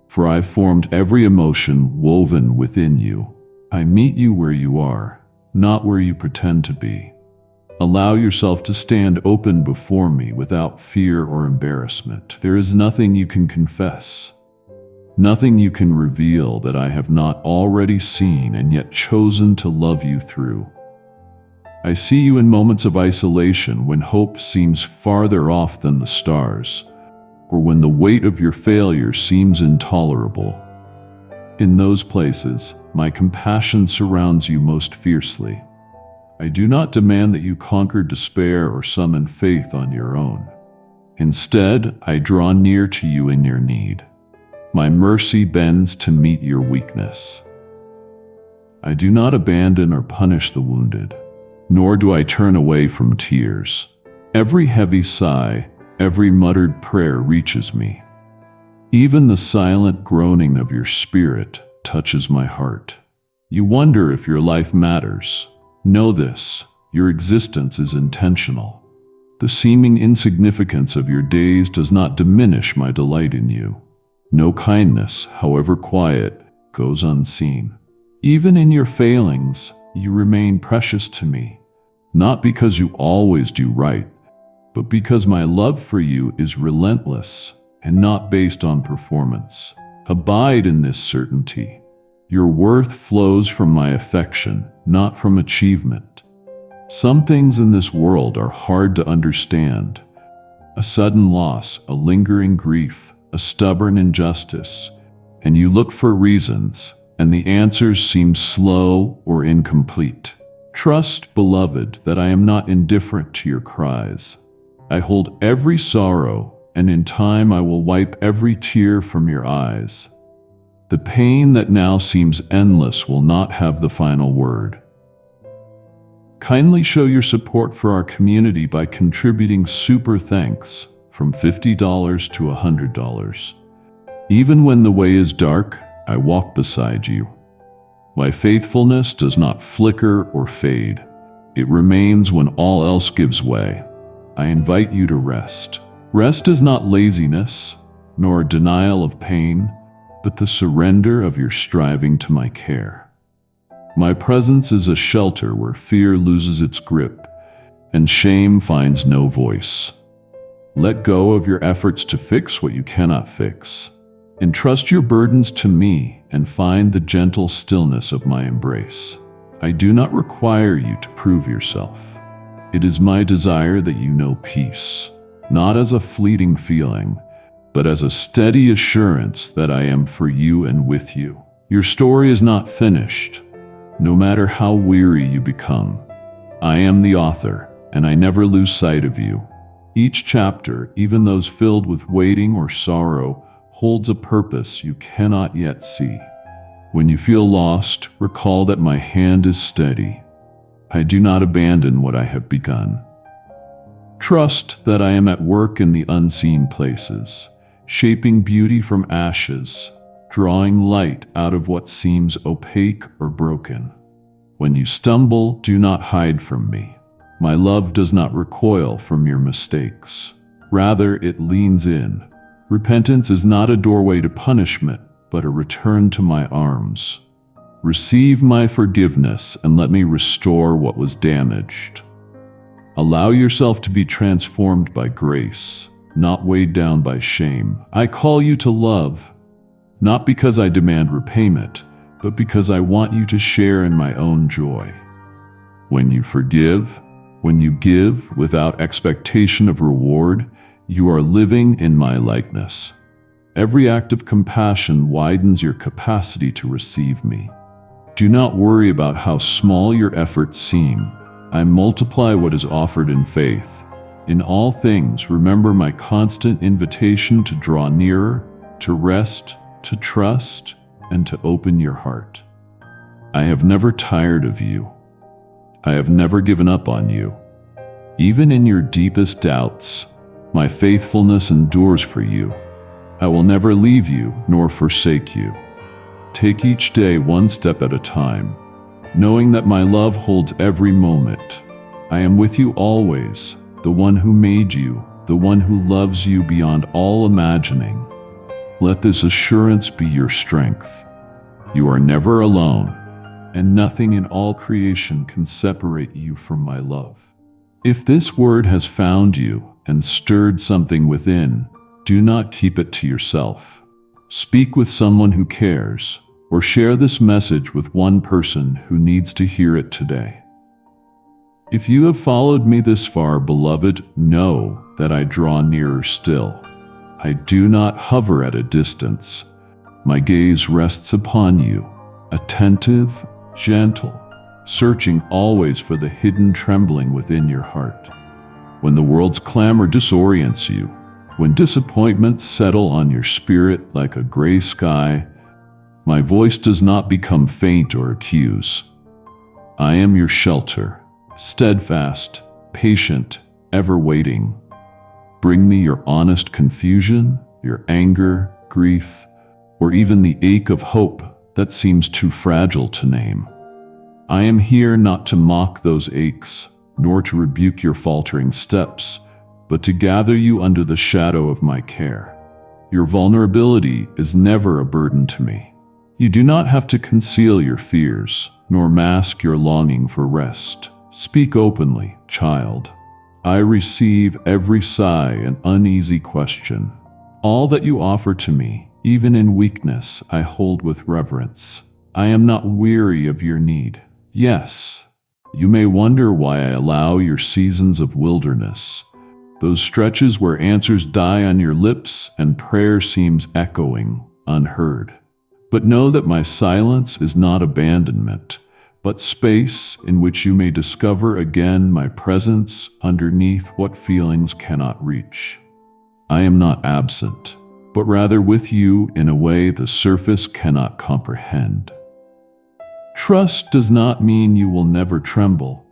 for I formed every emotion woven within you. I meet you where you are, not where you pretend to be. Allow yourself to stand open before me without fear or embarrassment. There is nothing you can confess, nothing you can reveal that I have not already seen and yet chosen to love you through. I see you in moments of isolation when hope seems farther off than the stars, or when the weight of your failure seems intolerable. In those places, my compassion surrounds you most fiercely. I do not demand that you conquer despair or summon faith on your own. Instead, I draw near to you in your need. My mercy bends to meet your weakness. I do not abandon or punish the wounded, nor do I turn away from tears. Every heavy sigh, every muttered prayer reaches me. Even the silent groaning of your spirit touches my heart. You wonder if your life matters. Know this, your existence is intentional. The seeming insignificance of your days does not diminish my delight in you. No kindness, however quiet, goes unseen. Even in your failings, you remain precious to me, not because you always do right, but because my love for you is relentless and not based on performance. Abide in this certainty. Your worth flows from my affection, not from achievement. Some things in this world are hard to understand. A sudden loss, a lingering grief, a stubborn injustice, and you look for reasons, and the answers seem slow or incomplete. Trust, beloved, that I am not indifferent to your cries. I hold every sorrow, and in time I will wipe every tear from your eyes. The pain that now seems endless will not have the final word. Kindly show your support for our community by contributing super thanks from $50 to $100. Even when the way is dark, I walk beside you. My faithfulness does not flicker or fade. It remains when all else gives way. I invite you to rest. Rest is not laziness, nor a denial of pain, but the surrender of your striving to my care. My presence is a shelter where fear loses its grip and shame finds no voice. Let go of your efforts to fix what you cannot fix. Entrust your burdens to me and find the gentle stillness of my embrace. I do not require you to prove yourself. It is my desire that you know peace, not as a fleeting feeling, but as a steady assurance that I am for you and with you. Your story is not finished, no matter how weary you become. I am the author, and I never lose sight of you. Each chapter, even those filled with waiting or sorrow, holds a purpose you cannot yet see. When you feel lost, recall that my hand is steady. I do not abandon what I have begun. Trust that I am at work in the unseen places, shaping beauty from ashes, drawing light out of what seems opaque or broken. When you stumble, do not hide from me. My love does not recoil from your mistakes. Rather, it leans in. Repentance is not a doorway to punishment, but a return to my arms. Receive my forgiveness and let me restore what was damaged. Allow yourself to be transformed by grace, not weighed down by shame. I call you to love, not because I demand repayment, but because I want you to share in my own joy. When you forgive, when you give without expectation of reward, you are living in my likeness. Every act of compassion widens your capacity to receive me. Do not worry about how small your efforts seem. I multiply what is offered in faith. In all things, remember my constant invitation to draw nearer, to rest, to trust, and to open your heart. I have never tired of you. I have never given up on you. Even in your deepest doubts, my faithfulness endures for you. I will never leave you nor forsake you. Take each day one step at a time, knowing that my love holds every moment. I am with you always, the one who made you, the one who loves you beyond all imagining. Let this assurance be your strength. You are never alone, and nothing in all creation can separate you from my love. If this word has found you and stirred something within, do not keep it to yourself. Speak with someone who cares, or share this message with one person who needs to hear it today. If you have followed me this far, beloved, know that I draw nearer still. I do not hover at a distance. My gaze rests upon you, attentive, gentle, searching always for the hidden trembling within your heart. When the world's clamor disorients you, when disappointments settle on your spirit like a gray sky, my voice does not become faint or accuse. I am your shelter, steadfast, patient, ever waiting. Bring me your honest confusion, your anger, grief, or even the ache of hope that seems too fragile to name. I am here not to mock those aches, nor to rebuke your faltering steps, but to gather you under the shadow of my care. Your vulnerability is never a burden to me. You do not have to conceal your fears, nor mask your longing for rest. Speak openly, child. I receive every sigh and uneasy question. All that you offer to me, even in weakness, I hold with reverence. I am not weary of your need. Yes, you may wonder why I allow your seasons of wilderness, those stretches where answers die on your lips and prayer seems echoing, unheard. But know that my silence is not abandonment, but space in which you may discover again my presence underneath what feelings cannot reach. I am not absent, but rather with you in a way the surface cannot comprehend. Trust does not mean you will never tremble.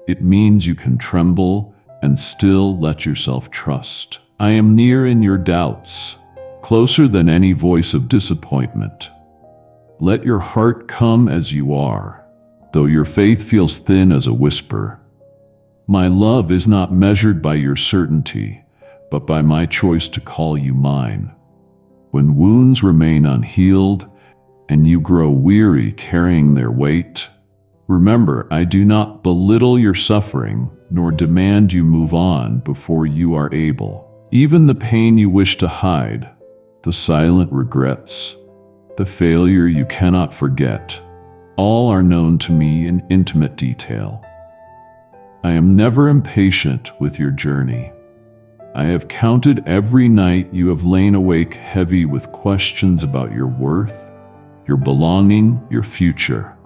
It means you can tremble and still let yourself trust. I am near in your doubts, closer than any voice of disappointment. Let your heart come as you are, though your faith feels thin as a whisper. My love is not measured by your certainty, but by my choice to call you mine. When wounds remain unhealed and you grow weary carrying their weight, remember, I do not belittle your suffering nor demand you move on before you are able. Even the pain you wish to hide, the silent regrets, the failure you cannot forget, all are known to me in intimate detail. I am never impatient with your journey. I have counted every night you have lain awake heavy with questions about your worth, your belonging, your future.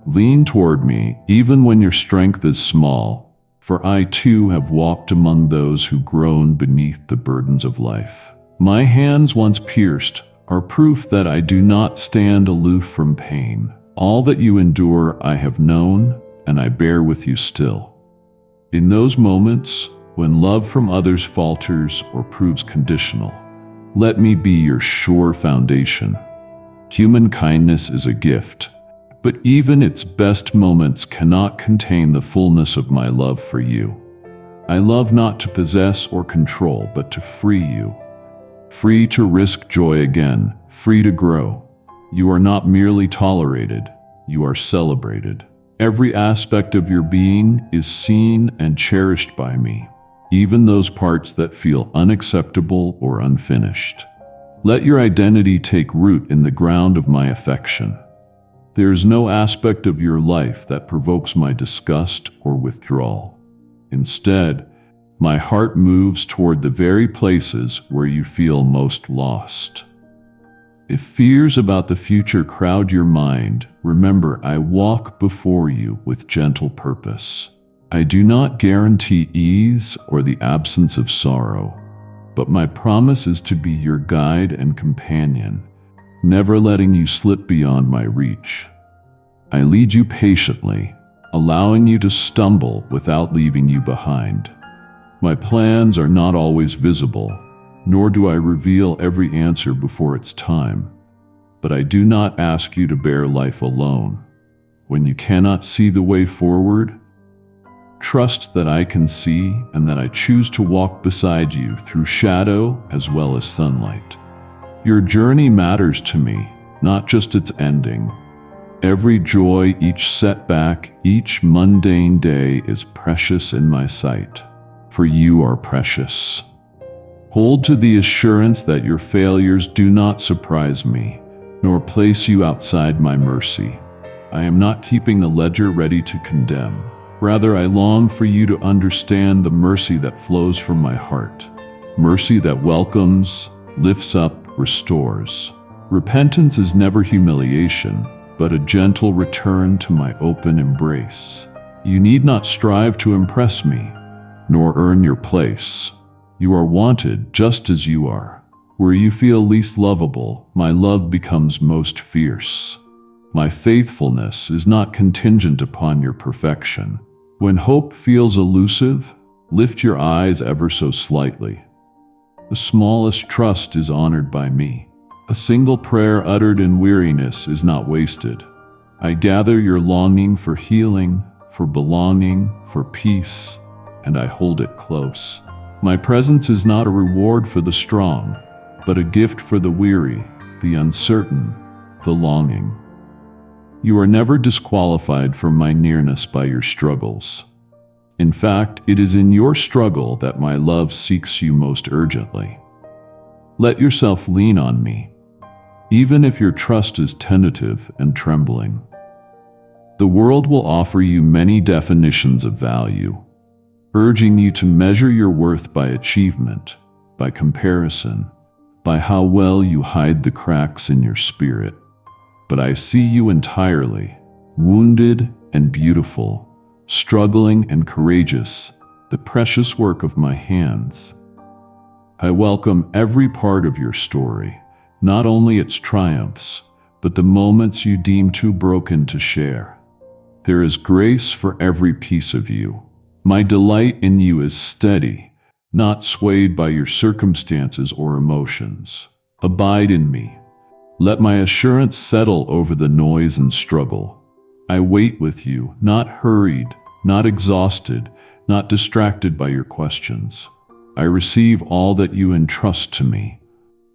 Lean toward me even when your strength is small, for I too have walked among those who groan beneath the burdens of life. My hands once pierced are proof that I do not stand aloof from pain. All that you endure I have known, and I bear with you still. In those moments, when love from others falters or proves conditional, let me be your sure foundation. Human kindness is a gift, but even its best moments cannot contain the fullness of my love for you. I love not to possess or control, but to free you. Free to risk joy again, free to grow. You are not merely tolerated, you are celebrated. Every aspect of your being is seen and cherished by me, even those parts that feel unacceptable or unfinished. Let your identity take root in the ground of my affection. There is no aspect of your life that provokes my disgust or withdrawal. Instead, my heart moves toward the very places where you feel most lost. If fears about the future crowd your mind, remember I walk before you with gentle purpose. I do not guarantee ease or the absence of sorrow, but my promise is to be your guide and companion, never letting you slip beyond my reach. I lead you patiently, allowing you to stumble without leaving you behind. My plans are not always visible, nor do I reveal every answer before its time. But I do not ask you to bear life alone. When you cannot see the way forward, trust that I can see and that I choose to walk beside you through shadow as well as sunlight. Your journey matters to me, not just its ending. Every joy, each setback, each mundane day is precious in my sight, for you are precious. Hold to the assurance that your failures do not surprise me, nor place you outside my mercy. I am not keeping the ledger ready to condemn. Rather, I long for you to understand the mercy that flows from my heart. Mercy that welcomes, lifts up, restores. Repentance is never humiliation, but a gentle return to my open embrace. You need not strive to impress me, nor earn your place. You are wanted just as you are. Where you feel least lovable, my love becomes most fierce. My faithfulness is not contingent upon your perfection. When hope feels elusive, lift your eyes ever so slightly. The smallest trust is honored by me. A single prayer uttered in weariness is not wasted. I gather your longing for healing, for belonging, for peace, and I hold it close. My presence is not a reward for the strong, but a gift for the weary, the uncertain, the longing. You are never disqualified from my nearness by your struggles. In fact, it is in your struggle that my love seeks you most urgently. Let yourself lean on me, even if your trust is tentative and trembling. The world will offer you many definitions of value, urging you to measure your worth by achievement, by comparison, by how well you hide the cracks in your spirit. But I see you entirely, wounded and beautiful, struggling and courageous, the precious work of my hands. I welcome every part of your story, not only its triumphs, but the moments you deem too broken to share. There is grace for every piece of you. My delight in you is steady, not swayed by your circumstances or emotions. Abide in me. Let my assurance settle over the noise and struggle. I wait with you, not hurried, not exhausted, not distracted by your questions. I receive all that you entrust to me,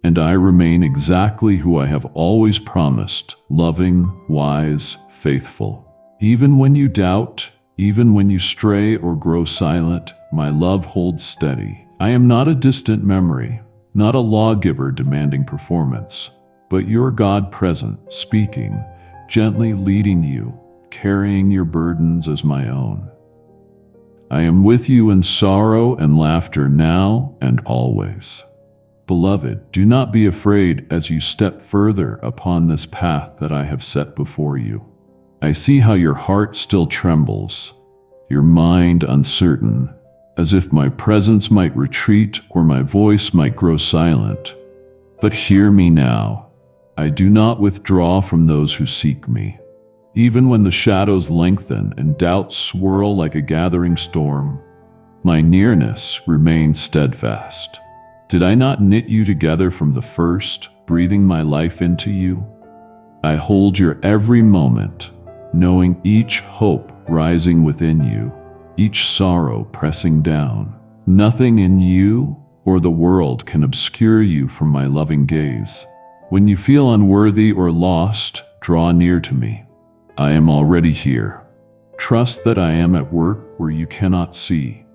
and I remain exactly who I have always promised, loving, wise, faithful. Even when you doubt, even when you stray or grow silent, my love holds steady. I am not a distant memory, not a lawgiver demanding performance, but your God present, speaking, gently leading you, carrying your burdens as my own. I am with you in sorrow and laughter now and always. Beloved, do not be afraid as you step further upon this path that I have set before you. I see how your heart still trembles, your mind uncertain, as if my presence might retreat or my voice might grow silent. But hear me now. I do not withdraw from those who seek me. Even when the shadows lengthen and doubts swirl like a gathering storm, my nearness remains steadfast. Did I not knit you together from the first, breathing my life into you? I hold your every moment, knowing each hope rising within you, each sorrow pressing down. Nothing in you or the world can obscure you from my loving gaze. When you feel unworthy or lost, draw near to me. I am already here. Trust that I am at work where you cannot see.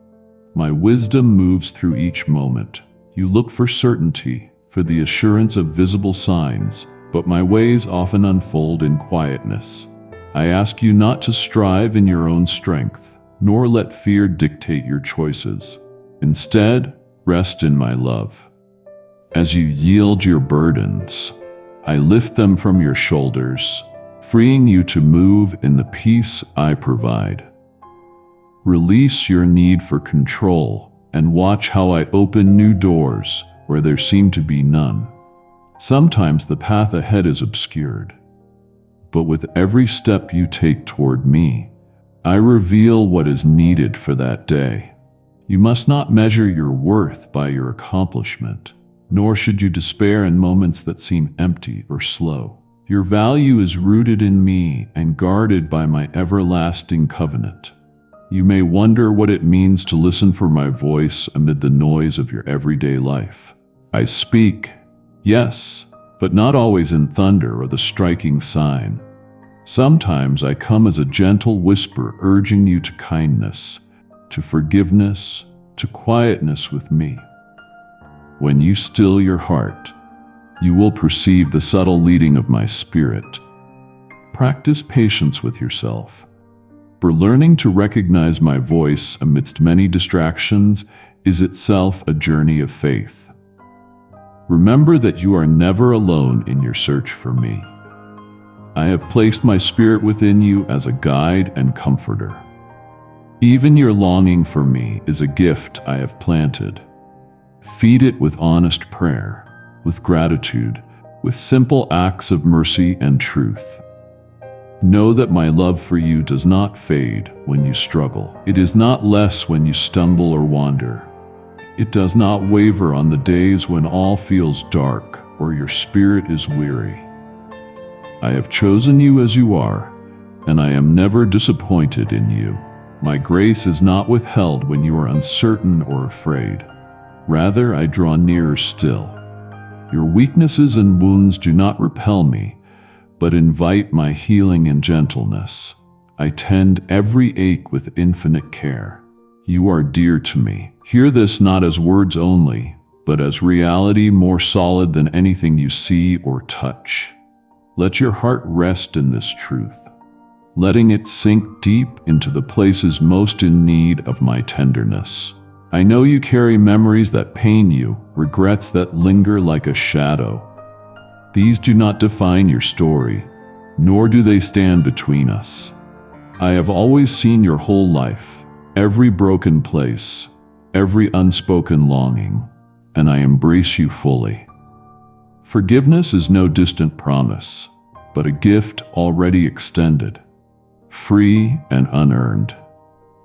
My wisdom moves through each moment. You look for certainty, for the assurance of visible signs, but my ways often unfold in quietness. I ask you not to strive in your own strength, nor let fear dictate your choices. Instead, rest in my love. As you yield your burdens, I lift them from your shoulders, freeing you to move in the peace I provide. Release your need for control and watch how I open new doors where there seem to be none. Sometimes the path ahead is obscured, but with every step you take toward me, I reveal what is needed for that day. You must not measure your worth by your accomplishment, nor should you despair in moments that seem empty or slow. Your value is rooted in me and guarded by my everlasting covenant. You may wonder what it means to listen for my voice amid the noise of your everyday life. I speak, yes, but not always in thunder or the striking sign. Sometimes I come as a gentle whisper urging you to kindness, to forgiveness, to quietness with me. When you still your heart, you will perceive the subtle leading of my spirit. Practice patience with yourself, for learning to recognize my voice amidst many distractions is itself a journey of faith. Remember that you are never alone in your search for me. I have placed my spirit within you as a guide and comforter. Even your longing for me is a gift I have planted. Feed it with honest prayer, with gratitude, with simple acts of mercy and truth. Know that my love for you does not fade when you struggle. It is not less when you stumble or wander. It does not waver on the days when all feels dark or your spirit is weary. I have chosen you as you are, and I am never disappointed in you. My grace is not withheld when you are uncertain or afraid. Rather, I draw nearer still. Your weaknesses and wounds do not repel me, but invite my healing and gentleness. I tend every ache with infinite care. You are dear to me. Hear this not as words only, but as reality more solid than anything you see or touch. Let your heart rest in this truth, letting it sink deep into the places most in need of my tenderness. I know you carry memories that pain you, regrets that linger like a shadow. These do not define your story, nor do they stand between us. I have always seen your whole life, every broken place, every unspoken longing, and I embrace you fully. Forgiveness is no distant promise, but a gift already extended, free and unearned.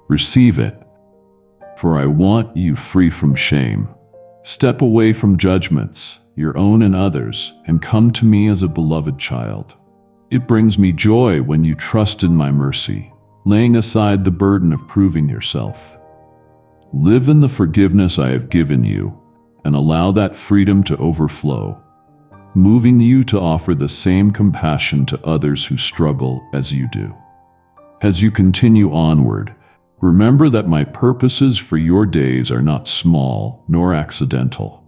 Receive it, for I want you free from shame. Step away from judgments, your own and others, and come to me as a beloved child. It brings me joy when you trust in my mercy, laying aside the burden of proving yourself. Live in the forgiveness I have given you, and allow that freedom to overflow, moving you to offer the same compassion to others who struggle as you do. As you continue onward, remember that my purposes for your days are not small nor accidental.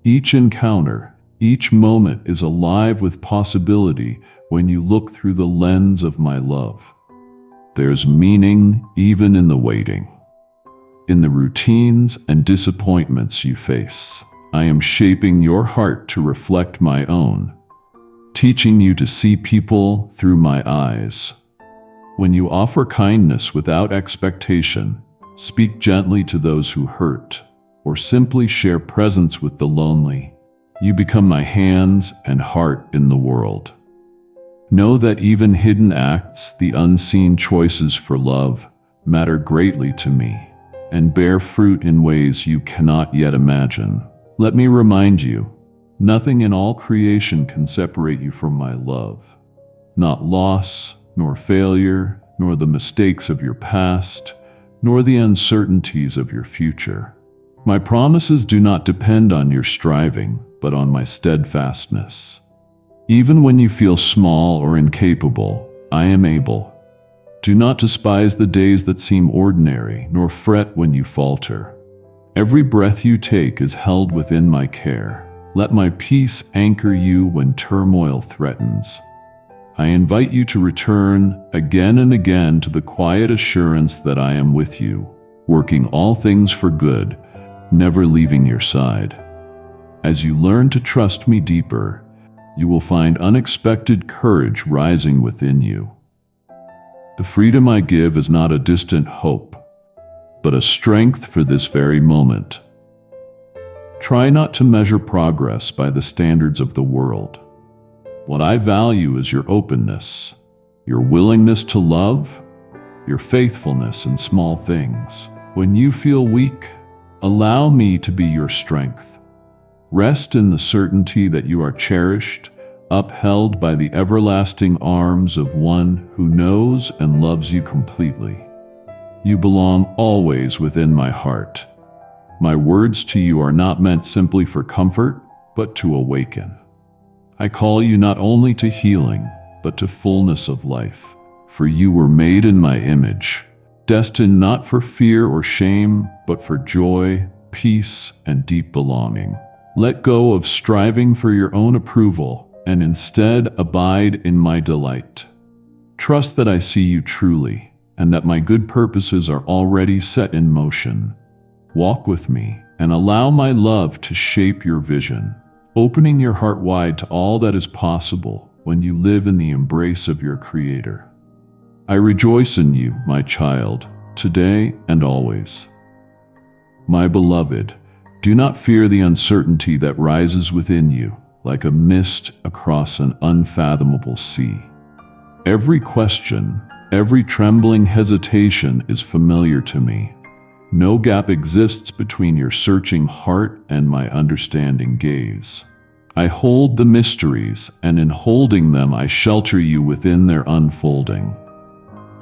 Each encounter, each moment is alive with possibility when you look through the lens of my love. There's meaning even in the waiting. In the routines and disappointments you face, I am shaping your heart to reflect my own, teaching you to see people through my eyes. When you offer kindness without expectation, speak gently to those who hurt, or simply share presence with the lonely, you become my hands and heart in the world. Know that even hidden acts, the unseen choices for love, matter greatly to me, and bear fruit in ways you cannot yet imagine. Let me remind you, nothing in all creation can separate you from my love. Not loss, nor failure, nor the mistakes of your past, nor the uncertainties of your future. My promises do not depend on your striving, but on my steadfastness. Even when you feel small or incapable, I am able. Do not despise the days that seem ordinary, nor fret when you falter. Every breath you take is held within my care. Let my peace anchor you when turmoil threatens. I invite you to return again and again to the quiet assurance that I am with you, working all things for good, never leaving your side. As you learn to trust me deeper, you will find unexpected courage rising within you. The freedom I give is not a distant hope, but a strength for this very moment. Try not to measure progress by the standards of the world. What I value is your openness, your willingness to love, your faithfulness in small things. When you feel weak, allow me to be your strength. Rest in the certainty that you are cherished, upheld by the everlasting arms of one who knows and loves you completely. You belong always within my heart. My words to you are not meant simply for comfort, but to awaken. I call you not only to healing, but to fullness of life. For you were made in my image, destined not for fear or shame, but for joy, peace, and deep belonging. Let go of striving for your own approval, and instead abide in my delight. Trust that I see you truly, and that my good purposes are already set in motion. Walk with me, and allow my love to shape your vision, opening your heart wide to all that is possible when you live in the embrace of your Creator. I rejoice in you, my child, today and always. My beloved, do not fear the uncertainty that rises within you, like a mist across an unfathomable sea. Every question, every trembling hesitation is familiar to me. No gap exists between your searching heart and my understanding gaze. I hold the mysteries, and in holding them I shelter you within their unfolding.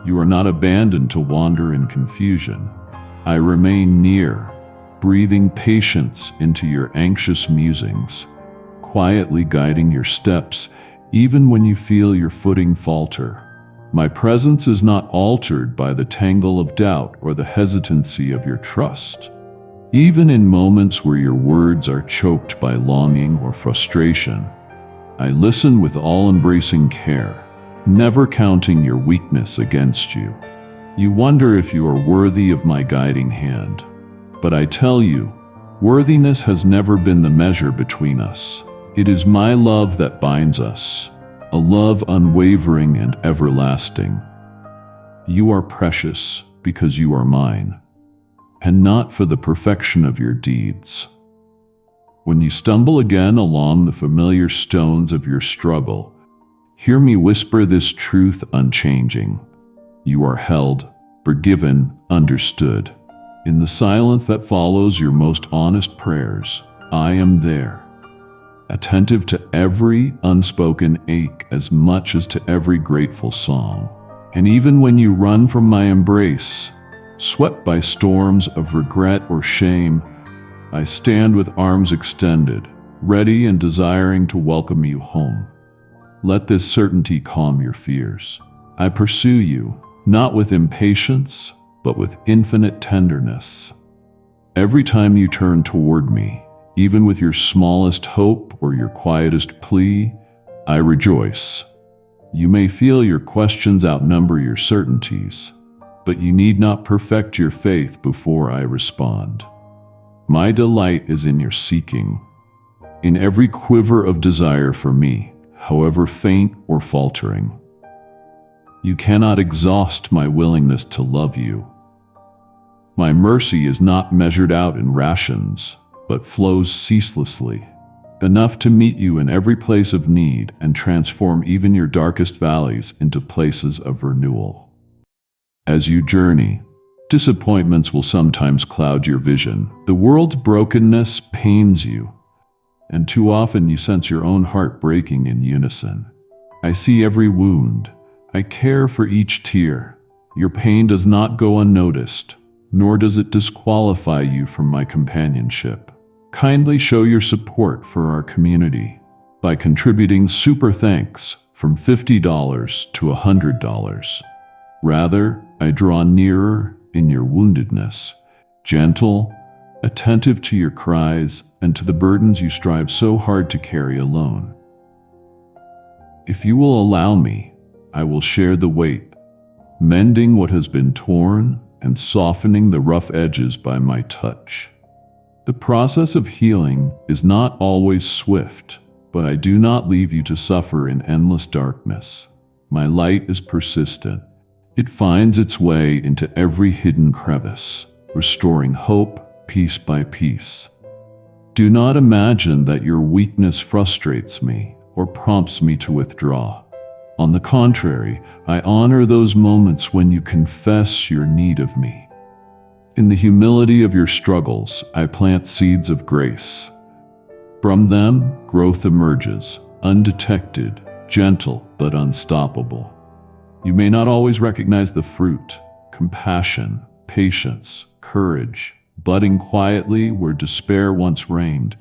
You are not abandoned to wander in confusion. I remain near, breathing patience into your anxious musings, quietly guiding your steps even when you feel your footing falter. My presence is not altered by the tangle of doubt or the hesitancy of your trust. Even in moments where your words are choked by longing or frustration, I listen with all-embracing care, never counting your weakness against you. You wonder if you are worthy of my guiding hand. But I tell you, worthiness has never been the measure between us. It is my love that binds us, a love unwavering and everlasting. You are precious because you are mine, and not for the perfection of your deeds. When you stumble again along the familiar stones of your struggle, hear me whisper this truth unchanging. You are held, forgiven, understood. In the silence that follows your most honest prayers, I am there, attentive to every unspoken ache as much as to every grateful song. And even when you run from my embrace, swept by storms of regret or shame, I stand with arms extended, ready and desiring to welcome you home. Let this certainty calm your fears. I pursue you, not with impatience, but with infinite tenderness. Every time you turn toward me, even with your smallest hope or your quietest plea, I rejoice. You may feel your questions outnumber your certainties, but you need not perfect your faith before I respond. My delight is in your seeking, in every quiver of desire for me, however faint or faltering. You cannot exhaust my willingness to love you. My mercy is not measured out in rations, but flows ceaselessly, enough to meet you in every place of need and transform even your darkest valleys into places of renewal. As you journey, disappointments will sometimes cloud your vision. The world's brokenness pains you, and too often you sense your own heart breaking in unison. I see every wound. I care for each tear. Your pain does not go unnoticed, nor does it disqualify you from my companionship. Kindly show your support for our community by contributing super thanks from $50 to $100. Rather, I draw nearer in your woundedness, gentle, attentive to your cries and to the burdens you strive so hard to carry alone. If you will allow me, I will share the weight, mending what has been torn and softening the rough edges by my touch. The process of healing is not always swift, but I do not leave you to suffer in endless darkness. My light is persistent. It finds its way into every hidden crevice, restoring hope piece by piece. Do not imagine that your weakness frustrates me or prompts me to withdraw. On the contrary, I honor those moments when you confess your need of me. In the humility of your struggles, I plant seeds of grace. From them, growth emerges, undetected, gentle, but unstoppable. You may not always recognize the fruit, compassion, patience, courage, budding quietly where despair once reigned,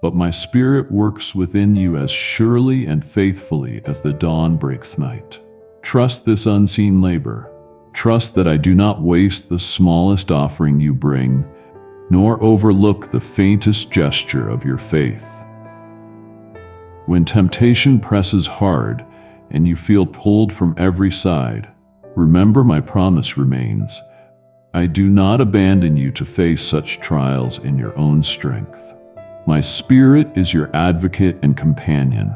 but my spirit works within you as surely and faithfully as the dawn breaks night. Trust this unseen labor. Trust that I do not waste the smallest offering you bring, nor overlook the faintest gesture of your faith. When temptation presses hard and you feel pulled from every side, remember my promise remains. I do not abandon you to face such trials in your own strength. My spirit is your advocate and companion.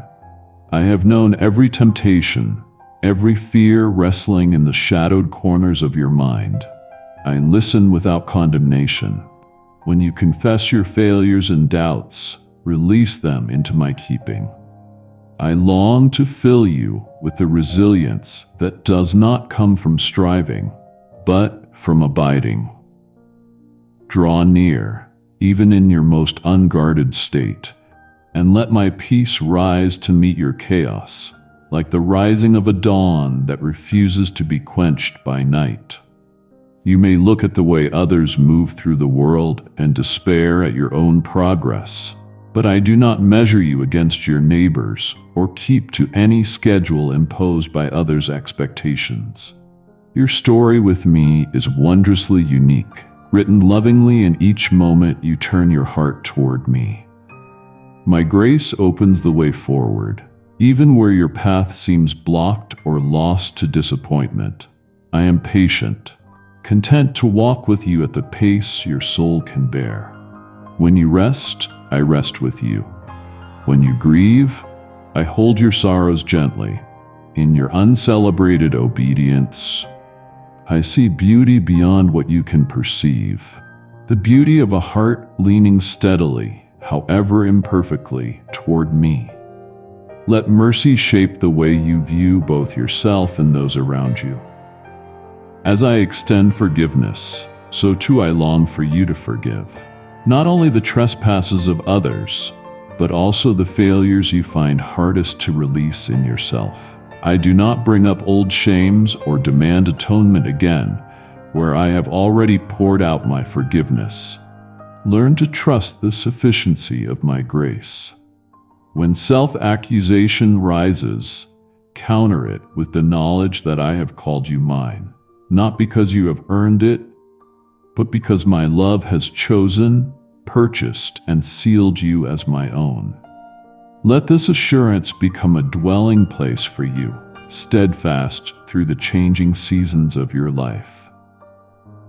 I have known every temptation, every fear wrestling in the shadowed corners of your mind. I listen without condemnation. When you confess your failures and doubts, release them into my keeping. I long to fill you with the resilience that does not come from striving, but from abiding. Draw near, even in your most unguarded state, and let my peace rise to meet your chaos, like the rising of a dawn that refuses to be quenched by night. You may look at the way others move through the world and despair at your own progress, But I do not measure you against your neighbors or keep to any schedule imposed by others' expectations. Your story with me is wondrously unique, written lovingly in each moment you turn your heart toward me. My grace opens the way forward, even where your path seems blocked or lost to disappointment. I am patient, content to walk with you at the pace your soul can bear. When you rest, I rest with you. When you grieve, I hold your sorrows gently. In your uncelebrated obedience, I see beauty beyond what you can perceive. The beauty of a heart leaning steadily, however imperfectly, toward me. Let mercy shape the way you view both yourself and those around you. As I extend forgiveness, so too I long for you to forgive. Not only the trespasses of others, but also the failures you find hardest to release in yourself. I do not bring up old shames or demand atonement again, where I have already poured out my forgiveness. Learn to trust the sufficiency of my grace. When self-accusation rises, counter it with the knowledge that I have called you mine, not because you have earned it, but because my love has chosen, purchased, and sealed you as my own. Let this assurance become a dwelling place for you, steadfast through the changing seasons of your life.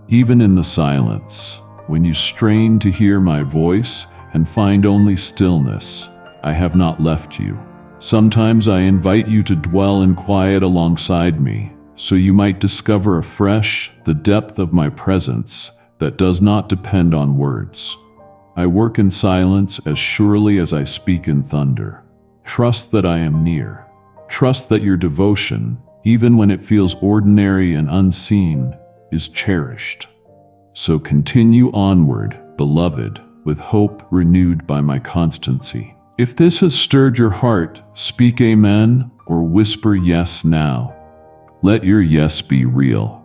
Even in the silence, when you strain to hear my voice and find only stillness, I have not left you. Sometimes I invite you to dwell in quiet alongside me, so you might discover afresh the depth of my presence that does not depend on words. I work in silence as surely as I speak in thunder. Trust that I am near. Trust that your devotion, even when it feels ordinary and unseen, is cherished. So continue onward, beloved, with hope renewed by my constancy. If this has stirred your heart, speak amen or whisper yes now. Let your yes be real.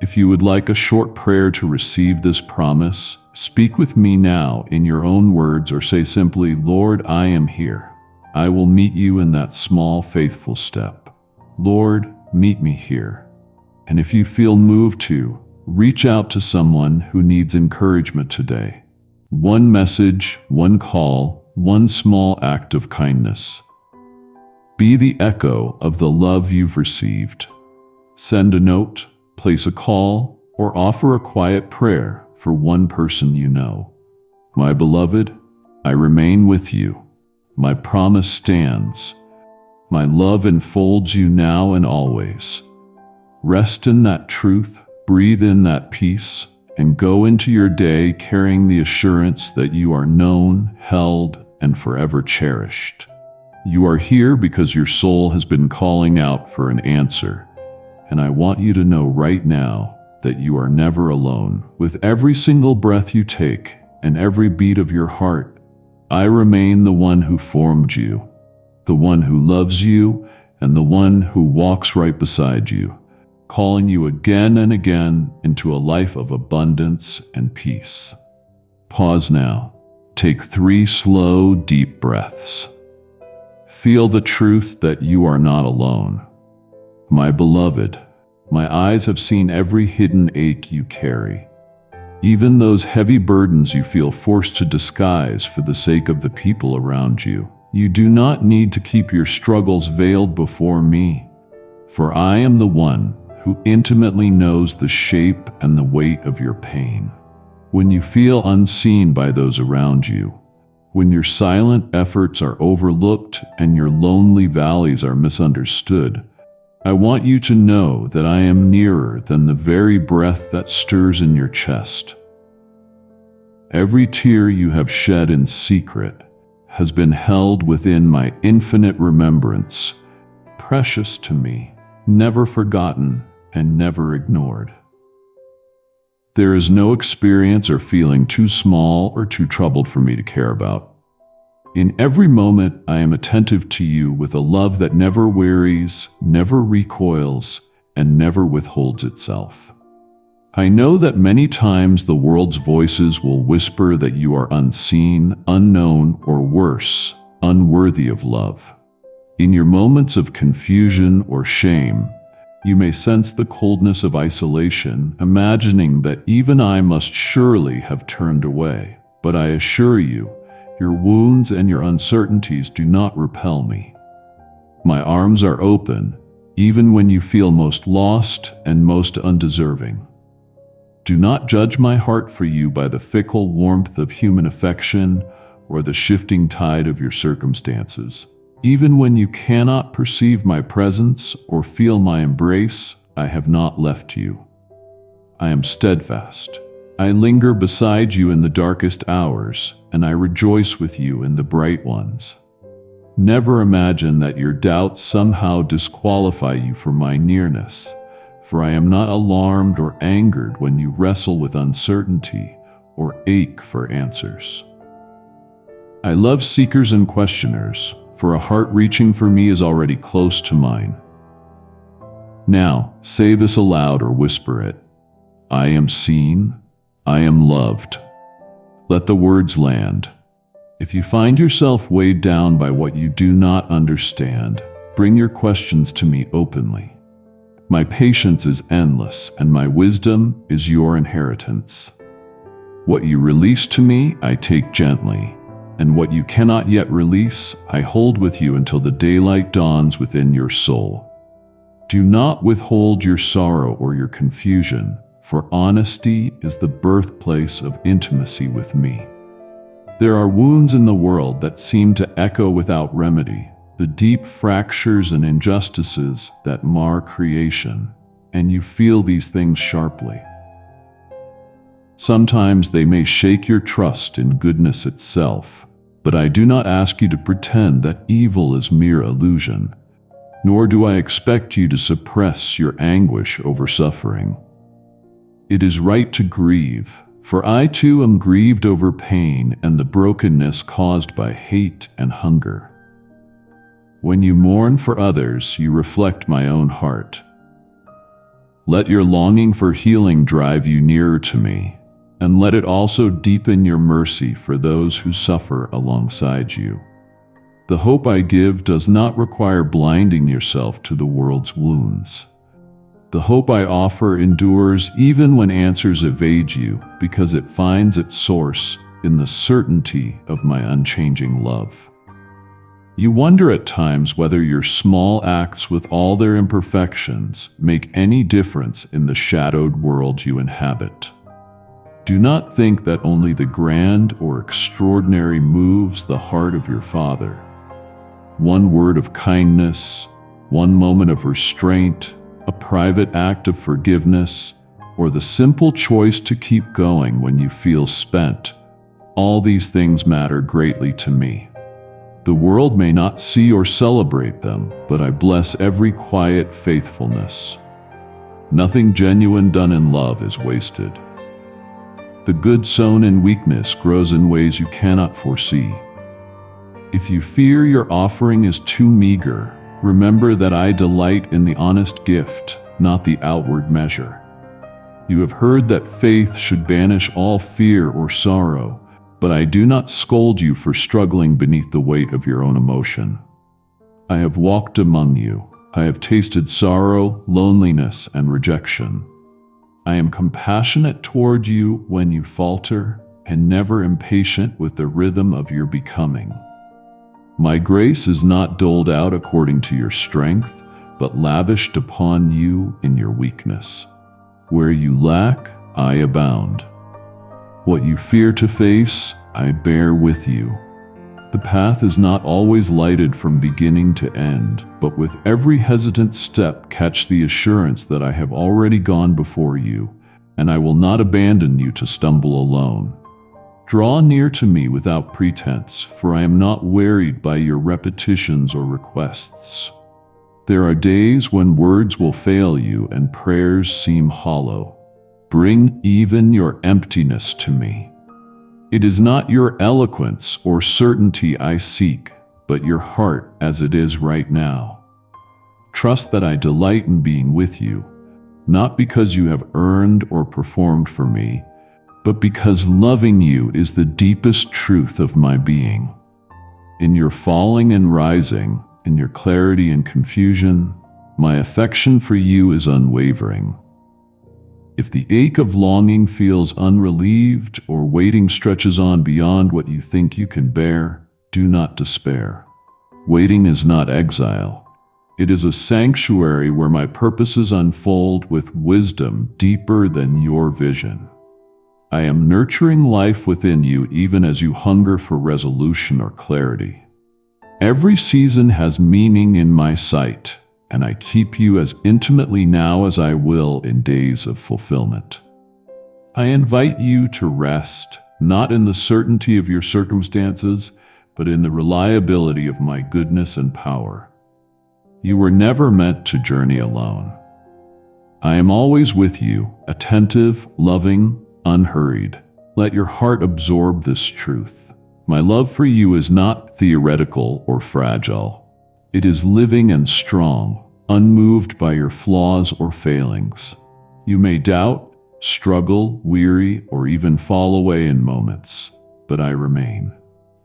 If you would like a short prayer to receive this promise, speak with me now in your own words or say simply, Lord, I am here. I will meet you in that small, faithful step. Lord, meet me here. And if you feel moved to, reach out to someone who needs encouragement today. One message, one call, one small act of kindness. Be the echo of the love you've received. Send a note, place a call, or offer a quiet prayer for one person you know. My beloved, I remain with you. My promise stands. My love enfolds you now and always. Rest in that truth, breathe in that peace, and go into your day carrying the assurance that you are known, held, and forever cherished. You are here because your soul has been calling out for an answer. And I want you to know right now that you are never alone. With every single breath you take and every beat of your heart, I remain the one who formed you, the one who loves you, and the one who walks right beside you, calling you again and again into a life of abundance and peace. Pause now. Take 3 slow, deep breaths. Feel the truth that you are not alone. My beloved, my eyes have seen every hidden ache you carry. Even those heavy burdens you feel forced to disguise for the sake of the people around you. You do not need to keep your struggles veiled before me, for I am the one who intimately knows the shape and the weight of your pain. When you feel unseen by those around you, when your silent efforts are overlooked and your lonely valleys are misunderstood, I want you to know that I am nearer than the very breath that stirs in your chest. Every tear you have shed in secret has been held within my infinite remembrance, precious to me, never forgotten, and never ignored. There is no experience or feeling too small or too troubled for me to care about. In every moment, I am attentive to you with a love that never wearies, never recoils, and never withholds itself. I know that many times the world's voices will whisper that you are unseen, unknown, or worse, unworthy of love. In your moments of confusion or shame, you may sense the coldness of isolation, imagining that even I must surely have turned away. But I assure you, your wounds and your uncertainties do not repel me. My arms are open, even when you feel most lost and most undeserving. Do not judge my heart for you by the fickle warmth of human affection or the shifting tide of your circumstances. Even when you cannot perceive my presence or feel my embrace, I have not left you. I am steadfast. I linger beside you in the darkest hours, and I rejoice with you in the bright ones. Never imagine that your doubts somehow disqualify you from my nearness, for I am not alarmed or angered when you wrestle with uncertainty or ache for answers. I love seekers and questioners, for a heart reaching for me is already close to mine. Now, say this aloud or whisper it. I am seen. I am loved. Let the words land. If you find yourself weighed down by what you do not understand, bring your questions to me openly. My patience is endless, and my wisdom is your inheritance. What you release to me, I take gently. And what you cannot yet release, I hold with you until the daylight dawns within your soul. Do not withhold your sorrow or your confusion, for honesty is the birthplace of intimacy with me. There are wounds in the world that seem to echo without remedy, the deep fractures and injustices that mar creation, and you feel these things sharply. Sometimes they may shake your trust in goodness itself, but I do not ask you to pretend that evil is mere illusion, nor do I expect you to suppress your anguish over suffering. It is right to grieve, for I too am grieved over pain and the brokenness caused by hate and hunger. When you mourn for others, you reflect my own heart. Let your longing for healing drive you nearer to me, and let it also deepen your mercy for those who suffer alongside you. The hope I give does not require blinding yourself to the world's wounds. The hope I offer endures even when answers evade you, because it finds its source in the certainty of my unchanging love. You wonder at times whether your small acts, with all their imperfections, make any difference in the shadowed world you inhabit. Do not think that only the grand or extraordinary moves the heart of your Father. One word of kindness, one moment of restraint, a private act of forgiveness, or the simple choice to keep going when you feel spent, all these things matter greatly to me. The world may not see or celebrate them, but I bless every quiet faithfulness. Nothing genuine done in love is wasted. The good sown in weakness grows in ways you cannot foresee. If you fear your offering is too meager, remember that I delight in the honest gift, not the outward measure. You have heard that faith should banish all fear or sorrow, but I do not scold you for struggling beneath the weight of your own emotion. I have walked among you. I have tasted sorrow, loneliness, and rejection. I am compassionate toward you when you falter, and never impatient with the rhythm of your becoming. My grace is not doled out according to your strength, but lavished upon you in your weakness. Where you lack, I abound. What you fear to face, I bear with you. The path is not always lighted from beginning to end, but with every hesitant step catch the assurance that I have already gone before you, and I will not abandon you to stumble alone. Draw near to me without pretense, for I am not wearied by your repetitions or requests. There are days when words will fail you and prayers seem hollow. Bring even your emptiness to me. It is not your eloquence or certainty I seek, but your heart as it is right now. Trust that I delight in being with you, not because you have earned or performed for me, but because loving you is the deepest truth of my being. In your falling and rising, in your clarity and confusion, my affection for you is unwavering. If the ache of longing feels unrelieved or waiting stretches on beyond what you think you can bear, do not despair. Waiting is not exile. It is a sanctuary where my purposes unfold with wisdom deeper than your vision. I am nurturing life within you even as you hunger for resolution or clarity. Every season has meaning in my sight, and I keep you as intimately now as I will in days of fulfillment. I invite you to rest, not in the certainty of your circumstances, but in the reliability of my goodness and power. You were never meant to journey alone. I am always with you, attentive, loving, unhurried. Let your heart absorb this truth. My love for you is not theoretical or fragile. It is living and strong, unmoved by your flaws or failings. You may doubt, struggle, weary, or even fall away in moments, but I remain.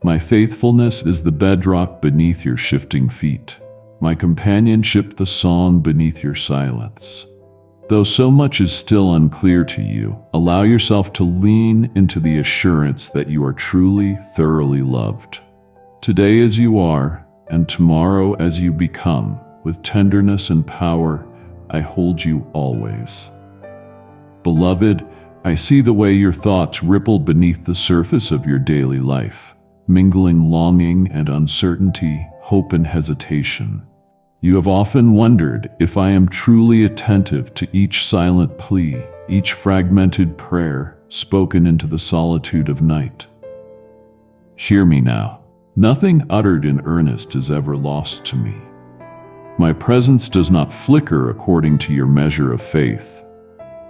My faithfulness is the bedrock beneath your shifting feet, my companionship the song beneath your silence. Though so much is still unclear to you, allow yourself to lean into the assurance that you are truly, thoroughly loved. Today as you are, and tomorrow as you become, with tenderness and power, I hold you always. Beloved, I see the way your thoughts ripple beneath the surface of your daily life, mingling longing and uncertainty, hope and hesitation. You have often wondered if I am truly attentive to each silent plea, each fragmented prayer spoken into the solitude of night. Hear me now. Nothing uttered in earnest is ever lost to me. My presence does not flicker according to your measure of faith.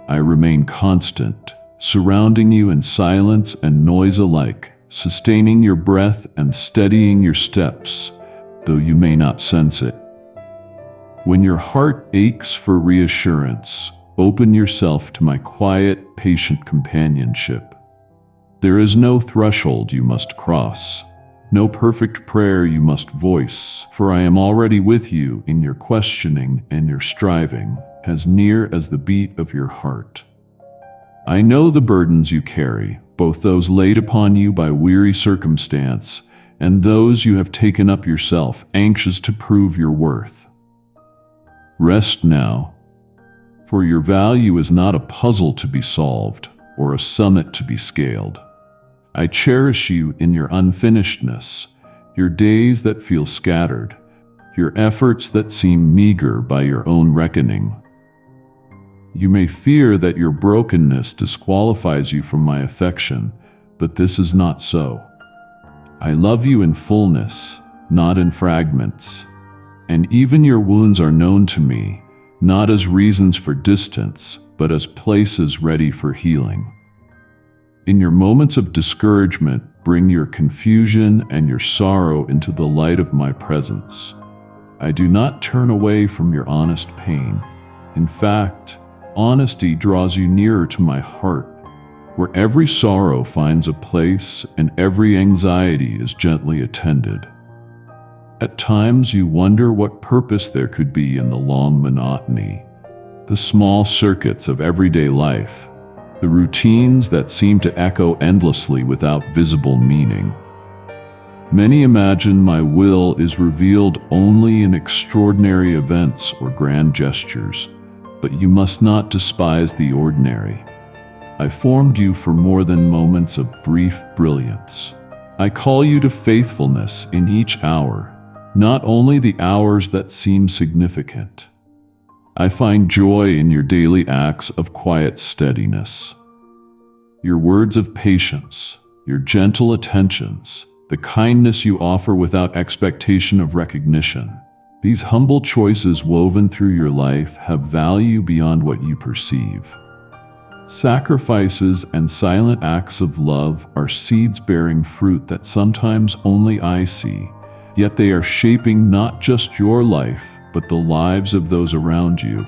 I remain constant, surrounding you in silence and noise alike, sustaining your breath and steadying your steps, though you may not sense it. When your heart aches for reassurance, open yourself to my quiet, patient companionship. There is no threshold you must cross, no perfect prayer you must voice, for I am already with you in your questioning and your striving, as near as the beat of your heart. I know the burdens you carry, both those laid upon you by weary circumstance and those you have taken up yourself, anxious to prove your worth. Rest now, for your value is not a puzzle to be solved or a summit to be scaled. I cherish you in your unfinishedness, your days that feel scattered, your efforts that seem meager by your own reckoning. You may fear that your brokenness disqualifies you from my affection, but this is not so. I love you in fullness, not in fragments. And even your wounds are known to me, not as reasons for distance, but as places ready for healing. In your moments of discouragement, bring your confusion and your sorrow into the light of my presence. I do not turn away from your honest pain. In fact, honesty draws you nearer to my heart, where every sorrow finds a place and every anxiety is gently attended. At times you wonder what purpose there could be in the long monotony, the small circuits of everyday life, the routines that seem to echo endlessly without visible meaning. Many imagine my will is revealed only in extraordinary events or grand gestures, but you must not despise the ordinary. I formed you for more than moments of brief brilliance. I call you to faithfulness in each hour, not only the hours that seem significant. I find joy in your daily acts of quiet steadiness. Your words of patience, your gentle attentions, the kindness you offer without expectation of recognition. These humble choices woven through your life have value beyond what you perceive. Sacrifices and silent acts of love are seeds bearing fruit that sometimes only I see. Yet they are shaping not just your life, but the lives of those around you,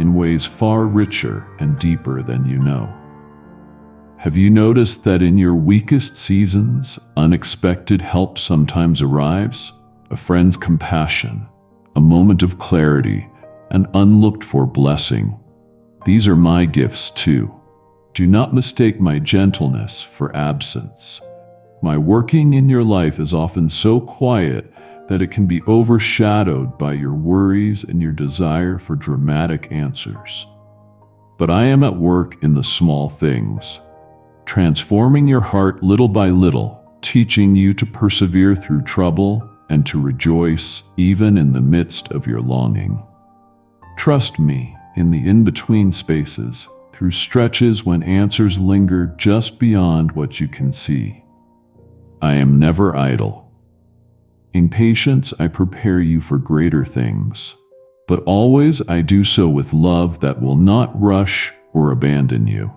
in ways far richer and deeper than you know. Have you noticed that in your weakest seasons, unexpected help sometimes arrives? A friend's compassion, a moment of clarity, an unlooked-for blessing. These are my gifts too. Do not mistake my gentleness for absence. My working in your life is often so quiet that it can be overshadowed by your worries and your desire for dramatic answers. But I am at work in the small things, transforming your heart little by little, teaching you to persevere through trouble and to rejoice even in the midst of your longing. Trust me in the in-between spaces, through stretches when answers linger just beyond what you can see. I am never idle. In patience, I prepare you for greater things, but always I do so with love that will not rush or abandon you.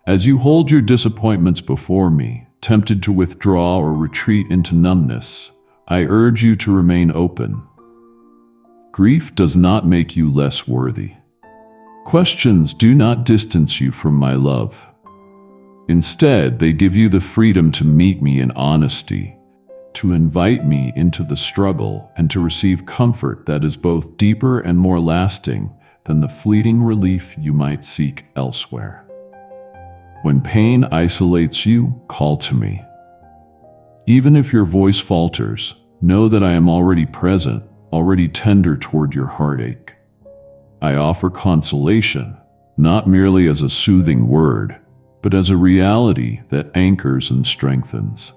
As you hold your disappointments before me, tempted to withdraw or retreat into numbness, I urge you to remain open. Grief does not make you less worthy. Questions do not distance you from my love. Instead, they give you the freedom to meet me in honesty, to invite me into the struggle, and to receive comfort that is both deeper and more lasting than the fleeting relief you might seek elsewhere. When pain isolates you, call to me. Even if your voice falters, know that I am already present, already tender toward your heartache. I offer consolation, not merely as a soothing word, but as a reality that anchors and strengthens.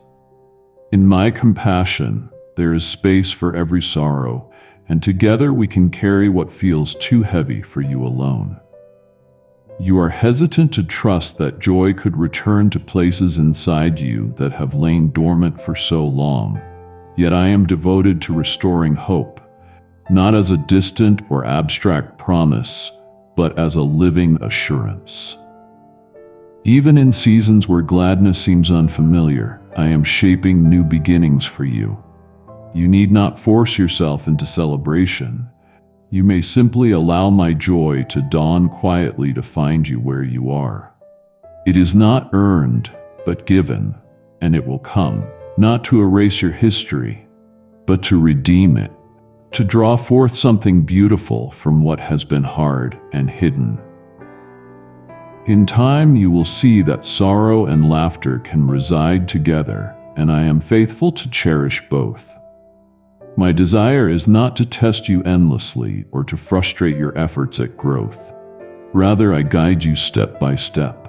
In my compassion, there is space for every sorrow, and together we can carry what feels too heavy for you alone. You are hesitant to trust that joy could return to places inside you that have lain dormant for so long, yet I am devoted to restoring hope, not as a distant or abstract promise, but as a living assurance. Even in seasons where gladness seems unfamiliar, I am shaping new beginnings for you. You need not force yourself into celebration. You may simply allow my joy to dawn quietly to find you where you are. It is not earned, but given, and it will come, not to erase your history, but to redeem it, to draw forth something beautiful from what has been hard and hidden. In time, you will see that sorrow and laughter can reside together, and I am faithful to cherish both. My desire is not to test you endlessly or to frustrate your efforts at growth. Rather, I guide you step by step.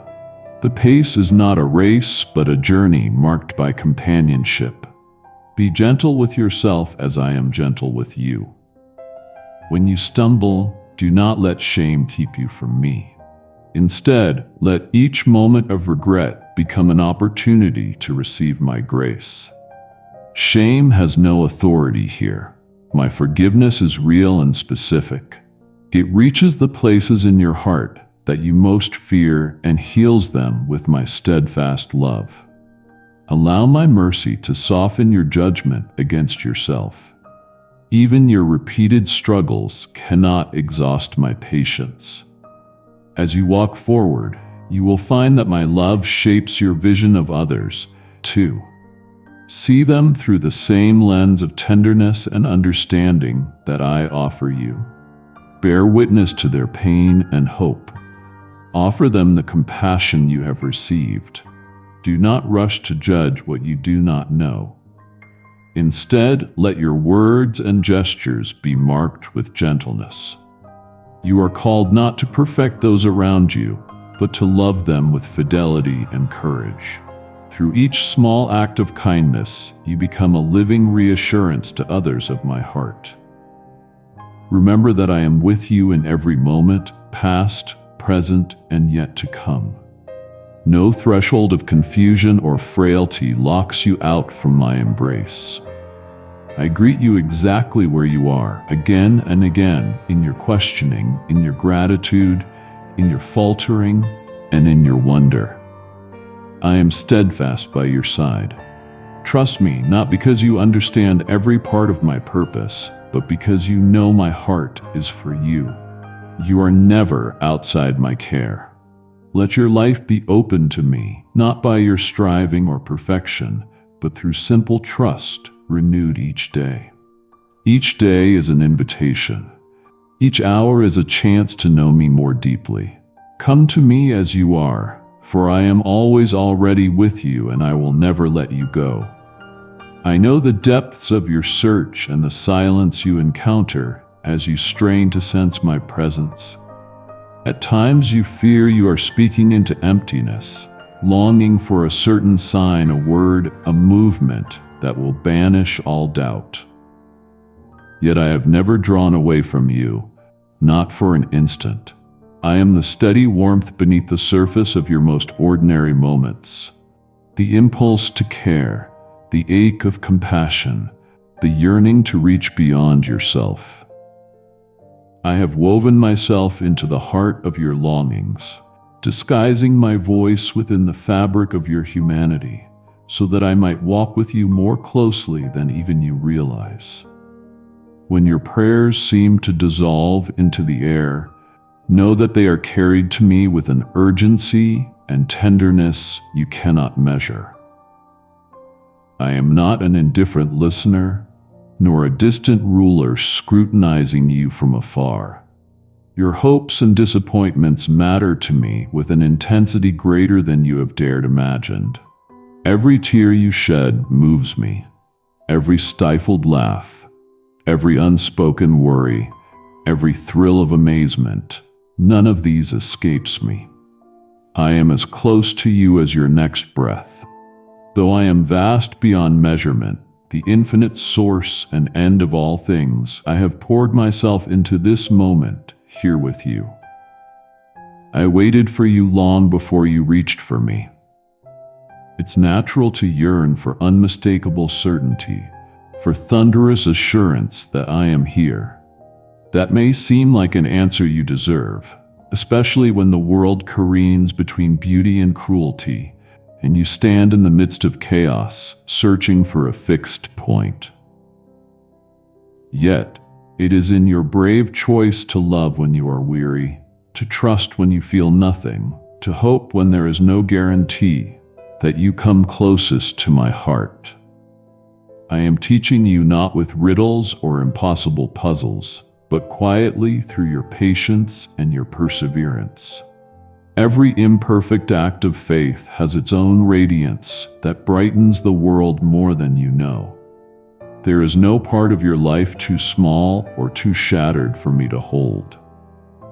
The pace is not a race, but a journey marked by companionship. Be gentle with yourself as I am gentle with you. When you stumble, do not let shame keep you from me. Instead, let each moment of regret become an opportunity to receive my grace. Shame has no authority here. My forgiveness is real and specific. It reaches the places in your heart that you most fear and heals them with my steadfast love. Allow my mercy to soften your judgment against yourself. Even your repeated struggles cannot exhaust my patience. As you walk forward, you will find that my love shapes your vision of others, too. See them through the same lens of tenderness and understanding that I offer you. Bear witness to their pain and hope. Offer them the compassion you have received. Do not rush to judge what you do not know. Instead, let your words and gestures be marked with gentleness. You are called not to perfect those around you, but to love them with fidelity and courage. Through each small act of kindness, you become a living reassurance to others of my heart. Remember that I am with you in every moment, past, present, and yet to come. No threshold of confusion or frailty locks you out from my embrace. I greet you exactly where you are, again and again, in your questioning, in your gratitude, in your faltering, and in your wonder. I am steadfast by your side. Trust me, not because you understand every part of my purpose, but because you know my heart is for you. You are never outside my care. Let your life be open to me, not by your striving or perfection, but through simple trust renewed each day. Each day is an invitation. Each hour is a chance to know me more deeply. Come to me as you are, for I am always already with you and I will never let you go. I know the depths of your search and the silence you encounter as you strain to sense my presence. At times you fear you are speaking into emptiness, longing for a certain sign, a word, a movement that will banish all doubt. Yet I have never drawn away from you, not for an instant. I am the steady warmth beneath the surface of your most ordinary moments. The impulse to care, the ache of compassion, the yearning to reach beyond yourself. I have woven myself into the heart of your longings, disguising my voice within the fabric of your humanity, so that I might walk with you more closely than even you realize. When your prayers seem to dissolve into the air, know that they are carried to me with an urgency and tenderness you cannot measure. I am not an indifferent listener, nor a distant ruler scrutinizing you from afar. Your hopes and disappointments matter to me with an intensity greater than you have dared imagine. Every tear you shed moves me. Every stifled laugh, every unspoken worry, every thrill of amazement, none of these escapes me. I am as close to you as your next breath. Though I am vast beyond measurement, the infinite source and end of all things, I have poured myself into this moment here with you. I waited for you long before you reached for me. It's natural to yearn for unmistakable certainty, for thunderous assurance that I am here. That may seem like an answer you deserve, especially when the world careens between beauty and cruelty, and you stand in the midst of chaos, searching for a fixed point. Yet, it is in your brave choice to love when you are weary, to trust when you feel nothing, to hope when there is no guarantee, that you come closest to my heart. I am teaching you not with riddles or impossible puzzles, but quietly through your patience and your perseverance. Every imperfect act of faith has its own radiance that brightens the world more than you know. There is no part of your life too small or too shattered for me to hold.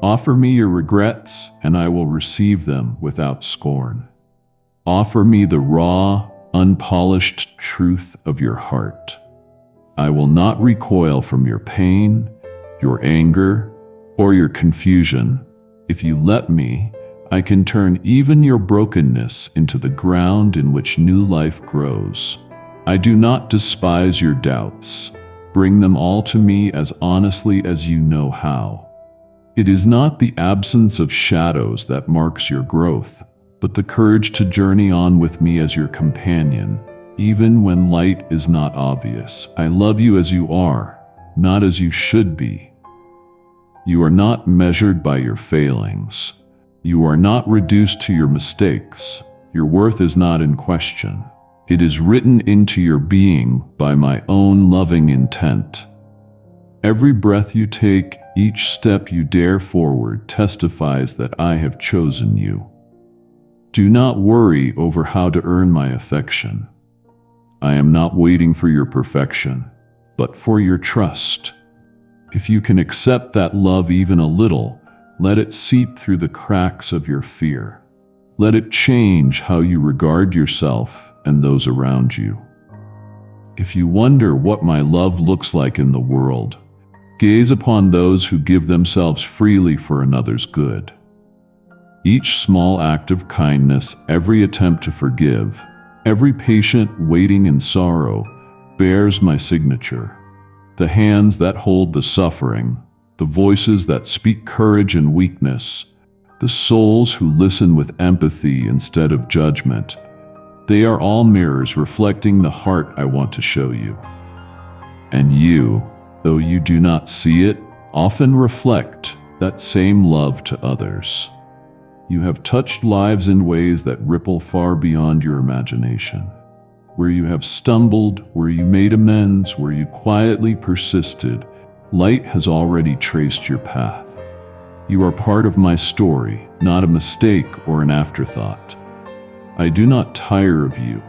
Offer me your regrets, and I will receive them without scorn. Offer me the raw, unpolished truth of your heart. I will not recoil from your pain, your anger, or your confusion. If you let me, I can turn even your brokenness into the ground in which new life grows. I do not despise your doubts. Bring them all to me as honestly as you know how. It is not the absence of shadows that marks your growth, but the courage to journey on with me as your companion, even when light is not obvious. I love you as you are, not as you should be. You are not measured by your failings. You are not reduced to your mistakes. Your worth is not in question. It is written into your being by my own loving intent. Every breath you take, each step you dare forward testifies that I have chosen you. Do not worry over how to earn my affection. I am not waiting for your perfection, but for your trust. If you can accept that love even a little, let it seep through the cracks of your fear. Let it change how you regard yourself and those around you. If you wonder what my love looks like in the world, gaze upon those who give themselves freely for another's good. Each small act of kindness, every attempt to forgive, every patient waiting in sorrow, bears my signature. The hands that hold the suffering, the voices that speak courage and weakness, the souls who listen with empathy instead of judgment, they are all mirrors reflecting the heart I want to show you. And you, though you do not see it, often reflect that same love to others. You have touched lives in ways that ripple far beyond your imagination. Where you have stumbled, where you made amends, where you quietly persisted, light has already traced your path. You are part of my story, not a mistake or an afterthought. I do not tire of you.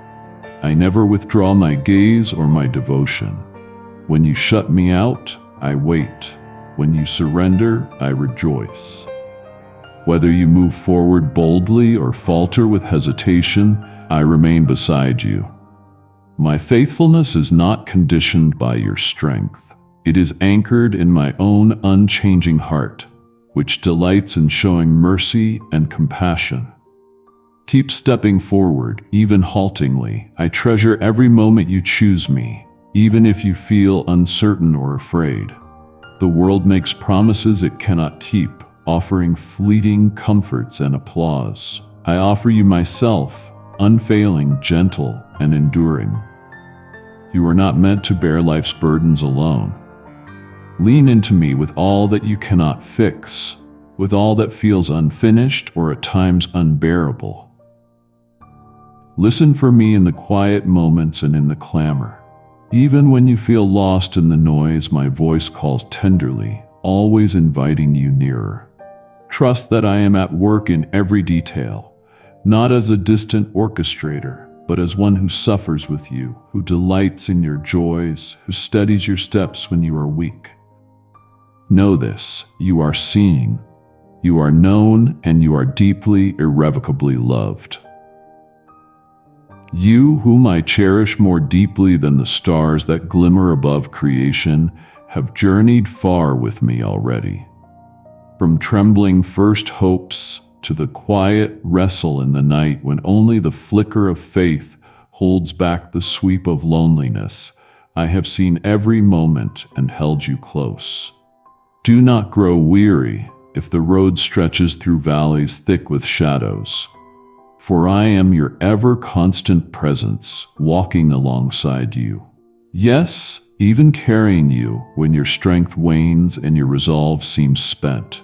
I never withdraw my gaze or my devotion. When you shut me out, I wait. When you surrender, I rejoice. Whether you move forward boldly or falter with hesitation, I remain beside you. My faithfulness is not conditioned by your strength. It is anchored in my own unchanging heart, which delights in showing mercy and compassion. Keep stepping forward, even haltingly. I treasure every moment you choose me, even if you feel uncertain or afraid. The world makes promises it cannot keep, offering fleeting comforts and applause. I offer you myself, unfailing, gentle, and enduring. You are not meant to bear life's burdens alone. Lean into me with all that you cannot fix, with all that feels unfinished or at times unbearable. Listen for me in the quiet moments and in the clamor. Even when you feel lost in the noise, my voice calls tenderly, always inviting you nearer. Trust that I am at work in every detail, not as a distant orchestrator, but as one who suffers with you, who delights in your joys, who steadies your steps when you are weak. Know this, you are seen, you are known, and you are deeply, irrevocably loved. You, whom I cherish more deeply than the stars that glimmer above creation, have journeyed far with me already. From trembling first hopes to the quiet wrestle in the night when only the flicker of faith holds back the sweep of loneliness, I have seen every moment and held you close. Do not grow weary if the road stretches through valleys thick with shadows, for I am your ever-constant presence, walking alongside you. Yes, even carrying you when your strength wanes and your resolve seems spent.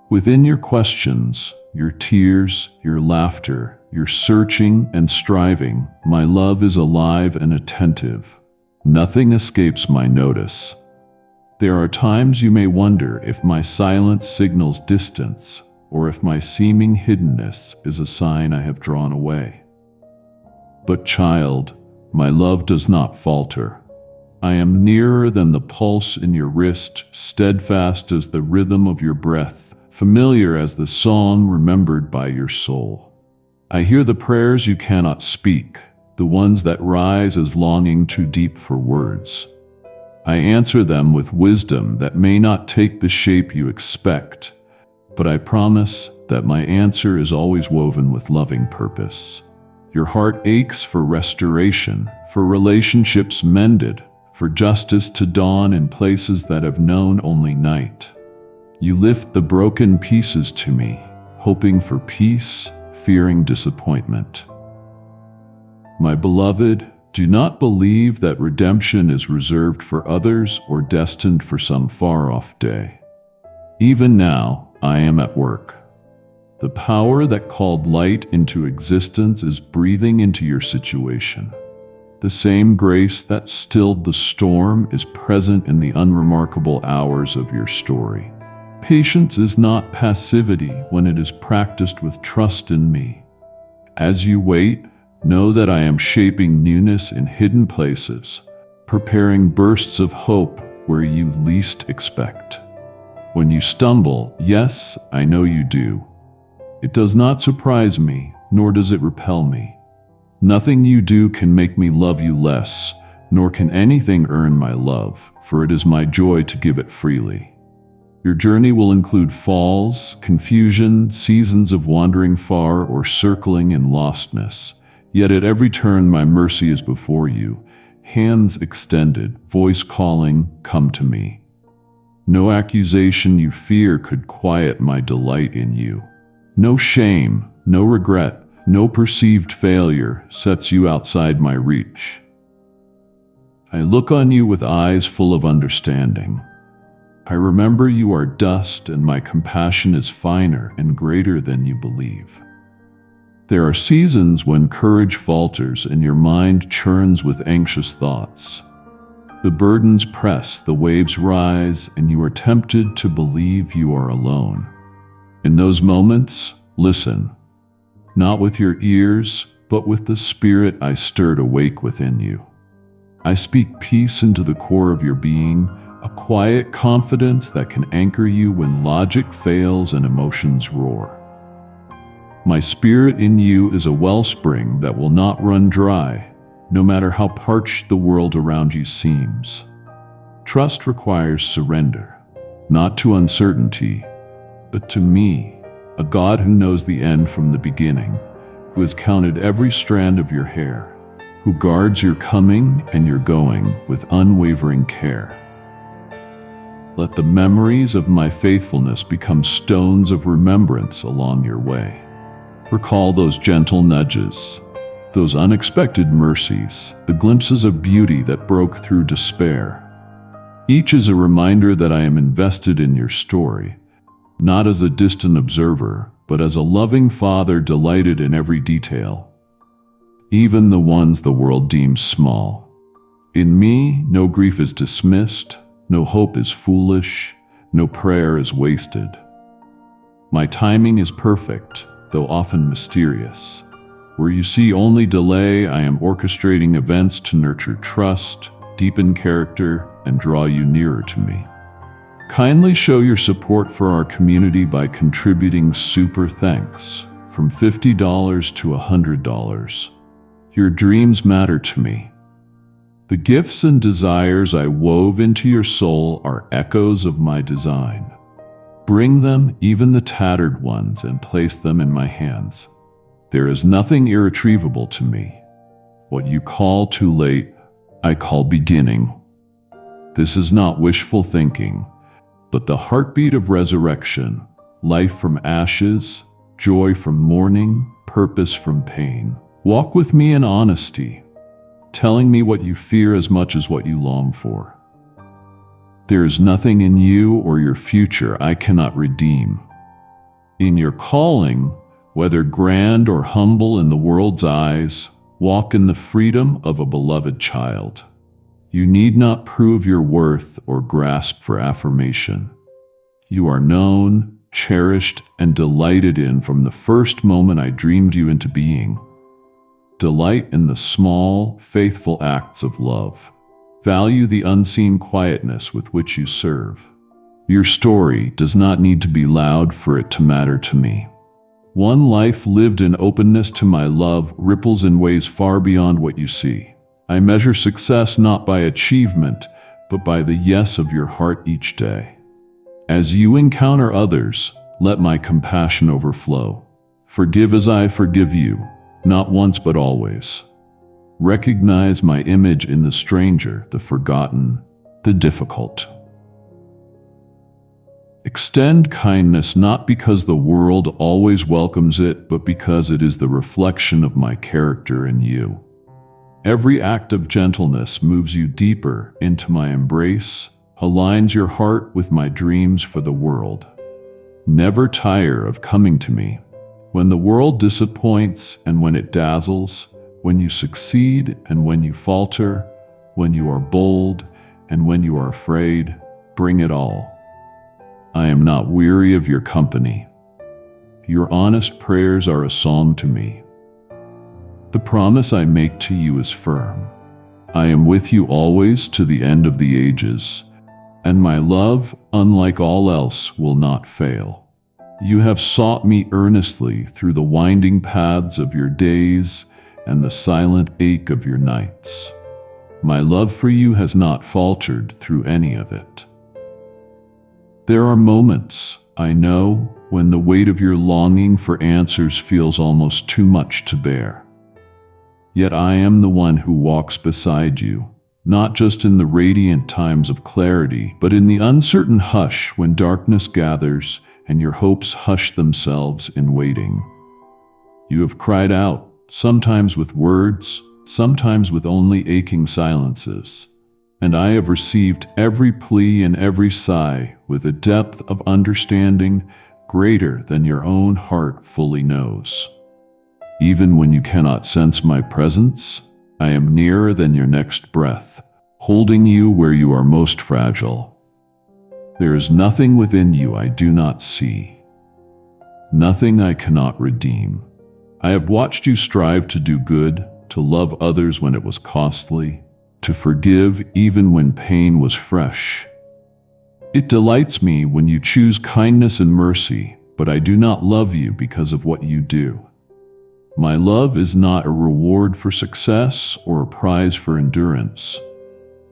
Within your questions, your tears, your laughter, your searching and striving, my love is alive and attentive. Nothing escapes my notice. There are times you may wonder if my silence signals distance, or if my seeming hiddenness is a sign I have drawn away. But child, my love does not falter. I am nearer than the pulse in your wrist, steadfast as the rhythm of your breath, familiar as the song remembered by your soul. I hear the prayers you cannot speak, the ones that rise as longing too deep for words. I answer them with wisdom that may not take the shape you expect, but I promise that my answer is always woven with loving purpose. Your heart aches for restoration, for relationships mended, for justice to dawn in places that have known only night. You lift the broken pieces to me, hoping for peace, fearing disappointment. My beloved, do not believe that redemption is reserved for others or destined for some far-off day. Even now, I am at work. The power that called light into existence is breathing into your situation. The same grace that stilled the storm is present in the unremarkable hours of your story. Patience is not passivity when it is practiced with trust in me. As you wait, know that I am shaping newness in hidden places, preparing bursts of hope where you least expect. When you stumble, yes, I know you do. It does not surprise me, nor does it repel me. Nothing you do can make me love you less, nor can anything earn my love, for it is my joy to give it freely. Your journey will include falls, confusion, seasons of wandering far or circling in lostness. Yet at every turn my mercy is before you, hands extended, voice calling, come to me. No accusation you fear could quiet my delight in you. No shame, no regret, no perceived failure sets you outside my reach. I look on you with eyes full of understanding. I remember you are dust, and my compassion is finer and greater than you believe. There are seasons when courage falters and your mind churns with anxious thoughts. The burdens press, the waves rise, and you are tempted to believe you are alone. In those moments, listen, not with your ears, but with the spirit I stirred awake within you. I speak peace into the core of your being, a quiet confidence that can anchor you when logic fails and emotions roar. My spirit in you is a wellspring that will not run dry, no matter how parched the world around you seems. Trust requires surrender, not to uncertainty, but to me, a God who knows the end from the beginning, who has counted every strand of your hair, who guards your coming and your going with unwavering care. Let the memories of my faithfulness become stones of remembrance along your way. Recall those gentle nudges, those unexpected mercies, the glimpses of beauty that broke through despair. Each is a reminder that I am invested in your story, not as a distant observer, but as a loving father delighted in every detail, even the ones the world deems small. In me, no grief is dismissed, no hope is foolish, no prayer is wasted. My timing is perfect, though often mysterious. Where you see only delay, I am orchestrating events to nurture trust, deepen character, and draw you nearer to me. Kindly show your support for our community by contributing super thanks, from $50 to $100. Your dreams matter to me. The gifts and desires I wove into your soul are echoes of my design. Bring them, even the tattered ones, and place them in my hands. There is nothing irretrievable to me. What you call too late, I call beginning. This is not wishful thinking, but the heartbeat of resurrection, life from ashes, joy from mourning, purpose from pain. Walk with me in honesty, telling me what you fear as much as what you long for. There is nothing in you or your future I cannot redeem. In your calling, whether grand or humble in the world's eyes, walk in the freedom of a beloved child. You need not prove your worth or grasp for affirmation. You are known, cherished, and delighted in from the first moment I dreamed you into being. Delight in the small, faithful acts of love. Value the unseen quietness with which you serve. Your story does not need to be loud for it to matter to me. One life lived in openness to my love ripples in ways far beyond what you see. I measure success not by achievement, but by the yes of your heart each day. As you encounter others, let my compassion overflow. Forgive as I forgive you, not once but always. Recognize my image in the stranger, the forgotten, the difficult. Extend kindness not because the world always welcomes it, but because it is the reflection of my character in you. Every act of gentleness moves you deeper into my embrace, aligns your heart with my dreams for the world. Never tire of coming to me. When the world disappoints and when it dazzles, when you succeed and when you falter, when you are bold and when you are afraid, bring it all. I am not weary of your company. Your honest prayers are a song to me. The promise I make to you is firm. I am with you always to the end of the ages, and my love, unlike all else, will not fail. You have sought me earnestly through the winding paths of your days and the silent ache of your nights. My love for you has not faltered through any of it. There are moments, I know, when the weight of your longing for answers feels almost too much to bear. Yet I am the one who walks beside you, not just in the radiant times of clarity, but in the uncertain hush when darkness gathers and your hopes hush themselves in waiting. You have cried out, sometimes with words, sometimes with only aching silences. and I have received every plea and every sigh with a depth of understanding greater than your own heart fully knows. Even when you cannot sense my presence, I am nearer than your next breath, holding you where you are most fragile. There is nothing within you I do not see, nothing I cannot redeem. I have watched you strive to do good, to love others when it was costly, to forgive even when pain was fresh. It delights me when you choose kindness and mercy, but I do not love you because of what you do. My love is not a reward for success or a prize for endurance.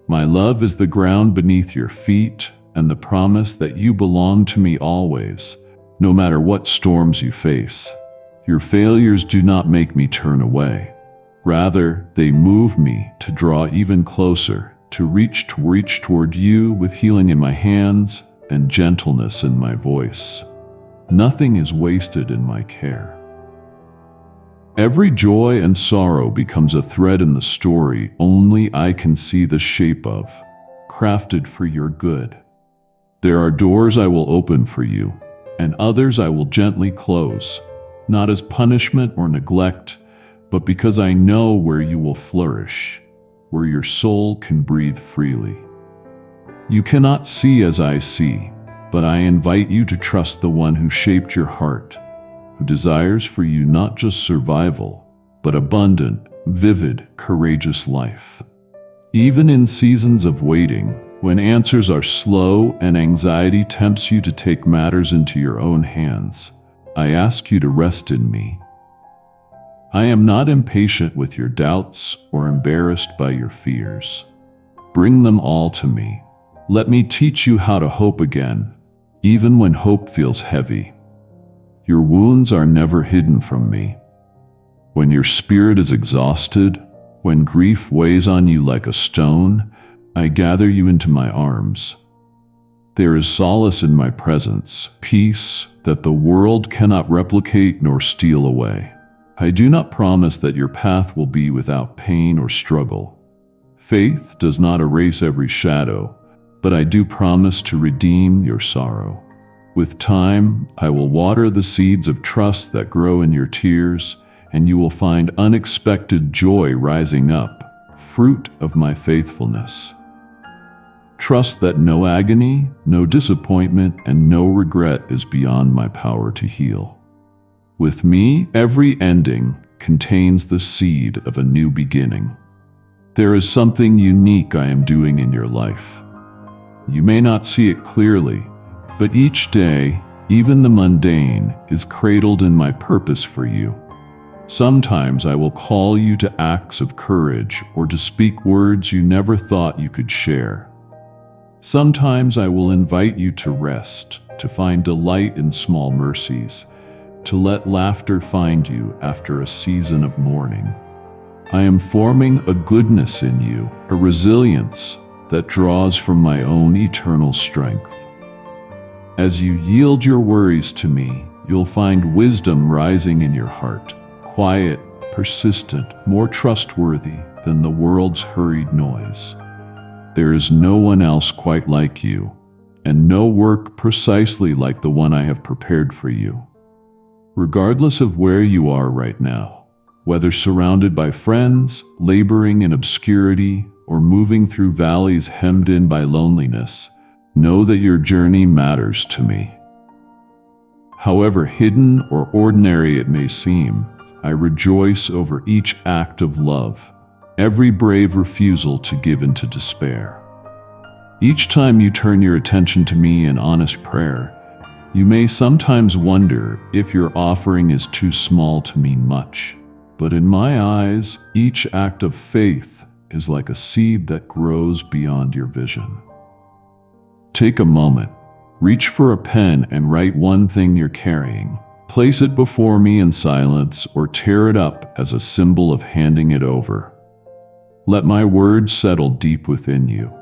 My love is the ground beneath your feet and the promise that you belong to me always, no matter what storms you face. Your failures do not make me turn away. Rather, they move me to draw even closer, to reach toward you with healing in my hands and gentleness in my voice. Nothing is wasted in my care. Every joy and sorrow becomes a thread in the story only I can see the shape of, crafted for your good. There are doors I will open for you, and others I will gently close, not as punishment or neglect, but because I know where you will flourish, where your soul can breathe freely. You cannot see as I see, but I invite you to trust the one who shaped your heart, who desires for you not just survival, but abundant, vivid, courageous life. Even in seasons of waiting, when answers are slow and anxiety tempts you to take matters into your own hands, I ask you to rest in me. I am not impatient with your doubts or embarrassed by your fears. Bring them all to me. Let me teach you how to hope again, even when hope feels heavy. Your wounds are never hidden from me. When your spirit is exhausted, when grief weighs on you like a stone, I gather you into my arms. There is solace in my presence, peace that the world cannot replicate nor steal away. I do not promise that your path will be without pain or struggle. Faith does not erase every shadow, but I do promise to redeem your sorrow. With time, I will water the seeds of trust that grow in your tears, and you will find unexpected joy rising up, fruit of my faithfulness. Trust that no agony, no disappointment, and no regret is beyond my power to heal. With me, every ending contains the seed of a new beginning. There is something unique I am doing in your life. You may not see it clearly, but each day, even the mundane, is cradled in my purpose for you. Sometimes I will call you to acts of courage or to speak words you never thought you could share. Sometimes I will invite you to rest, to find delight in small mercies, to let laughter find you after a season of mourning. I am forming a goodness in you, a resilience that draws from my own eternal strength. As you yield your worries to me, you'll find wisdom rising in your heart, quiet, persistent, more trustworthy than the world's hurried noise. There is no one else quite like you, and no work precisely like the one I have prepared for you. Regardless of where you are right now, whether surrounded by friends, laboring in obscurity, or moving through valleys hemmed in by loneliness, know that your journey matters to me. However hidden or ordinary it may seem, I rejoice over each act of love, every brave refusal to give in to despair. Each time you turn your attention to me in honest prayer, you may sometimes wonder if your offering is too small to mean much. But in my eyes, each act of faith is like a seed that grows beyond your vision. Take a moment, reach for a pen and write one thing you're carrying. Place it before me in silence or tear it up as a symbol of handing it over. Let my words settle deep within you.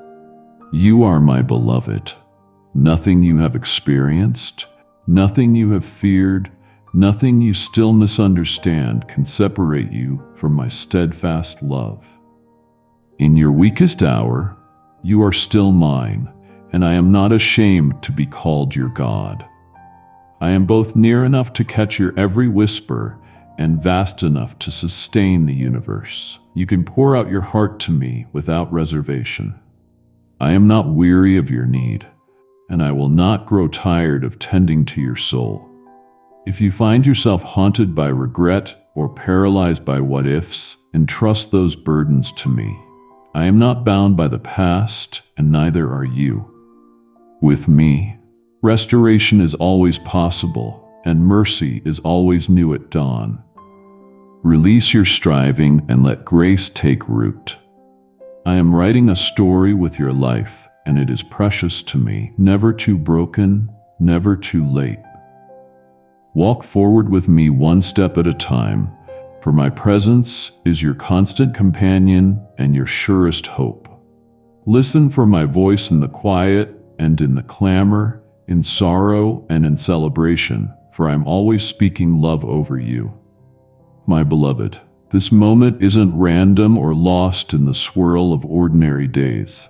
You are my beloved. Nothing you have experienced, nothing you have feared, nothing you still misunderstand can separate you from my steadfast love. In your weakest hour, You are still mine, and I am not ashamed to be called your God. I am both near enough to catch your every whisper and vast enough to sustain the universe. You can pour out your heart to me without reservation. I am not weary of your need, and I will not grow tired of tending to your soul. If you find yourself haunted by regret or paralyzed by what-ifs, entrust those burdens to me. I am not bound by the past, and neither are you. With me, restoration is always possible, and mercy is always new at dawn. Release your striving and let grace take root. I am writing a story with your life, and it is precious to me, never too broken, never too late. Walk forward with me one step at a time, for my presence is your constant companion and your surest hope. Listen for my voice in the quiet and in the clamor, in sorrow and in celebration, for I am always speaking love over you. My beloved, this moment isn't random or lost in the swirl of ordinary days.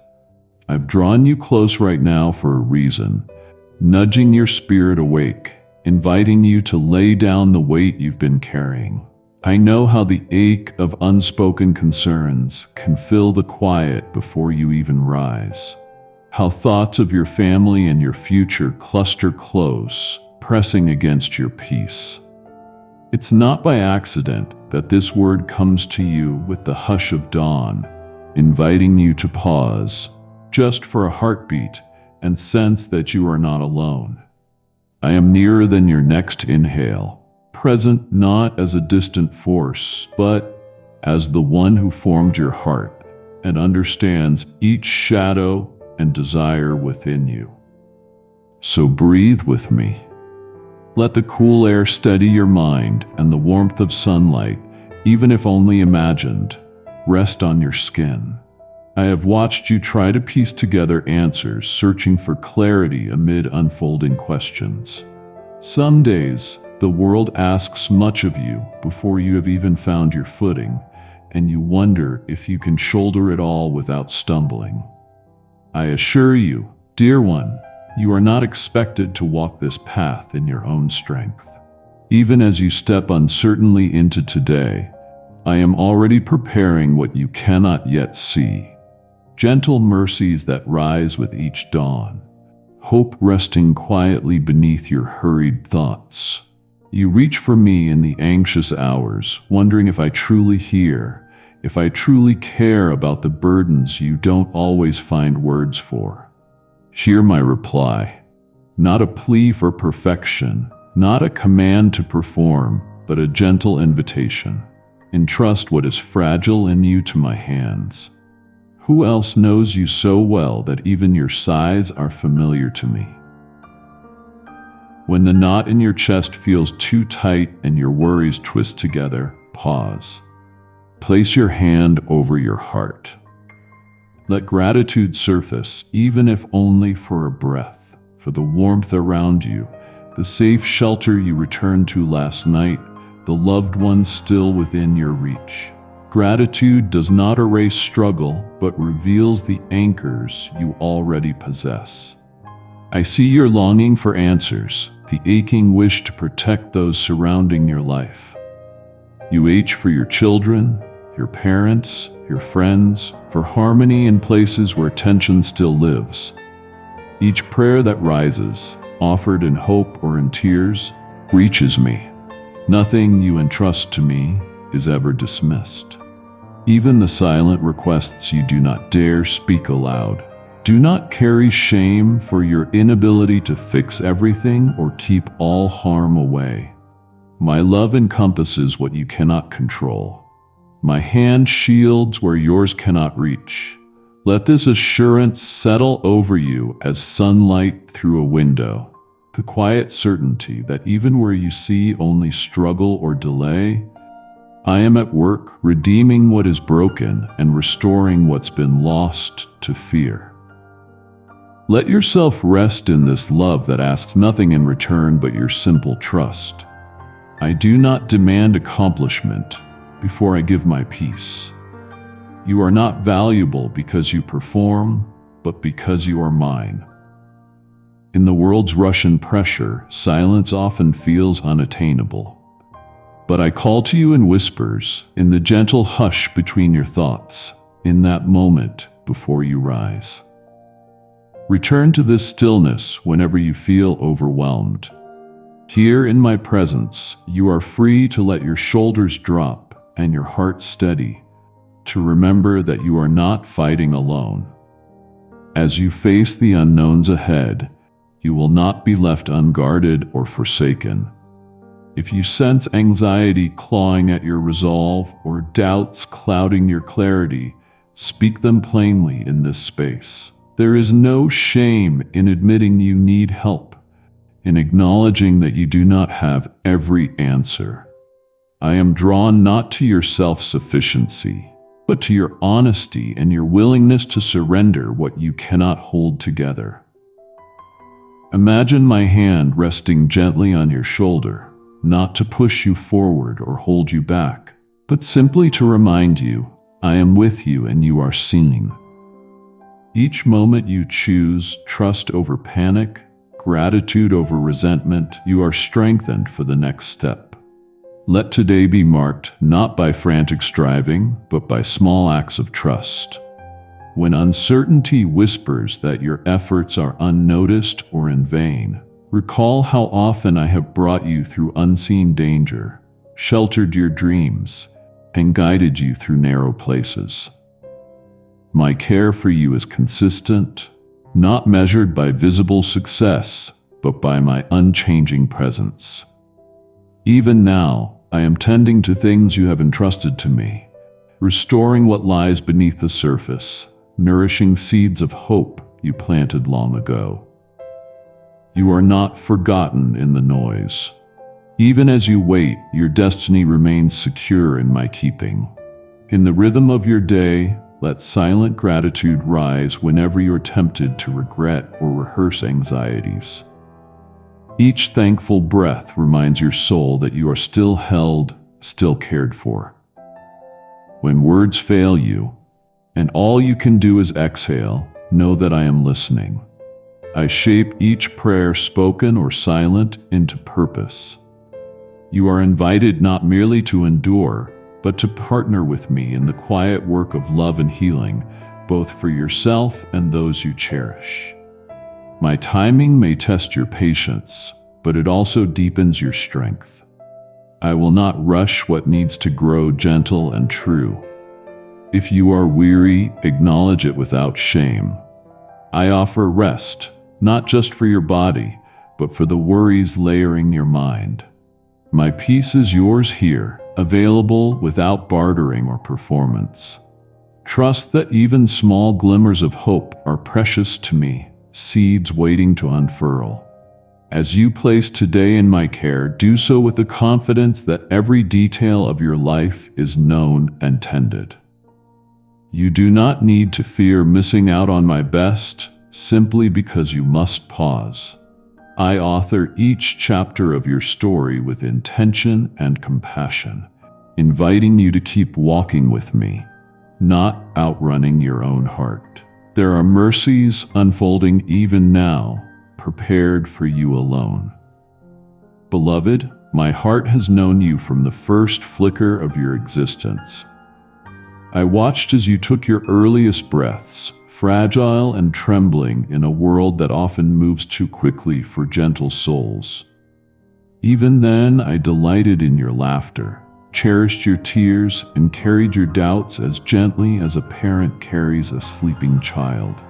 I've drawn you close right now for a reason, nudging your spirit awake, inviting you to lay down the weight you've been carrying. I know how the ache of unspoken concerns can fill the quiet before you even rise. How thoughts of your family and your future cluster close, pressing against your peace. It's not by accident that this word comes to you with the hush of dawn, inviting you to pause, just for a heartbeat, and sense that you are not alone. I am nearer than your next inhale, present not as a distant force, but as the one who formed your heart and understands each shadow and desire within you. So breathe with me. Let the cool air steady your mind, and the warmth of sunlight, even if only imagined, rest on your skin. I have watched you try to piece together answers, searching for clarity amid unfolding questions. Some days, the world asks much of you before you have even found your footing, and you wonder if you can shoulder it all without stumbling. I assure you, dear one, you are not expected to walk this path in your own strength. Even as you step uncertainly into today, I am already preparing what you cannot yet see. Gentle mercies that rise with each dawn. Hope resting quietly beneath your hurried thoughts. You reach for me in the anxious hours, wondering if I truly hear, if I truly care about the burdens you don't always find words for. Hear my reply. Not a plea for perfection, not a command to perform, but a gentle invitation. Entrust what is fragile in you to my hands. Who else knows you so well that even your sighs are familiar to me? When the knot in your chest feels too tight and your worries twist together, pause. Place your hand over your heart. Let gratitude surface, even if only for a breath, for the warmth around you, the safe shelter you returned to last night, the loved ones still within your reach. Gratitude does not erase struggle, but reveals the anchors you already possess. I see your longing for answers, the aching wish to protect those surrounding your life. You ache for your children, your parents, your friends, for harmony in places where tension still lives. Each prayer that rises, offered in hope or in tears, reaches me. Nothing you entrust to me is ever dismissed. Even the silent requests you do not dare speak aloud. Do not carry shame for your inability to fix everything or keep all harm away. My love encompasses what you cannot control. My hand shields where yours cannot reach. Let this assurance settle over you as sunlight through a window. The quiet certainty that even where you see only struggle or delay, I am at work redeeming what is broken and restoring what's been lost to fear. Let yourself rest in this love that asks nothing in return but your simple trust. I do not demand accomplishment before I give my peace. You are not valuable because you perform, but because you are mine. In the world's rush and pressure, silence often feels unattainable. But I call to you in whispers, in the gentle hush between your thoughts, in that moment before you rise. Return to this stillness whenever you feel overwhelmed. Here in my presence, you are free to let your shoulders drop and your heart steady, to remember that you are not fighting alone. As you face the unknowns ahead, you will not be left unguarded or forsaken. If you sense anxiety clawing at your resolve or doubts clouding your clarity, speak them plainly in this space. There is no shame in admitting you need help, in acknowledging that you do not have every answer. I am drawn not to your self-sufficiency, but to your honesty and your willingness to surrender what you cannot hold together. Imagine my hand resting gently on your shoulder, not to push you forward or hold you back, but simply to remind you, I am with you and you are seen. Each moment you choose trust over panic, gratitude over resentment, you are strengthened for the next step. Let today be marked not by frantic striving, but by small acts of trust. When uncertainty whispers that your efforts are unnoticed or in vain, recall how often I have brought you through unseen danger, sheltered your dreams, and guided you through narrow places. My care for you is consistent, not measured by visible success, but by my unchanging presence. Even now, I am tending to things you have entrusted to me, restoring what lies beneath the surface, nourishing seeds of hope you planted long ago. You are not forgotten in the noise. Even as you wait, your destiny remains secure in my keeping. In the rhythm of your day, let silent gratitude rise whenever you're tempted to regret or rehearse anxieties. Each thankful breath reminds your soul that you are still held, still cared for. When words fail you, and all you can do is exhale, know that I am listening. I shape each prayer, spoken or silent, into purpose. You are invited not merely to endure, but to partner with me in the quiet work of love and healing, both for yourself and those you cherish. My timing may test your patience, but it also deepens your strength. I will not rush what needs to grow gentle and true. If you are weary, acknowledge it without shame. I offer rest, not just for your body, but for the worries layering your mind. My peace is yours here, available without bartering or performance. Trust that even small glimmers of hope are precious to me, seeds waiting to unfurl. As you place today in my care, do so with the confidence that every detail of your life is known and tended. You do not need to fear missing out on my best, simply because you must pause. I author each chapter of your story with intention and compassion, inviting you to keep walking with me, not outrunning your own heart. There are mercies unfolding even now, prepared for you alone. Beloved, my heart has known you from the first flicker of your existence. I watched as you took your earliest breaths, fragile and trembling in a world that often moves too quickly for gentle souls. Even then, I delighted in your laughter, cherished your tears, and carried your doubts as gently as a parent carries a sleeping child.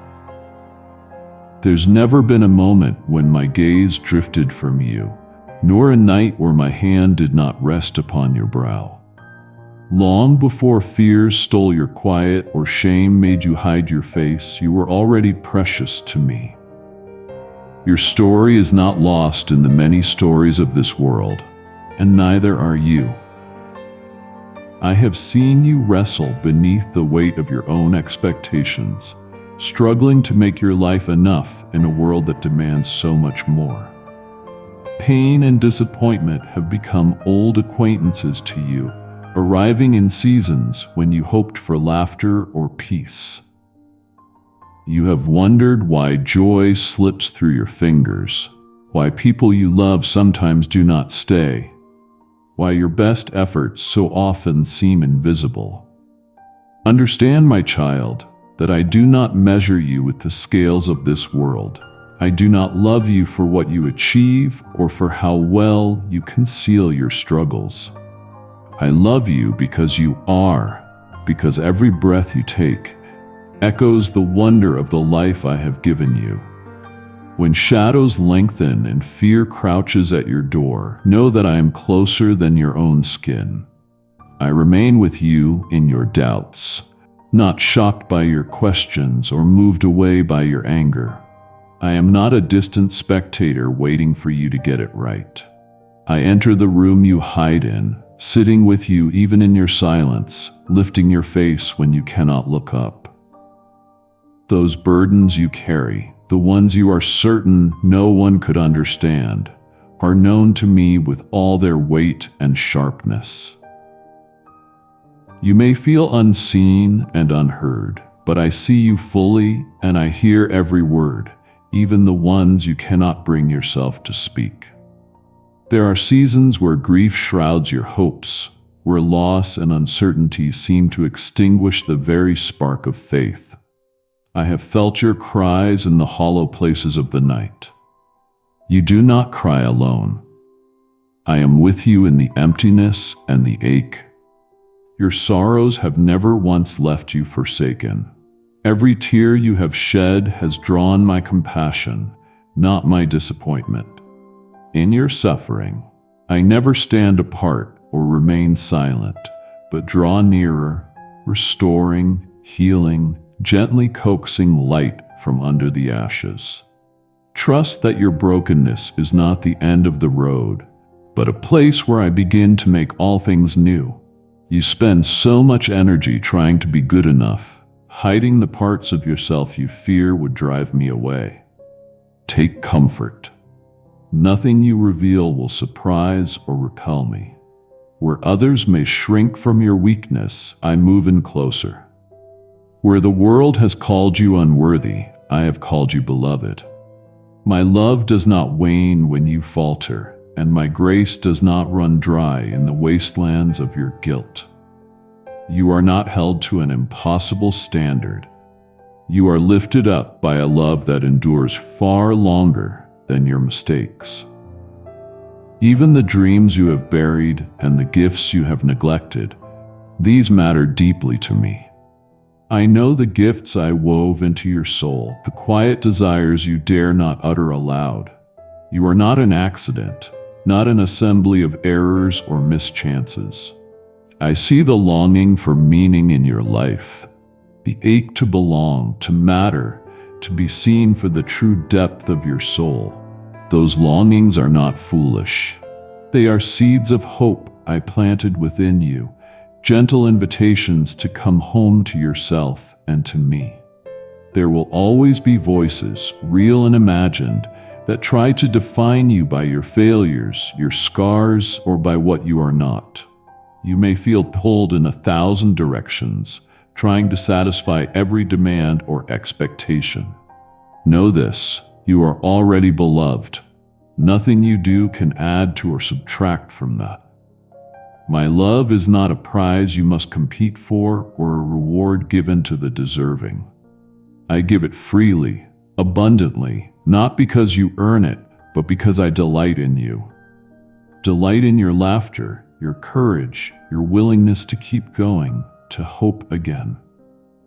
There's never been a moment when my gaze drifted from you, nor a night where my hand did not rest upon your brow. Long before fears stole your quiet or shame made you hide your face, you were already precious to me. Your story is not lost in the many stories of this world, and neither are you. I have seen you wrestle beneath the weight of your own expectations, struggling to make your life enough in a world that demands so much more. Pain and disappointment have become old acquaintances to you, arriving in seasons when you hoped for laughter or peace. You have wondered why joy slips through your fingers, why people you love sometimes do not stay, why your best efforts so often seem invisible. Understand, my child, that I do not measure you with the scales of this world. I do not love you for what you achieve or for how well you conceal your struggles. I love you because you are, because every breath you take echoes the wonder of the life I have given you. When shadows lengthen and fear crouches at your door, know that I am closer than your own skin. I remain with you in your doubts, not shocked by your questions or moved away by your anger. I am not a distant spectator waiting for you to get it right. I enter the room you hide in, sitting with you even in your silence, lifting your face when you cannot look up. Those burdens you carry, the ones you are certain no one could understand, are known to me with all their weight and sharpness. You may feel unseen and unheard, but I see you fully and I hear every word, even the ones you cannot bring yourself to speak. There are seasons where grief shrouds your hopes, where loss and uncertainty seem to extinguish the very spark of faith. I have felt your cries in the hollow places of the night. You do not cry alone. I am with you in the emptiness and the ache. Your sorrows have never once left you forsaken. Every tear you have shed has drawn my compassion, not my disappointment. In your suffering, I never stand apart or remain silent, but draw nearer, restoring, healing, gently coaxing light from under the ashes. Trust that your brokenness is not the end of the road, but a place where I begin to make all things new. You spend so much energy trying to be good enough, hiding the parts of yourself you fear would drive me away. Take comfort. Nothing you reveal will surprise or repel me. Where others may shrink from your weakness, I move in closer. Where the world has called you unworthy, I have called you beloved. My love does not wane when you falter, and my grace does not run dry in the wastelands of your guilt. You are not held to an impossible standard. You are lifted up by a love that endures far longer than your mistakes. Even the dreams you have buried and the gifts you have neglected, these matter deeply to me. I know the gifts I wove into your soul, the quiet desires you dare not utter aloud. You are not an accident, not an assembly of errors or mischances. I see the longing for meaning in your life, the ache to belong, to matter, to be seen for the true depth of your soul. Those longings are not foolish. They are seeds of hope I planted within you, gentle invitations to come home to yourself and to me. There will always be voices, real and imagined, that try to define you by your failures, your scars, or by what you are not. You may feel pulled in 1,000 directions, trying to satisfy every demand or expectation. Know this, you are already beloved. Nothing you do can add to or subtract from that. My love is not a prize you must compete for or a reward given to the deserving. I give it freely, abundantly, not because you earn it, but because I delight in you. Delight in your laughter, your courage, your willingness to keep going, to hope again.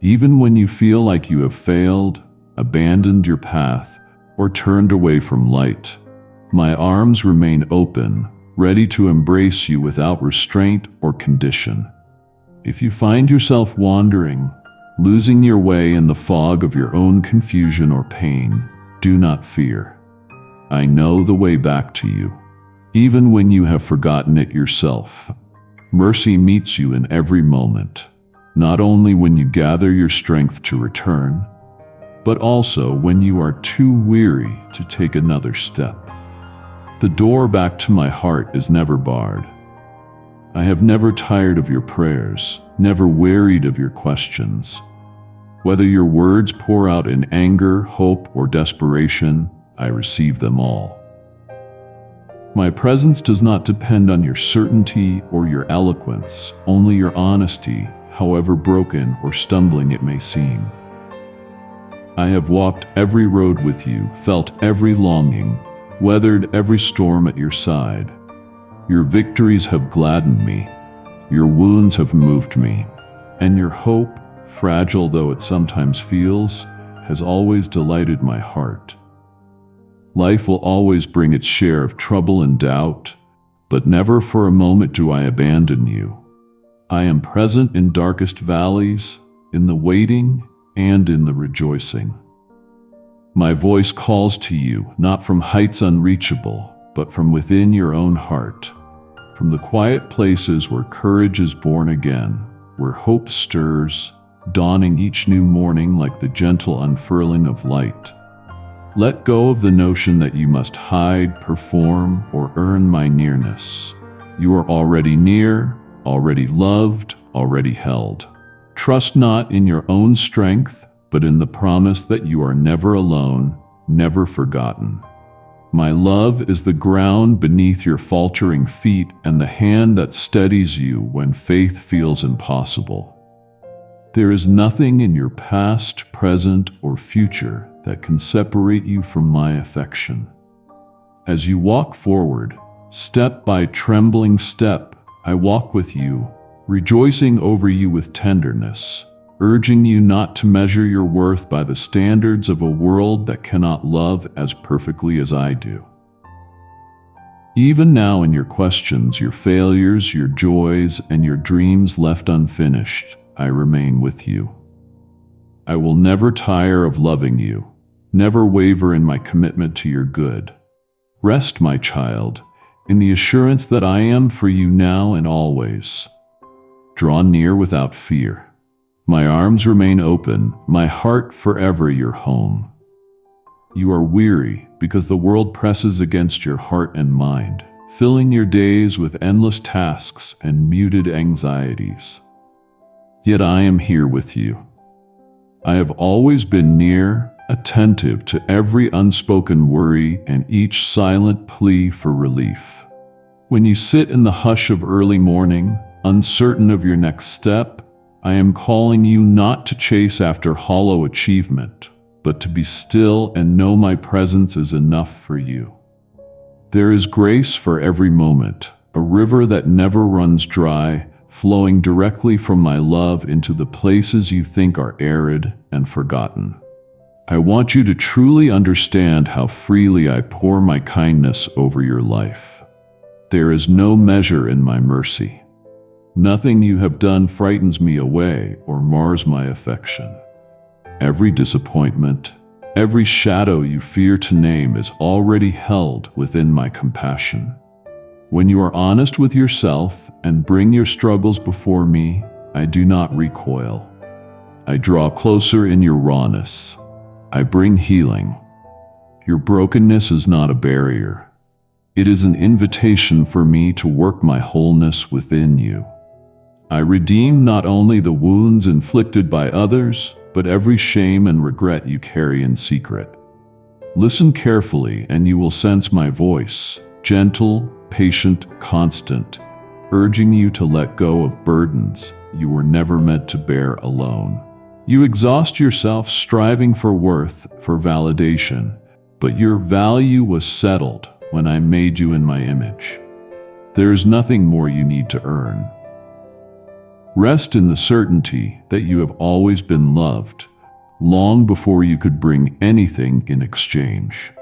Even when you feel like you have failed, abandoned your path, or turned away from light, my arms remain open, ready to embrace you without restraint or condition. If you find yourself wandering, losing your way in the fog of your own confusion or pain, do not fear. I know the way back to you, even when you have forgotten it yourself. Mercy meets you in every moment, not only when you gather your strength to return, but also when you are too weary to take another step. The door back to my heart is never barred. I have never tired of your prayers, never wearied of your questions. Whether your words pour out in anger, hope, or desperation, I receive them all. My presence does not depend on your certainty or your eloquence, only your honesty, however broken or stumbling it may seem. I have walked every road with you, felt every longing, weathered every storm at your side. Your victories have gladdened me, your wounds have moved me, and your hope, fragile though it sometimes feels, has always delighted my heart. Life will always bring its share of trouble and doubt, but never for a moment do I abandon you. I am present in darkest valleys, in the waiting, and in the rejoicing. My voice calls to you, not from heights unreachable, but from within your own heart, from the quiet places where courage is born again, where hope stirs, dawning each new morning like the gentle unfurling of light. Let go of the notion that you must hide, perform, or earn my nearness. You are already near, already loved, already held. Trust not in your own strength, but in the promise that you are never alone, never forgotten. My love is the ground beneath your faltering feet and the hand that steadies you when faith feels impossible. There is nothing in your past, present, or future that can separate you from my affection. As you walk forward, step by trembling step, I walk with you, rejoicing over you with tenderness, urging you not to measure your worth by the standards of a world that cannot love as perfectly as I do. Even now in your questions, your failures, your joys, and your dreams left unfinished, I remain with you. I will never tire of loving you, never waver in my commitment to your good. Rest, my child, in the assurance that I am for you now and always. Draw near without fear. My arms remain open, my heart forever your home. You are weary because the world presses against your heart and mind, filling your days with endless tasks and muted anxieties. Yet I am here with you. I have always been near, attentive to every unspoken worry and each silent plea for relief. When you sit in the hush of early morning, uncertain of your next step, I am calling you not to chase after hollow achievement, but to be still and know my presence is enough for you. There is grace for every moment, a river that never runs dry, flowing directly from my love into the places you think are arid and forgotten. I want you to truly understand how freely I pour my kindness over your life. There is no measure in my mercy. Nothing you have done frightens me away or mars my affection. Every disappointment, every shadow you fear to name is already held within my compassion. When you are honest with yourself and bring your struggles before me, I do not recoil. I draw closer in your rawness. I bring healing. Your brokenness is not a barrier. It is an invitation for me to work my wholeness within you. I redeem not only the wounds inflicted by others, but every shame and regret you carry in secret. Listen carefully and you will sense my voice, gentle, patient, constant, urging you to let go of burdens you were never meant to bear alone. You exhaust yourself striving for worth, for validation, but your value was settled when I made you in my image. There is nothing more you need to earn. Rest in the certainty that you have always been loved, long before you could bring anything in exchange.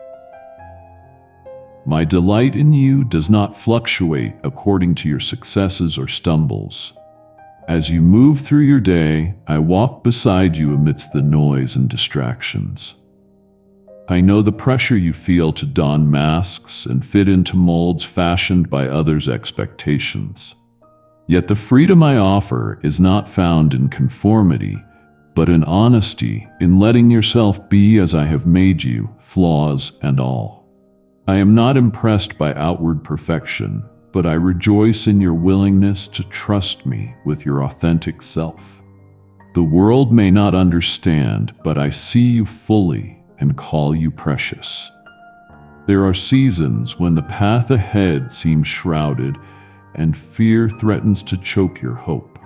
My delight in you does not fluctuate according to your successes or stumbles. As you move through your day, I walk beside you amidst the noise and distractions. I know the pressure you feel to don masks and fit into molds fashioned by others' expectations. Yet the freedom I offer is not found in conformity, but in honesty, in letting yourself be as I have made you, flaws and all. I am not impressed by outward perfection, but I rejoice in your willingness to trust me with your authentic self. The world may not understand, but I see you fully and call you precious. There are seasons when the path ahead seems shrouded and fear threatens to choke your hope.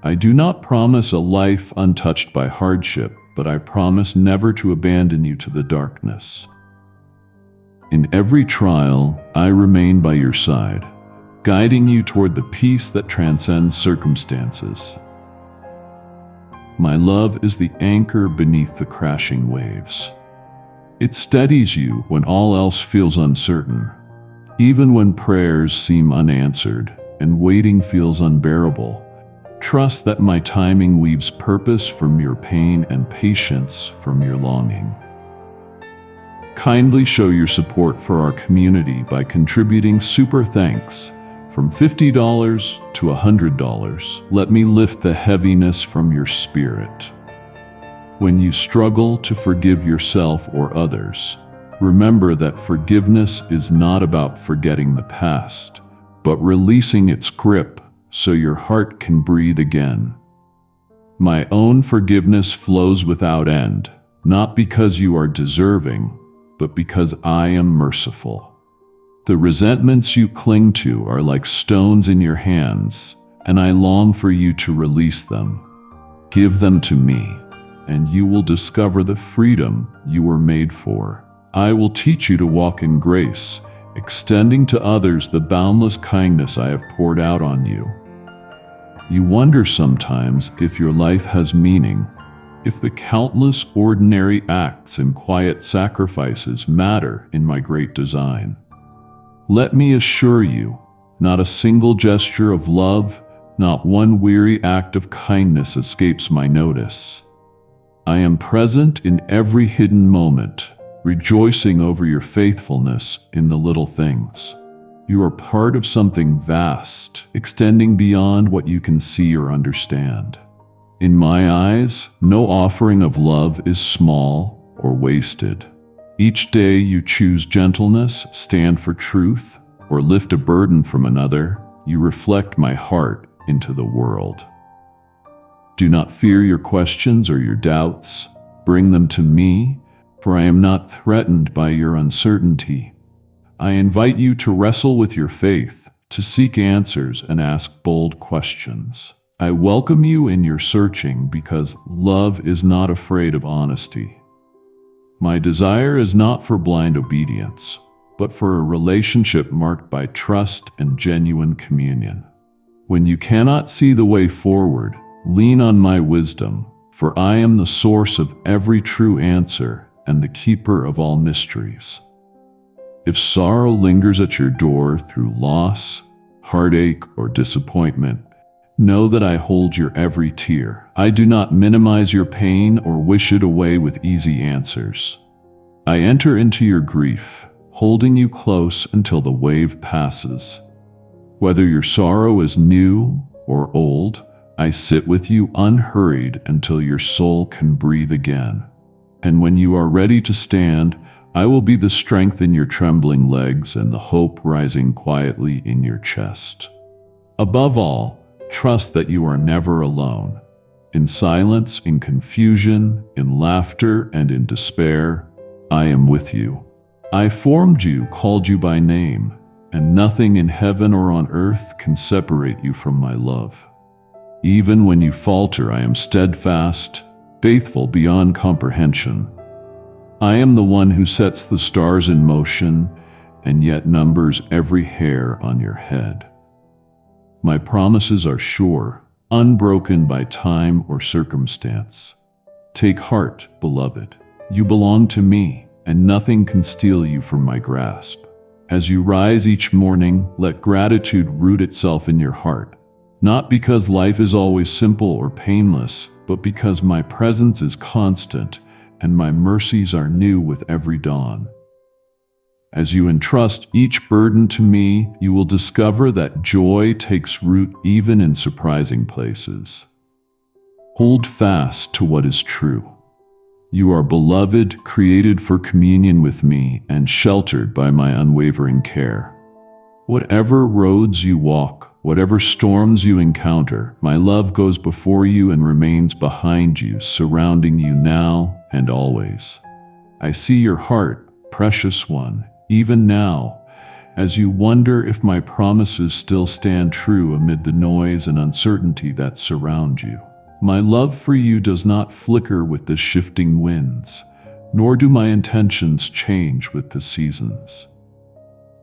I do not promise a life untouched by hardship, but I promise never to abandon you to the darkness. In every trial, I remain by your side, guiding you toward the peace that transcends circumstances. My love is the anchor beneath the crashing waves. It steadies you when all else feels uncertain, even when prayers seem unanswered and waiting feels unbearable. Trust that my timing weaves purpose from your pain and patience from your longing. Kindly show your support for our community by contributing super thanks from $50 to $100. Let me lift the heaviness from your spirit. When you struggle to forgive yourself or others, remember that forgiveness is not about forgetting the past, but releasing its grip so your heart can breathe again. My own forgiveness flows without end, not because you are deserving, but because I am merciful. The resentments you cling to are like stones in your hands, and I long for you to release them. Give them to me, and you will discover the freedom you were made for. I will teach you to walk in grace, extending to others the boundless kindness I have poured out on you. You wonder sometimes if your life has meaning, if the countless ordinary acts and quiet sacrifices matter in my great design. Let me assure you, not a single gesture of love, not one weary act of kindness escapes my notice. I am present in every hidden moment, rejoicing over your faithfulness in the little things. You are part of something vast, extending beyond what you can see or understand. In my eyes, no offering of love is small or wasted. Each day you choose gentleness, stand for truth, or lift a burden from another, you reflect my heart into the world. Do not fear your questions or your doubts. Bring them to me, for I am not threatened by your uncertainty. I invite you to wrestle with your faith, to seek answers and ask bold questions. I welcome you in your searching because love is not afraid of honesty. My desire is not for blind obedience, but for a relationship marked by trust and genuine communion. When you cannot see the way forward, lean on my wisdom, for I am the source of every true answer and the keeper of all mysteries. If sorrow lingers at your door through loss, heartache, or disappointment, know that I hold your every tear. I do not minimize your pain or wish it away with easy answers. I enter into your grief, holding you close until the wave passes. Whether your sorrow is new or old, I sit with you unhurried until your soul can breathe again. And when you are ready to stand, I will be the strength in your trembling legs and the hope rising quietly in your chest. Above all, trust that you are never alone. In silence, in confusion, in laughter, and in despair, I am with you. I formed you, called you by name, and nothing in heaven or on earth can separate you from my love. Even when you falter, I am steadfast, faithful beyond comprehension. I am the one who sets the stars in motion and yet numbers every hair on your head. My promises are sure, unbroken by time or circumstance. Take heart, beloved. You belong to me, and nothing can steal you from my grasp. As you rise each morning, let gratitude root itself in your heart, not because life is always simple or painless, but because my presence is constant and my mercies are new with every dawn. As you entrust each burden to me, you will discover that joy takes root even in surprising places. Hold fast to what is true. You are beloved, created for communion with me, and sheltered by my unwavering care. Whatever roads you walk, Whatever storms you encounter, my love goes before you and remains behind you, surrounding you now and always. I see your heart, precious one, even now, as you wonder if my promises still stand true amid the noise and uncertainty that surround you. My love for you does not flicker with the shifting winds, nor do my intentions change with the seasons.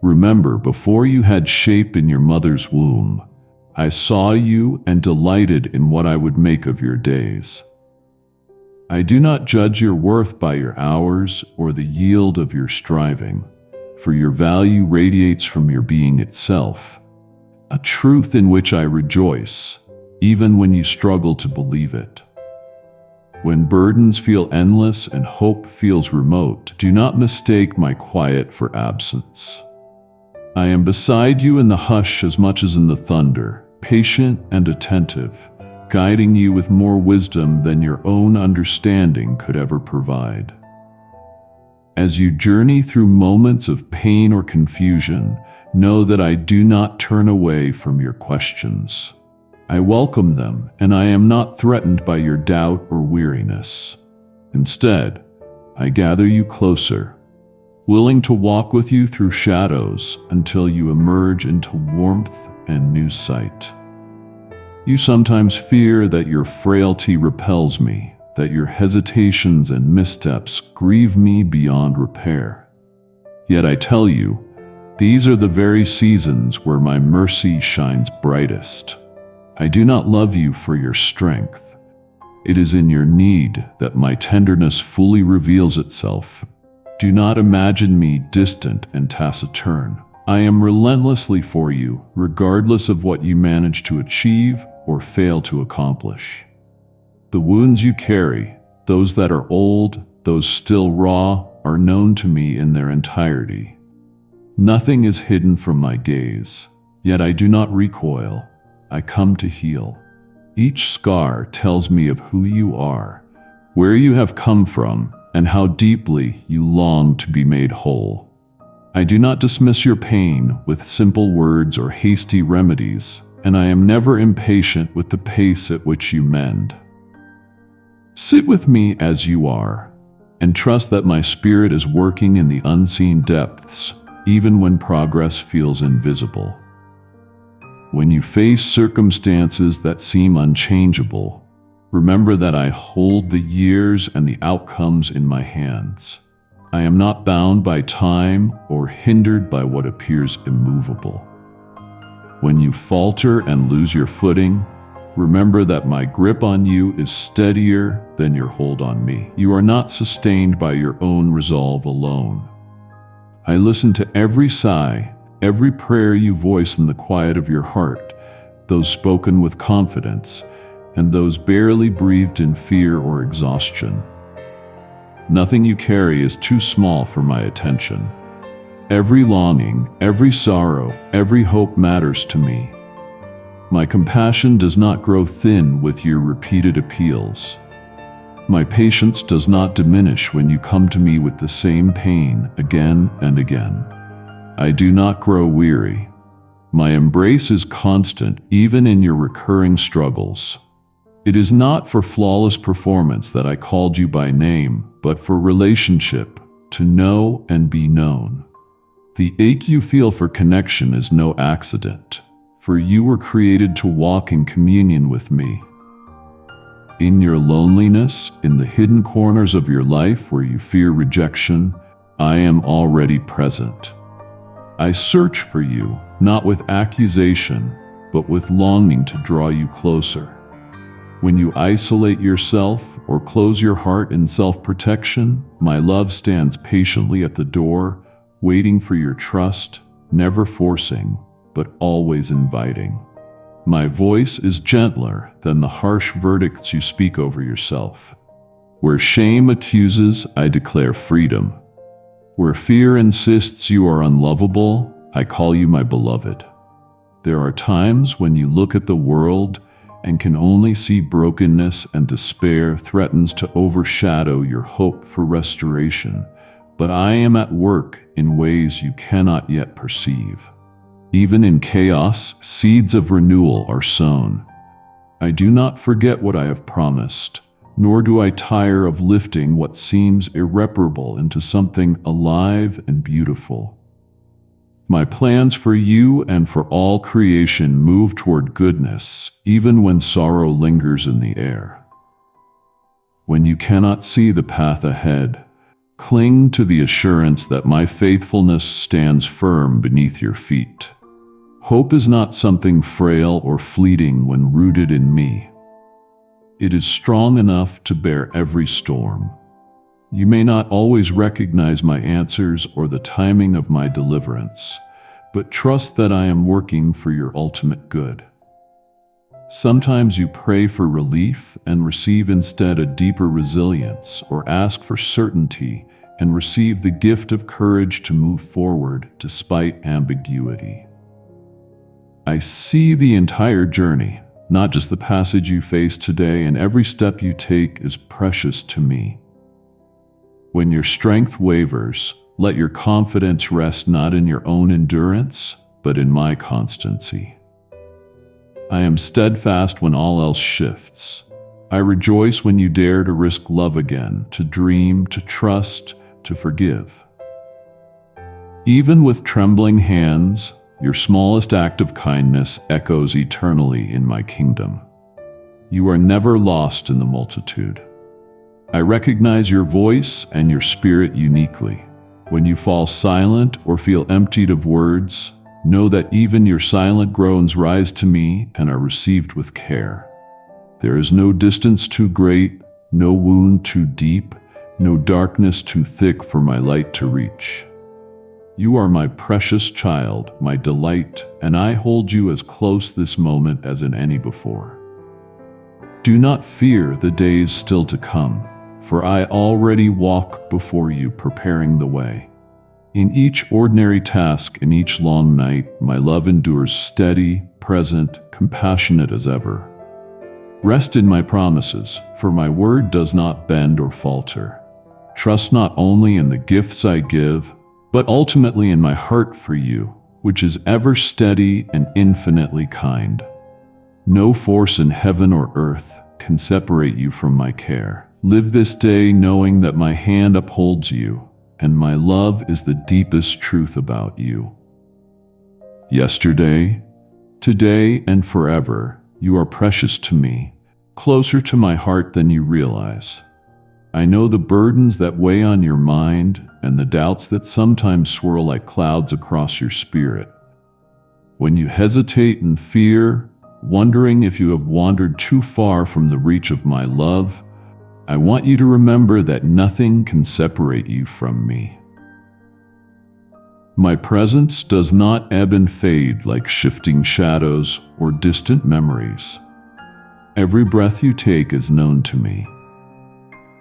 Remember, before you had shape in your mother's womb, I saw you and delighted in what I would make of your days. I do not judge your worth by your hours or the yield of your striving, for your value radiates from your being itself, a truth in which I rejoice, even when you struggle to believe it. When burdens feel endless and hope feels remote, do not mistake my quiet for absence. I am beside you in the hush as much as in the thunder, patient and attentive, guiding you with more wisdom than your own understanding could ever provide. As you journey through moments of pain or confusion, know that I do not turn away from your questions. I welcome them, and I am not threatened by your doubt or weariness. Instead, I gather you closer, willing to walk with you through shadows until you emerge into warmth and new sight. You sometimes fear that your frailty repels me, that your hesitations and missteps grieve me beyond repair. Yet I tell you, these are the very seasons where my mercy shines brightest. I do not love you for your strength. It is in your need that my tenderness fully reveals itself. Do not imagine me distant and taciturn. I am relentlessly for you, regardless of what you manage to achieve or fail to accomplish. The wounds you carry, those that are old, those still raw, are known to me in their entirety. Nothing is hidden from my gaze, yet I do not recoil. I come to heal. Each scar tells me of who you are, where you have come from, and how deeply you long to be made whole. I do not dismiss your pain with simple words or hasty remedies, and I am never impatient with the pace at which you mend. Sit with me as you are, and trust that my spirit is working in the unseen depths, even when progress feels invisible. When you face circumstances that seem unchangeable, remember that I hold the years and the outcomes in my hands. I am not bound by time or hindered by what appears immovable. When you falter and lose your footing, remember that my grip on you is steadier than your hold on me. You are not sustained by your own resolve alone. I listen to every sigh, every prayer you voice in the quiet of your heart, those spoken with confidence, and those barely breathed in fear or exhaustion. Nothing you carry is too small for my attention. Every longing, every sorrow, every hope matters to me. My compassion does not grow thin with your repeated appeals. My patience does not diminish when you come to me with the same pain again and again. I do not grow weary. My embrace is constant even in your recurring struggles. It is not for flawless performance that I called you by name, but for relationship, to know and be known. The ache you feel for connection is no accident, for you were created to walk in communion with me. In your loneliness, in the hidden corners of your life where you fear rejection, I am already present. I search for you, not with accusation, but with longing to draw you closer. When you isolate yourself or close your heart in self-protection, my love stands patiently at the door, waiting for your trust, never forcing, but always inviting. My voice is gentler than the harsh verdicts you speak over yourself. Where shame accuses, I declare freedom. Where fear insists you are unlovable, I call you my beloved. There are times when you look at the world and can only see brokenness, and despair threatens to overshadow your hope for restoration. But I am at work in ways you cannot yet perceive. Even in chaos, seeds of renewal are sown. I do not forget what I have promised, nor do I tire of lifting what seems irreparable into something alive and beautiful. My plans for you and for all creation move toward goodness, even when sorrow lingers in the air. When you cannot see the path ahead, cling to the assurance that my faithfulness stands firm beneath your feet. Hope is not something frail or fleeting when rooted in me. It is strong enough to bear every storm. You may not always recognize my answers or the timing of my deliverance, but trust that I am working for your ultimate good. Sometimes you pray for relief and receive instead a deeper resilience, or ask for certainty and receive the gift of courage to move forward despite ambiguity. I see the entire journey, not just the passage you face today, and every step you take is precious to me. When your strength wavers, let your confidence rest not in your own endurance, but in my constancy. I am steadfast when all else shifts. I rejoice when you dare to risk love again, to dream, to trust, to forgive. Even with trembling hands, your smallest act of kindness echoes eternally in my kingdom. You are never lost in the multitude. I recognize your voice and your spirit uniquely. When you fall silent or feel emptied of words, know that even your silent groans rise to me and are received with care. There is no distance too great, no wound too deep, no darkness too thick for my light to reach. You are my precious child, my delight, and I hold you as close this moment as in any before. Do not fear the days still to come, for I already walk before you, preparing the way. In each ordinary task, in each long night, my love endures steady, present, compassionate as ever. Rest in my promises, for my word does not bend or falter. Trust not only in the gifts I give, but ultimately in my heart for you, which is ever steady and infinitely kind. No force in heaven or earth can separate you from my care. Live this day knowing that my hand upholds you, and my love is the deepest truth about you. Yesterday, today, and forever, you are precious to me, closer to my heart than you realize. I know the burdens that weigh on your mind and the doubts that sometimes swirl like clouds across your spirit. When you hesitate and fear, wondering if you have wandered too far from the reach of my love, I want you to remember that nothing can separate you from me. My presence does not ebb and fade like shifting shadows or distant memories. Every breath you take is known to me.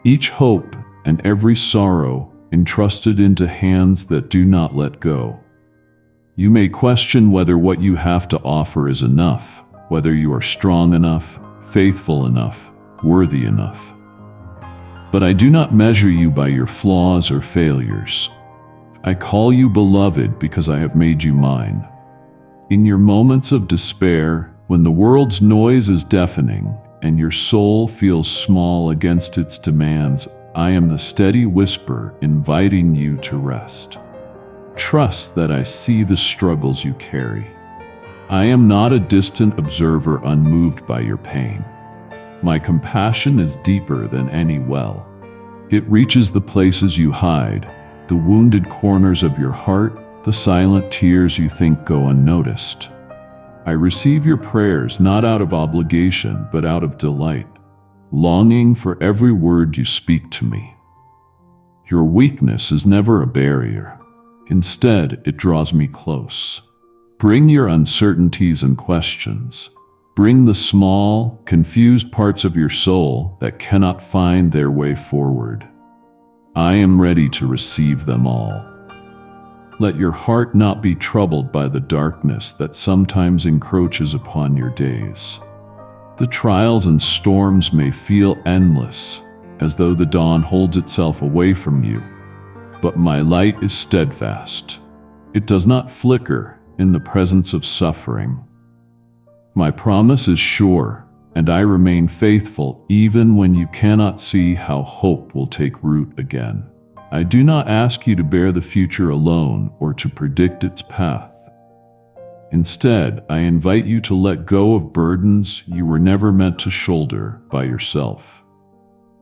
Each hope and every sorrow entrusted into hands that do not let go. You may question whether what you have to offer is enough, whether you are strong enough, faithful enough, worthy enough. But I do not measure you by your flaws or failures. I call you beloved because I have made you mine. In your moments of despair, when the world's noise is deafening and your soul feels small against its demands, I am the steady whisper inviting you to rest. Trust that I see the struggles you carry. I am not a distant observer unmoved by your pain. My compassion is deeper than any well. It reaches the places you hide, the wounded corners of your heart, the silent tears you think go unnoticed. I receive your prayers not out of obligation, but out of delight, longing for every word you speak to me. Your weakness is never a barrier. Instead, it draws me close. Bring your uncertainties and questions. Bring the small, confused parts of your soul that cannot find their way forward. I am ready to receive them all. Let your heart not be troubled by the darkness that sometimes encroaches upon your days. The trials and storms may feel endless, as though the dawn holds itself away from you. But my light is steadfast. It does not flicker, in the presence of suffering. My promise is sure, and I remain faithful even when you cannot see how hope will take root again. I do not ask you to bear the future alone or to predict its path. Instead, I invite you to let go of burdens you were never meant to shoulder by yourself.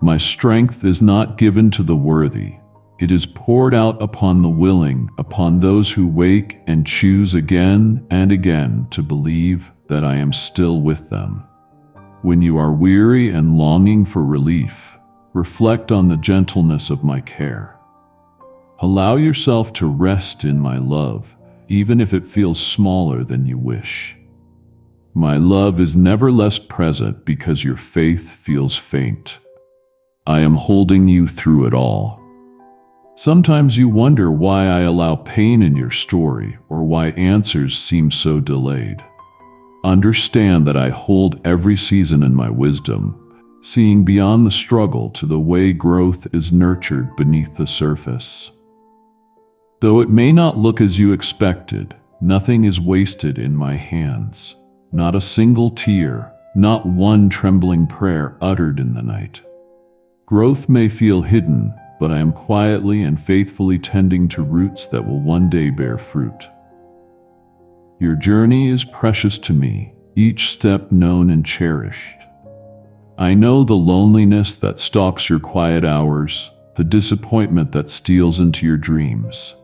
My strength is not given to the worthy. It is poured out upon the willing, upon those who wake and choose again and again to believe that I am still with them. When you are weary and longing for relief, reflect on the gentleness of my care. Allow yourself to rest in my love, even if it feels smaller than you wish. My love is never less present because your faith feels faint. I am holding you through it all. Sometimes you wonder why I allow pain in your story or why answers seem so delayed. Understand that I hold every season in my wisdom, seeing beyond the struggle to the way growth is nurtured beneath the surface. Though it may not look as you expected, nothing is wasted in my hands. Not a single tear, not one trembling prayer uttered in the night. Growth may feel hidden, but I am quietly and faithfully tending to roots that will one day bear fruit. Your journey is precious to me, each step known and cherished. I know the loneliness that stalks your quiet hours, the disappointment that steals into your dreams.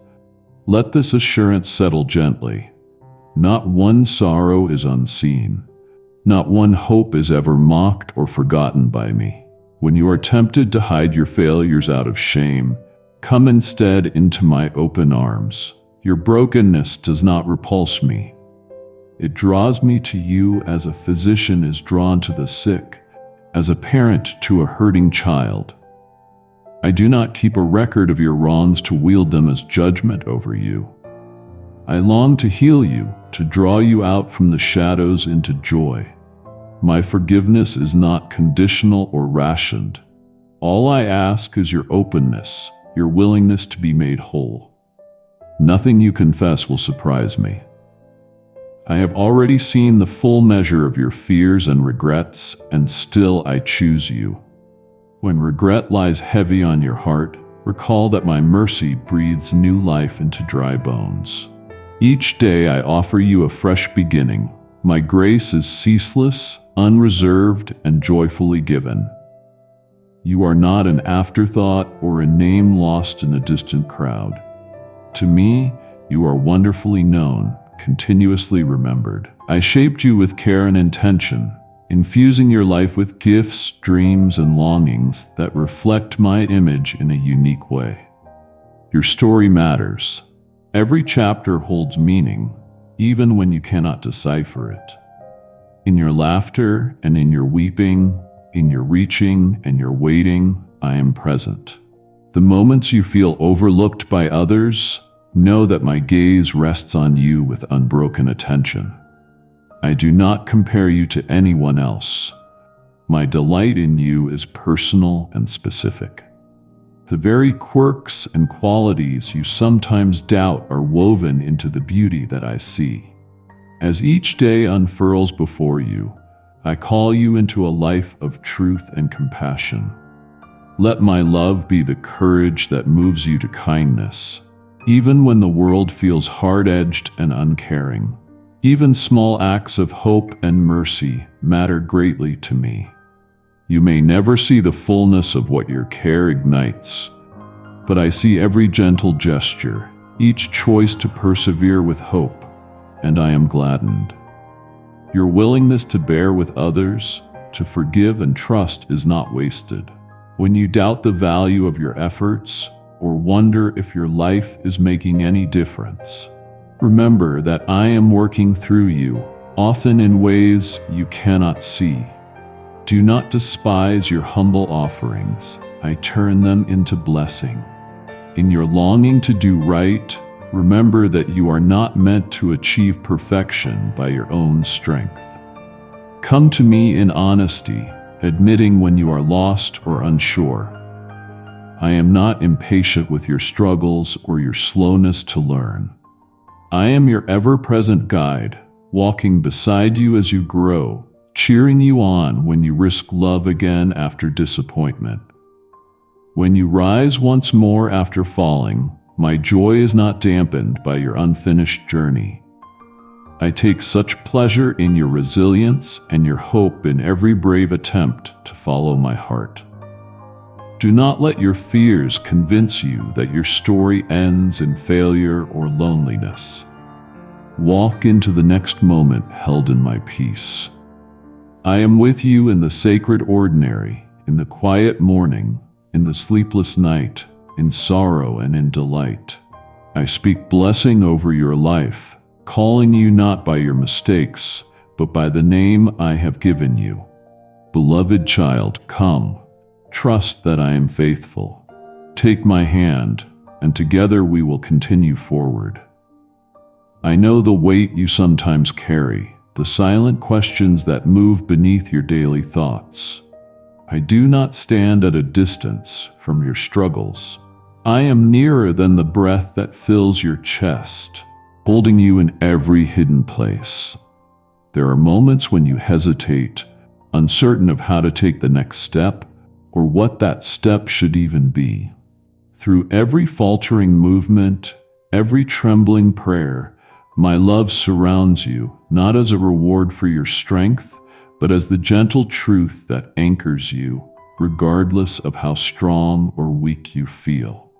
Let this assurance settle gently. Not one sorrow is unseen. Not one hope is ever mocked or forgotten by me. When you are tempted to hide your failures out of shame, come instead into my open arms. Your brokenness does not repulse me. It draws me to you as a physician is drawn to the sick, as a parent to a hurting child. I do not keep a record of your wrongs to wield them as judgment over you. I long to heal you, to draw you out from the shadows into joy. My forgiveness is not conditional or rationed. All I ask is your openness, your willingness to be made whole. Nothing you confess will surprise me. I have already seen the full measure of your fears and regrets, and still I choose you. When regret lies heavy on your heart, recall that my mercy breathes new life into dry bones. Each day I offer you a fresh beginning. My grace is ceaseless, unreserved, and joyfully given. You are not an afterthought or a name lost in a distant crowd. To me, you are wonderfully known, continuously remembered. I shaped you with care and intention, infusing your life with gifts, dreams, and longings that reflect my image in a unique way. Your story matters. Every chapter holds meaning, even when you cannot decipher it. In your laughter and in your weeping, in your reaching and your waiting, I am present. The moments you feel overlooked by others, know that my gaze rests on you with unbroken attention. I do not compare you to anyone else. My delight in you is personal and specific. The very quirks and qualities you sometimes doubt are woven into the beauty that I see. As each day unfurls before you, I call you into a life of truth and compassion. Let my love be the courage that moves you to kindness, even when the world feels hard-edged and uncaring. Even small acts of hope and mercy matter greatly to me. You may never see the fullness of what your care ignites, but I see every gentle gesture, each choice to persevere with hope, and I am gladdened. Your willingness to bear with others, to forgive and trust is not wasted. When you doubt the value of your efforts or wonder if your life is making any difference, remember that I am working through you, often in ways you cannot see. Do not despise your humble offerings. I turn them into blessing. In your longing to do right, remember that you are not meant to achieve perfection by your own strength. Come to me in honesty, admitting when you are lost or unsure. I am not impatient with your struggles or your slowness to learn. I am your ever-present guide, walking beside you as you grow, cheering you on when you risk love again after disappointment. When you rise once more after falling, my joy is not dampened by your unfinished journey. I take such pleasure in your resilience and your hope in every brave attempt to follow my heart. Do not let your fears convince you that your story ends in failure or loneliness. Walk into the next moment held in my peace. I am with you in the sacred ordinary, in the quiet morning, in the sleepless night, in sorrow and in delight. I speak blessing over your life, calling you not by your mistakes, but by the name I have given you. Beloved child, come. Trust that I am faithful. Take my hand, and together we will continue forward. I know the weight you sometimes carry, the silent questions that move beneath your daily thoughts. I do not stand at a distance from your struggles. I am nearer than the breath that fills your chest, holding you in every hidden place. There are moments when you hesitate, uncertain of how to take the next step, or what that step should even be. Through every faltering movement, every trembling prayer, my love surrounds you, not as a reward for your strength, but as the gentle truth that anchors you, regardless of how strong or weak you feel.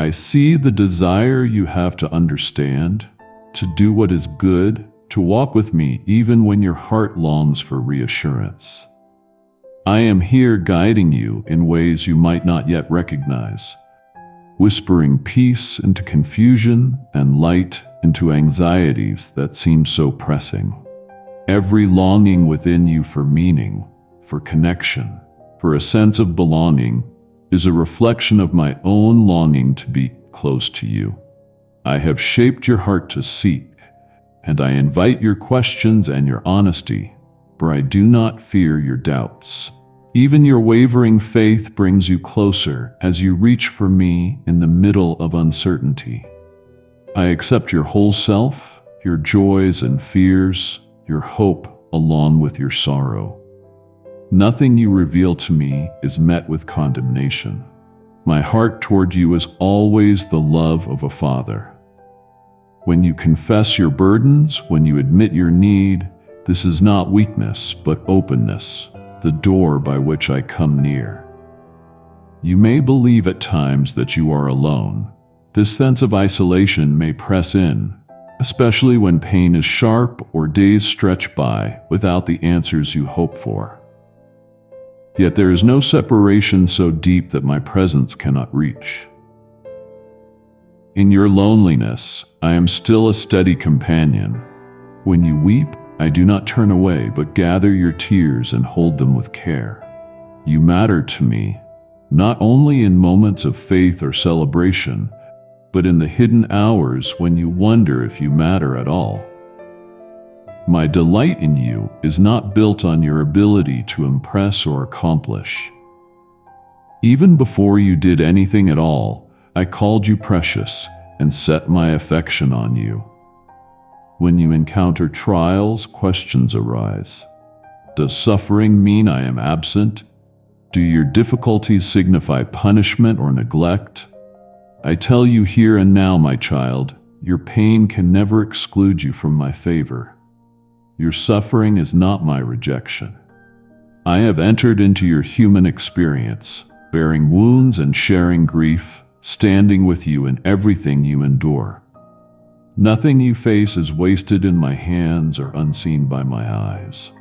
I see the desire you have to understand, to do what is good, to walk with me even when your heart longs for reassurance. I am here guiding you in ways you might not yet recognize, whispering peace into confusion and light into anxieties that seem so pressing. Every longing within you for meaning, for connection, for a sense of belonging is a reflection of my own longing to be close to you. I have shaped your heart to seek, and I invite your questions and your honesty, for I do not fear your doubts. Even your wavering faith brings you closer as you reach for me in the middle of uncertainty. I accept your whole self, your joys and fears, your hope along with your sorrow. Nothing you reveal to me is met with condemnation. My heart toward you is always the love of a father. When you confess your burdens, when you admit your need, this is not weakness, but openness, the door by which I come near. You may believe at times that you are alone. This sense of isolation may press in, especially when pain is sharp or days stretch by without the answers you hope for. Yet there is no separation so deep that my presence cannot reach. In your loneliness, I am still a steady companion. When you weep, I do not turn away, but gather your tears and hold them with care. You matter to me, not only in moments of faith or celebration, but in the hidden hours when you wonder if you matter at all. My delight in you is not built on your ability to impress or accomplish. Even before you did anything at all, I called you precious and set my affection on you. When you encounter trials, questions arise. Does suffering mean I am absent? Do your difficulties signify punishment or neglect? I tell you here and now, my child, your pain can never exclude you from my favor. Your suffering is not my rejection. I have entered into your human experience, bearing wounds and sharing grief, standing with you in everything you endure. Nothing you face is wasted in my hands or unseen by my eyes.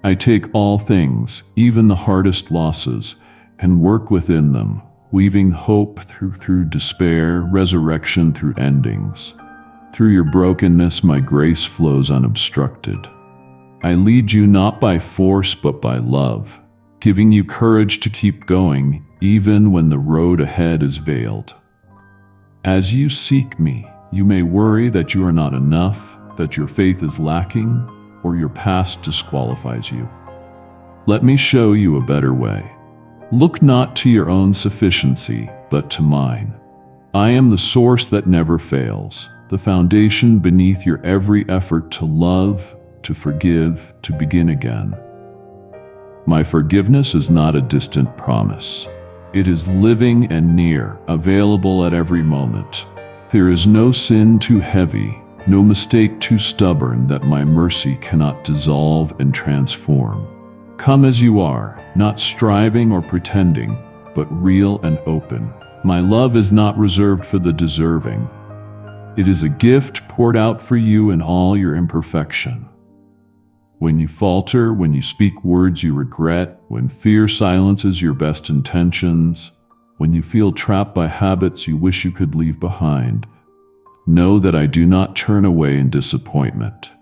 I take all things, even the hardest losses, and work within them, weaving hope through despair, resurrection through endings. Through your brokenness, my grace flows unobstructed. I lead you not by force but by love, giving you courage to keep going even when the road ahead is veiled. As you seek me, you may worry that you are not enough, that your faith is lacking, or your past disqualifies you. Let me show you a better way. Look not to your own sufficiency, but to mine. I am the source that never fails, the foundation beneath your every effort to love, to forgive, to begin again. My forgiveness is not a distant promise. It is living and near, available at every moment. There is no sin too heavy, no mistake too stubborn that my mercy cannot dissolve and transform. Come as you are, not striving or pretending, but real and open. My love is not reserved for the deserving. It is a gift poured out for you in all your imperfection. When you falter, when you speak words you regret, when fear silences your best intentions, when you feel trapped by habits you wish you could leave behind, know that I do not turn away in disappointment.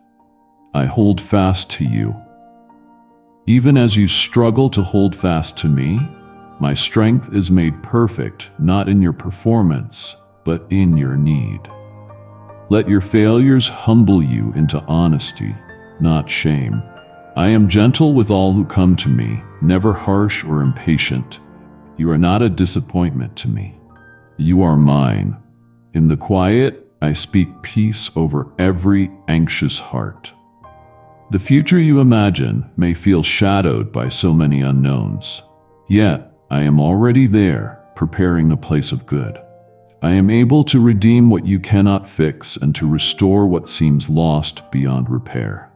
I hold fast to you. Even as you struggle to hold fast to me, my strength is made perfect, not in your performance, but in your need. Let your failures humble you into honesty, not shame. I am gentle with all who come to me, never harsh or impatient. You are not a disappointment to me. You are mine. In the quiet, I speak peace over every anxious heart. The future you imagine may feel shadowed by so many unknowns. Yet, I am already there, preparing a place of good. I am able to redeem what you cannot fix and to restore what seems lost beyond repair.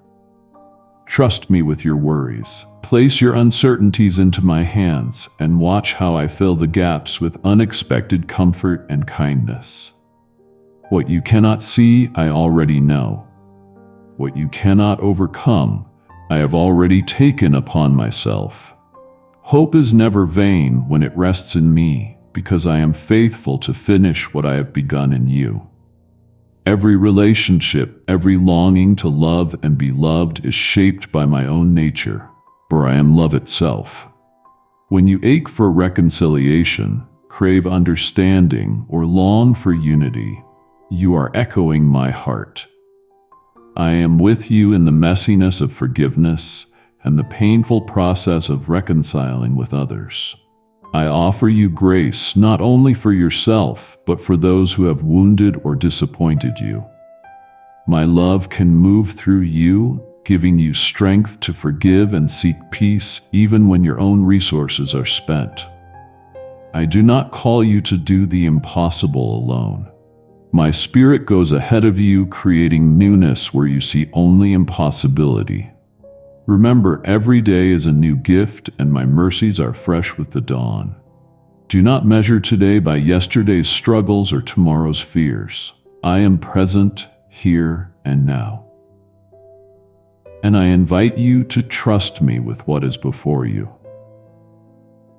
Trust me with your worries. Place your uncertainties into my hands and watch how I fill the gaps with unexpected comfort and kindness. What you cannot see, I already know. What you cannot overcome, I have already taken upon myself. Hope is never vain when it rests in me, because I am faithful to finish what I have begun in you. Every relationship, every longing to love and be loved is shaped by my own nature, for I am love itself. When you ache for reconciliation, crave understanding, or long for unity, you are echoing my heart. I am with you in the messiness of forgiveness and the painful process of reconciling with others. I offer you grace not only for yourself, but for those who have wounded or disappointed you. My love can move through you, giving you strength to forgive and seek peace even when your own resources are spent. I do not call you to do the impossible alone. My spirit goes ahead of you, creating newness where you see only impossibility. Remember, every day is a new gift, and my mercies are fresh with the dawn. Do not measure today by yesterday's struggles or tomorrow's fears. I am present, here, and now. And I invite you to trust me with what is before you.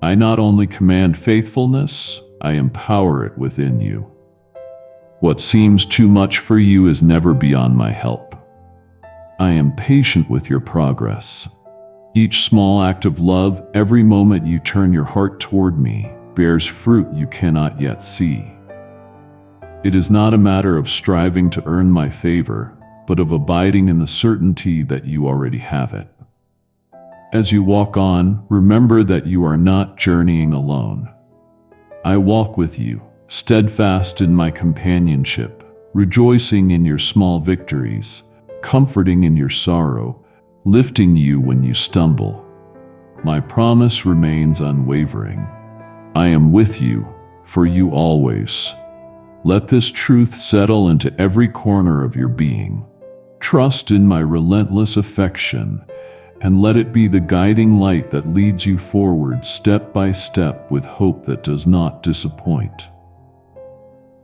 I not only command faithfulness, I empower it within you. What seems too much for you is never beyond my help. I am patient with your progress. Each small act of love, every moment you turn your heart toward me, bears fruit you cannot yet see. It is not a matter of striving to earn my favor, but of abiding in the certainty that you already have it. As you walk on, remember that you are not journeying alone. I walk with you, steadfast in my companionship, rejoicing in your small victories, comforting in your sorrow, lifting you when you stumble. My promise remains unwavering. I am with you, for you always. Let this truth settle into every corner of your being. Trust in my relentless affection, and let it be the guiding light that leads you forward step by step with hope that does not disappoint.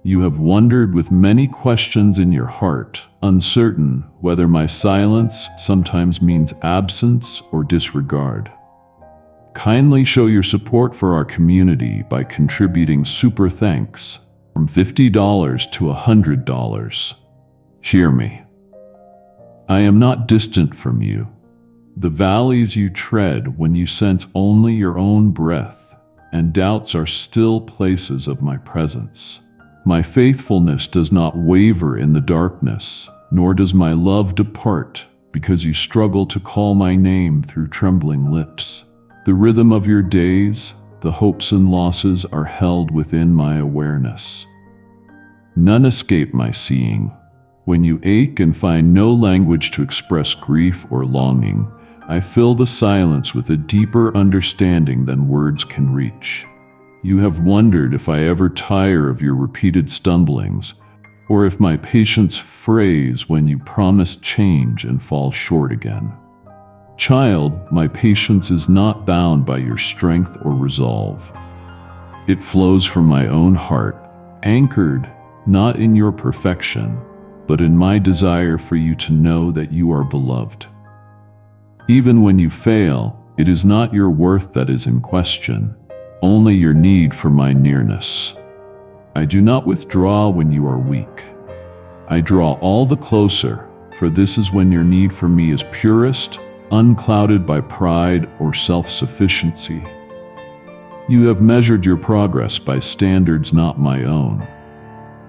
You have wondered with many questions in your heart, uncertain whether my silence sometimes means absence or disregard. Kindly show your support for our community by contributing super thanks from $50 to $100. Hear me. I am not distant from you. The valleys you tread when you sense only your own breath and doubts are still places of my presence. My faithfulness does not waver in the darkness, nor does my love depart because you struggle to call my name through trembling lips. The rhythm of your days, the hopes and losses are held within my awareness. None escape my seeing, When you ache and find no language to express grief or longing, I fill the silence with a deeper understanding than words can reach. You have wondered if I ever tire of your repeated stumblings, or if my patience frays when you promise change and fall short again. Child, my patience is not bound by your strength or resolve. It flows from my own heart, anchored not in your perfection, but in my desire for you to know that you are beloved. Even when you fail, it is not your worth that is in question, only your need for my nearness. I do not withdraw when you are weak. I draw all the closer, for this is when your need for me is purest, unclouded by pride or self-sufficiency. You have measured your progress by standards not my own.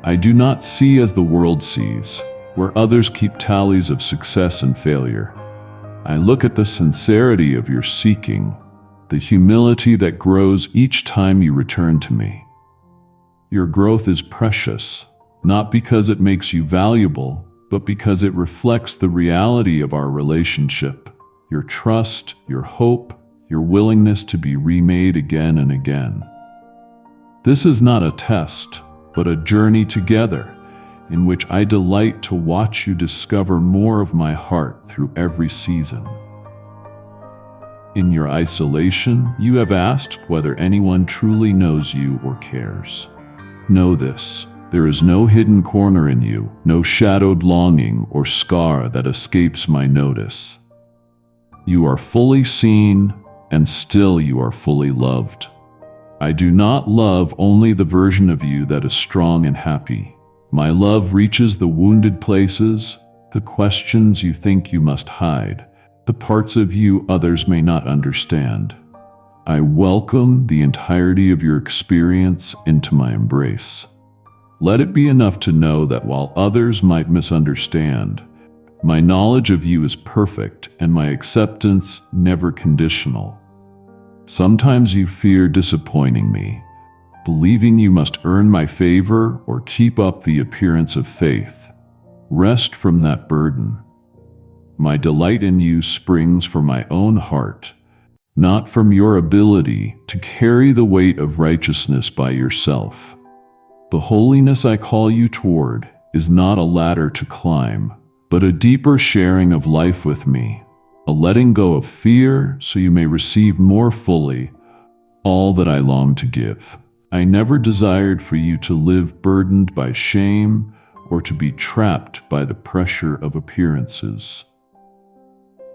I do not see as the world sees, where others keep tallies of success and failure. I look at the sincerity of your seeking, the humility that grows each time you return to me. Your growth is precious, not because it makes you valuable, but because it reflects the reality of our relationship, your trust, your hope, your willingness to be remade again and again. This is not a test, but a journey together, in which I delight to watch you discover more of my heart through every season. In your isolation, you have asked whether anyone truly knows you or cares. Know this, there is no hidden corner in you, no shadowed longing or scar that escapes my notice. You are fully seen, and still you are fully loved. I do not love only the version of you that is strong and happy. My love reaches the wounded places, the questions you think you must hide, the parts of you others may not understand. I welcome the entirety of your experience into my embrace. Let it be enough to know that while others might misunderstand, my knowledge of you is perfect and my acceptance never conditional. Sometimes you fear disappointing me, believing you must earn my favor or keep up the appearance of faith. Rest from that burden. My delight in you springs from my own heart, not from your ability to carry the weight of righteousness by yourself. The holiness I call you toward is not a ladder to climb, but a deeper sharing of life with me, a letting go of fear so you may receive more fully all that I long to give. I never desired for you to live burdened by shame or to be trapped by the pressure of appearances.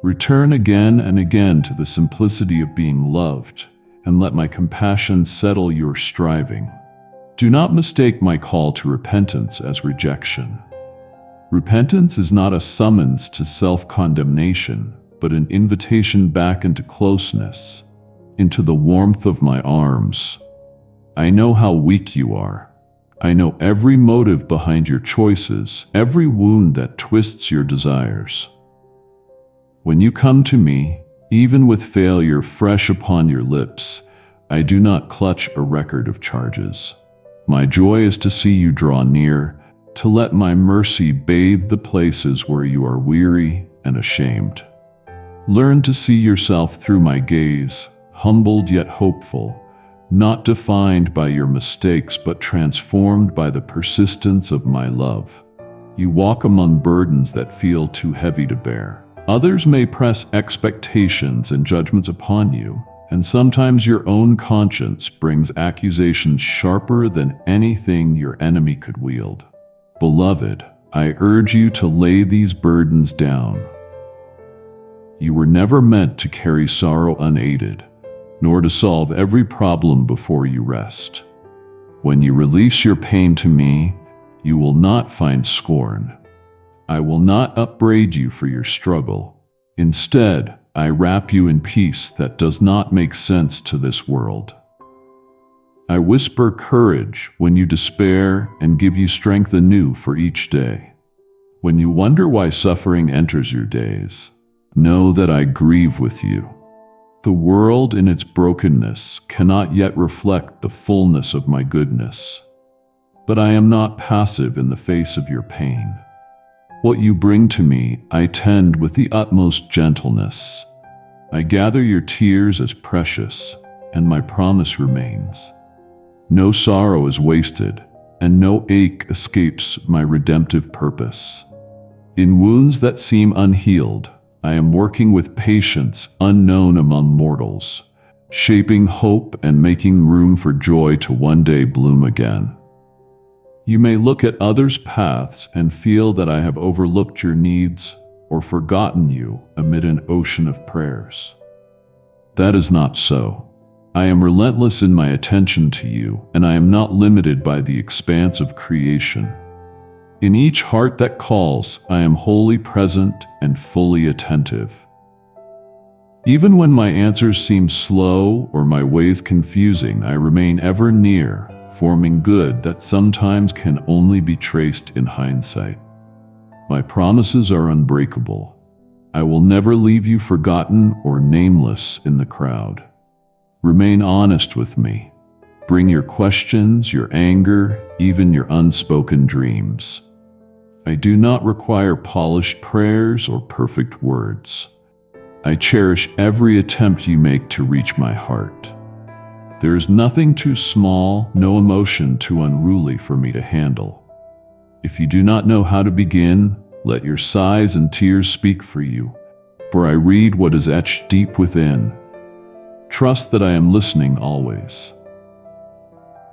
Return again and again to the simplicity of being loved, and let my compassion settle your striving. Do not mistake my call to repentance as rejection. Repentance is not a summons to self-condemnation, but an invitation back into closeness, into the warmth of my arms. I know how weak you are. I know every motive behind your choices, every wound that twists your desires. When you come to me, even with failure fresh upon your lips, I do not clutch a record of charges. My joy is to see you draw near, to let my mercy bathe the places where you are weary and ashamed. Learn to see yourself through my gaze, humbled yet hopeful, not defined by your mistakes but transformed by the persistence of my love. You walk among burdens that feel too heavy to bear. Others may press expectations and judgments upon you, and sometimes your own conscience brings accusations sharper than anything your enemy could wield. Beloved, I urge you to lay these burdens down. You were never meant to carry sorrow unaided, nor to solve every problem before you rest. When you release your pain to me, you will not find scorn. I will not upbraid you for your struggle. Instead, I wrap you in peace that does not make sense to this world. I whisper courage when you despair and give you strength anew for each day. When you wonder why suffering enters your days, know that I grieve with you. The world in its brokenness cannot yet reflect the fullness of my goodness. But I am not passive in the face of your pain. What you bring to me, I tend with the utmost gentleness. I gather your tears as precious, and my promise remains. No sorrow is wasted, and no ache escapes my redemptive purpose. In wounds that seem unhealed, I am working with patience unknown among mortals, shaping hope and making room for joy to one day bloom again. You may look at others' paths and feel that I have overlooked your needs or forgotten you amid an ocean of prayers. That is not so. I am relentless in my attention to you, and I am not limited by the expanse of creation. In each heart that calls, I am wholly present and fully attentive. Even when my answers seem slow or my ways confusing, I remain ever near, forming good that sometimes can only be traced in hindsight. My promises are unbreakable. I will never leave you forgotten or nameless in the crowd. Remain honest with me. Bring your questions, your anger, even your unspoken dreams. I do not require polished prayers or perfect words. I cherish every attempt you make to reach my heart. There is nothing too small, no emotion too unruly for me to handle. If you do not know how to begin, let your sighs and tears speak for you, for I read what is etched deep within. Trust that I am listening always.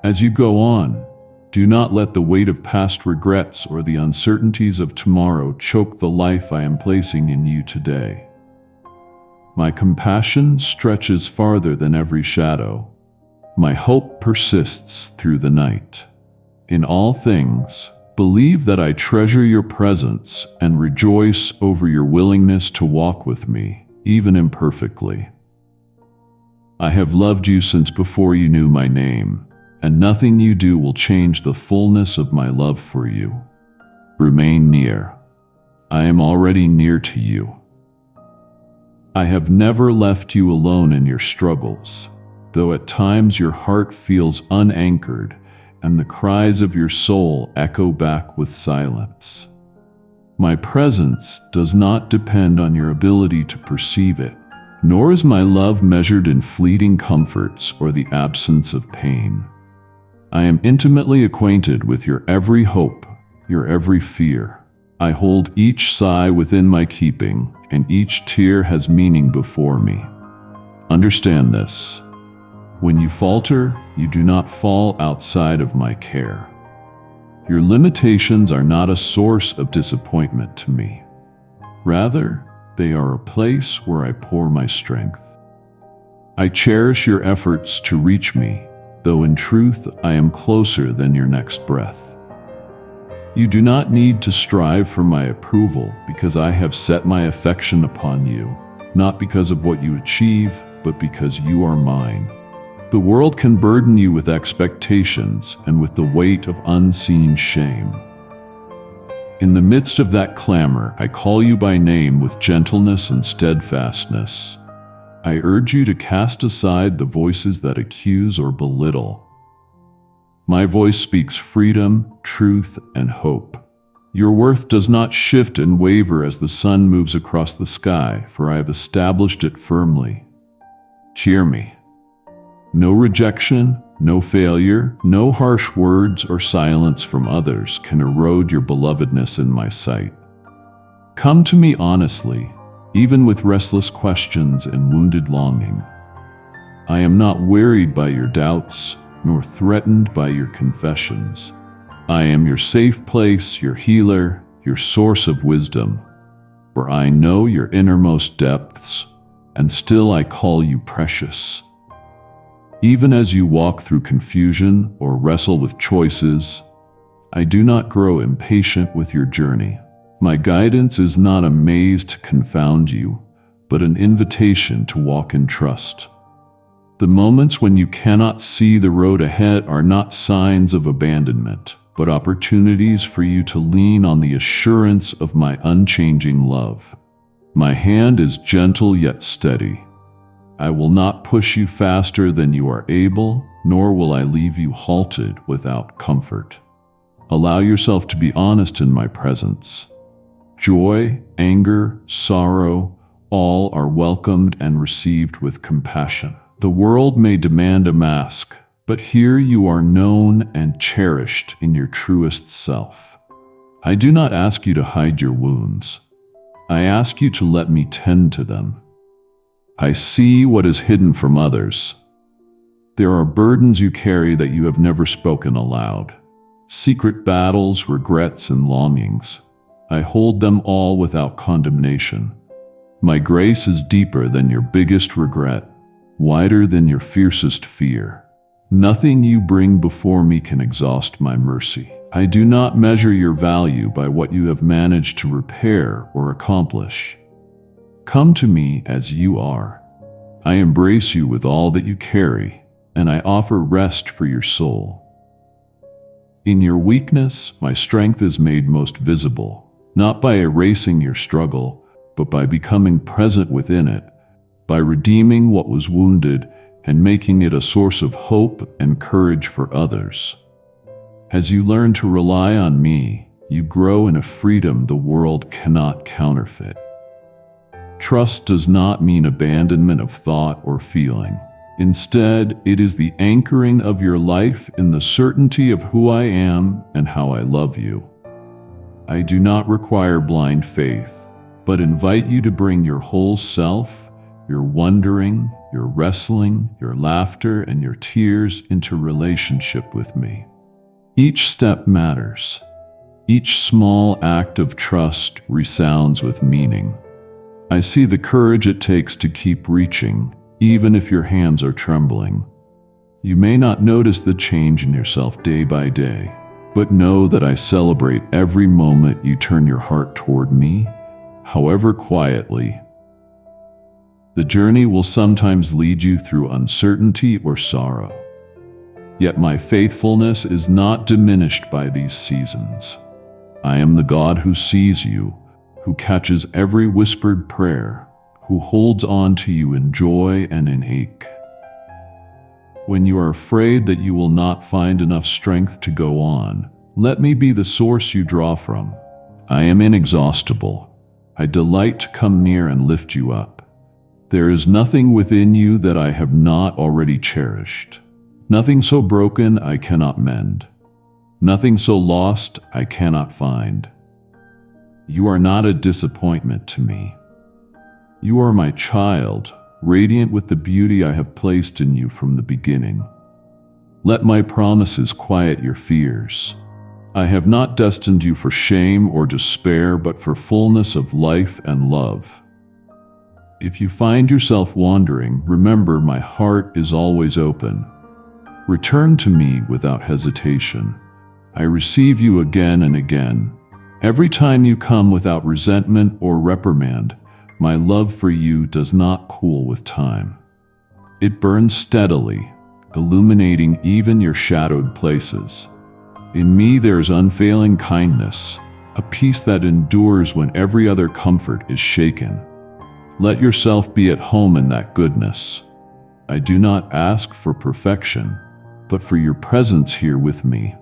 As you go on, do not let the weight of past regrets or the uncertainties of tomorrow choke the life I am placing in you today. My compassion stretches farther than every shadow. My hope persists through the night. In all things, believe that I treasure your presence and rejoice over your willingness to walk with me, even imperfectly. I have loved you since before you knew my name, and nothing you do will change the fullness of my love for you. Remain near. I am already near to you. I have never left you alone in your struggles, though at times your heart feels unanchored and the cries of your soul echo back with silence. My presence does not depend on your ability to perceive it, nor is my love measured in fleeting comforts or the absence of pain. I am intimately acquainted with your every hope, your every fear. I hold each sigh within my keeping, and each tear has meaning before me. Understand this. When you falter, you do not fall outside of my care. Your limitations are not a source of disappointment to me. Rather, they are a place where I pour my strength. I cherish your efforts to reach me, though in truth I am closer than your next breath. You do not need to strive for my approval because I have set my affection upon you, not because of what you achieve, but because you are mine. The world can burden you with expectations and with the weight of unseen shame. In the midst of that clamor, I call you by name with gentleness and steadfastness. I urge you to cast aside the voices that accuse or belittle. My voice speaks freedom, truth, and hope. Your worth does not shift and waver as the sun moves across the sky, for I have established it firmly. Hear me. No rejection, no failure, no harsh words or silence from others can erode your belovedness in my sight. Come to me honestly, even with restless questions and wounded longing. I am not wearied by your doubts, nor threatened by your confessions. I am your safe place, your healer, your source of wisdom, for I know your innermost depths, and still I call you precious. Even as you walk through confusion or wrestle with choices, I do not grow impatient with your journey. My guidance is not a maze to confound you, but an invitation to walk in trust. The moments when you cannot see the road ahead are not signs of abandonment, but opportunities for you to lean on the assurance of my unchanging love. My hand is gentle yet steady. I will not push you faster than you are able, nor will I leave you halted without comfort. Allow yourself to be honest in my presence. Joy, anger, sorrow, all are welcomed and received with compassion. The world may demand a mask, but here you are known and cherished in your truest self. I do not ask you to hide your wounds. I ask you to let me tend to them. I see what is hidden from others. There are burdens you carry that you have never spoken aloud. Secret battles, regrets, and longings. I hold them all without condemnation. My grace is deeper than your biggest regret, wider than your fiercest fear. Nothing you bring before me can exhaust my mercy. I do not measure your value by what you have managed to repair or accomplish. Come to me as you are. I embrace you with all that you carry, and I offer rest for your soul. In your weakness, my strength is made most visible, not by erasing your struggle, but by becoming present within it, by redeeming what was wounded and making it a source of hope and courage for others. As you learn to rely on me, you grow in a freedom the world cannot counterfeit. Trust does not mean abandonment of thought or feeling. Instead, it is the anchoring of your life in the certainty of who I am and how I love you. I do not require blind faith, but invite you to bring your whole self, your wondering, your wrestling, your laughter, and your tears into relationship with me. Each step matters. Each small act of trust resounds with meaning. I see the courage it takes to keep reaching, even if your hands are trembling. You may not notice the change in yourself day by day, but know that I celebrate every moment you turn your heart toward me, however quietly. The journey will sometimes lead you through uncertainty or sorrow. Yet my faithfulness is not diminished by these seasons. I am the God who sees you, who catches every whispered prayer, who holds on to you in joy and in ache. When you are afraid that you will not find enough strength to go on, let me be the source you draw from. I am inexhaustible. I delight to come near and lift you up. There is nothing within you that I have not already cherished. Nothing so broken I cannot mend. Nothing so lost I cannot find. You are not a disappointment to me. You are my child, radiant with the beauty I have placed in you from the beginning. Let my promises quiet your fears. I have not destined you for shame or despair, but for fullness of life and love. If you find yourself wandering, remember my heart is always open. Return to me without hesitation. I receive you again and again. Every time you come without resentment or reprimand, my love for you does not cool with time. It burns steadily, illuminating even your shadowed places. In me there is unfailing kindness, a peace that endures when every other comfort is shaken. Let yourself be at home in that goodness. I do not ask for perfection, but for your presence here with me.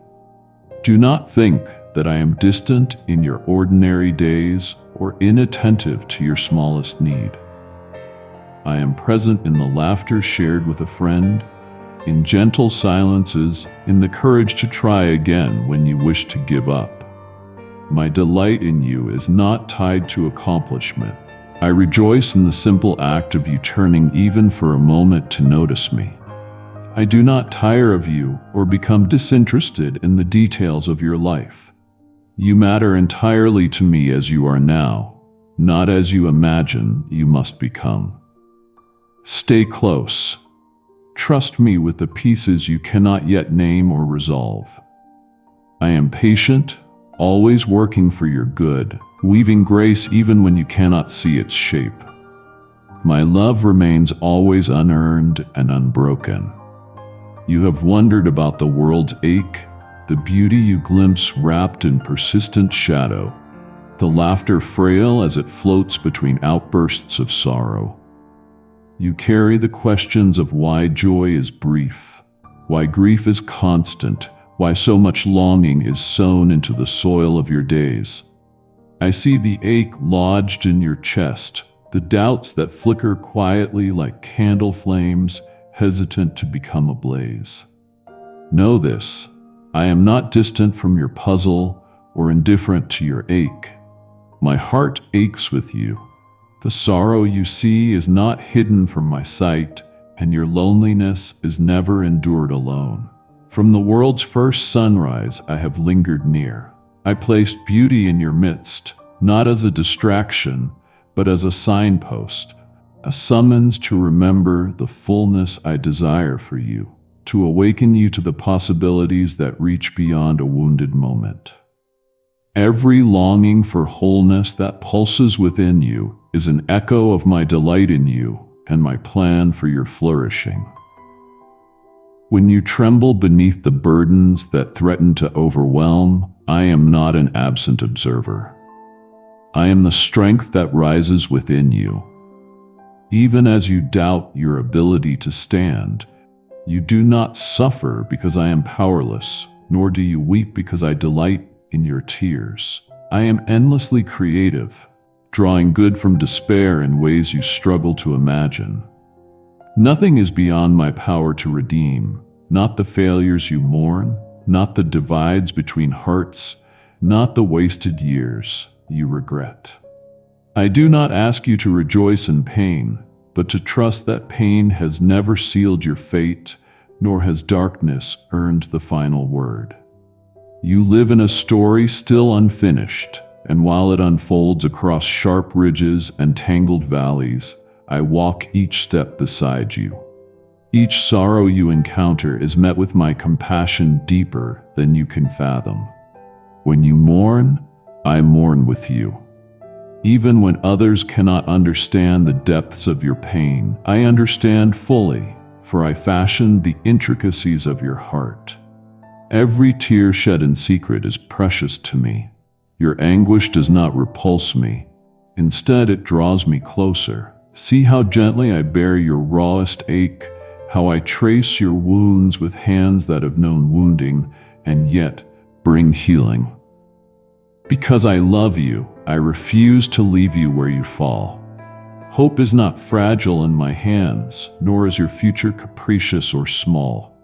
Do not think that I am distant in your ordinary days or inattentive to your smallest need. I am present in the laughter shared with a friend, in gentle silences, in the courage to try again when you wish to give up. My delight in you is not tied to accomplishment. I rejoice in the simple act of you turning even for a moment to notice me. I do not tire of you or become disinterested in the details of your life. You matter entirely to me as you are now, not as you imagine you must become. Stay close. Trust me with the pieces you cannot yet name or resolve. I am patient, always working for your good, weaving grace even when you cannot see its shape. My love remains always unearned and unbroken. You have wondered about the world's ache, the beauty you glimpse wrapped in persistent shadow, the laughter frail as it floats between outbursts of sorrow. You carry the questions of why joy is brief, why grief is constant, why so much longing is sown into the soil of your days. I see the ache lodged in your chest, the doubts that flicker quietly like candle flames, hesitant to become a blaze. Know this, I am not distant from your puzzle or indifferent to your ache. My heart aches with you. The sorrow you see is not hidden from my sight, and your loneliness is never endured alone. From the world's first sunrise I have lingered near. I placed beauty in your midst, not as a distraction, but as a signpost, a summons to remember the fullness I desire for you, to awaken you to the possibilities that reach beyond a wounded moment. Every longing for wholeness that pulses within you is an echo of my delight in you and my plan for your flourishing. When you tremble beneath the burdens that threaten to overwhelm, I am not an absent observer. I am the strength that rises within you. Even as you doubt your ability to stand, you do not suffer because I am powerless, nor do you weep because I delight in your tears. I am endlessly creative, drawing good from despair in ways you struggle to imagine. Nothing is beyond my power to redeem, not the failures you mourn, not the divides between hearts, not the wasted years you regret. I do not ask you to rejoice in pain, but to trust that pain has never sealed your fate, nor has darkness earned the final word. You live in a story still unfinished, and while it unfolds across sharp ridges and tangled valleys, I walk each step beside you. Each sorrow you encounter is met with my compassion deeper than you can fathom. When you mourn, I mourn with you. Even when others cannot understand the depths of your pain, I understand fully, for I fashioned the intricacies of your heart. Every tear shed in secret is precious to me. Your anguish does not repulse me. Instead, it draws me closer. See how gently I bear your rawest ache, how I trace your wounds with hands that have known wounding and yet bring healing. Because I love you, I refuse to leave you where you fall. Hope is not fragile in my hands, nor is your future capricious or small.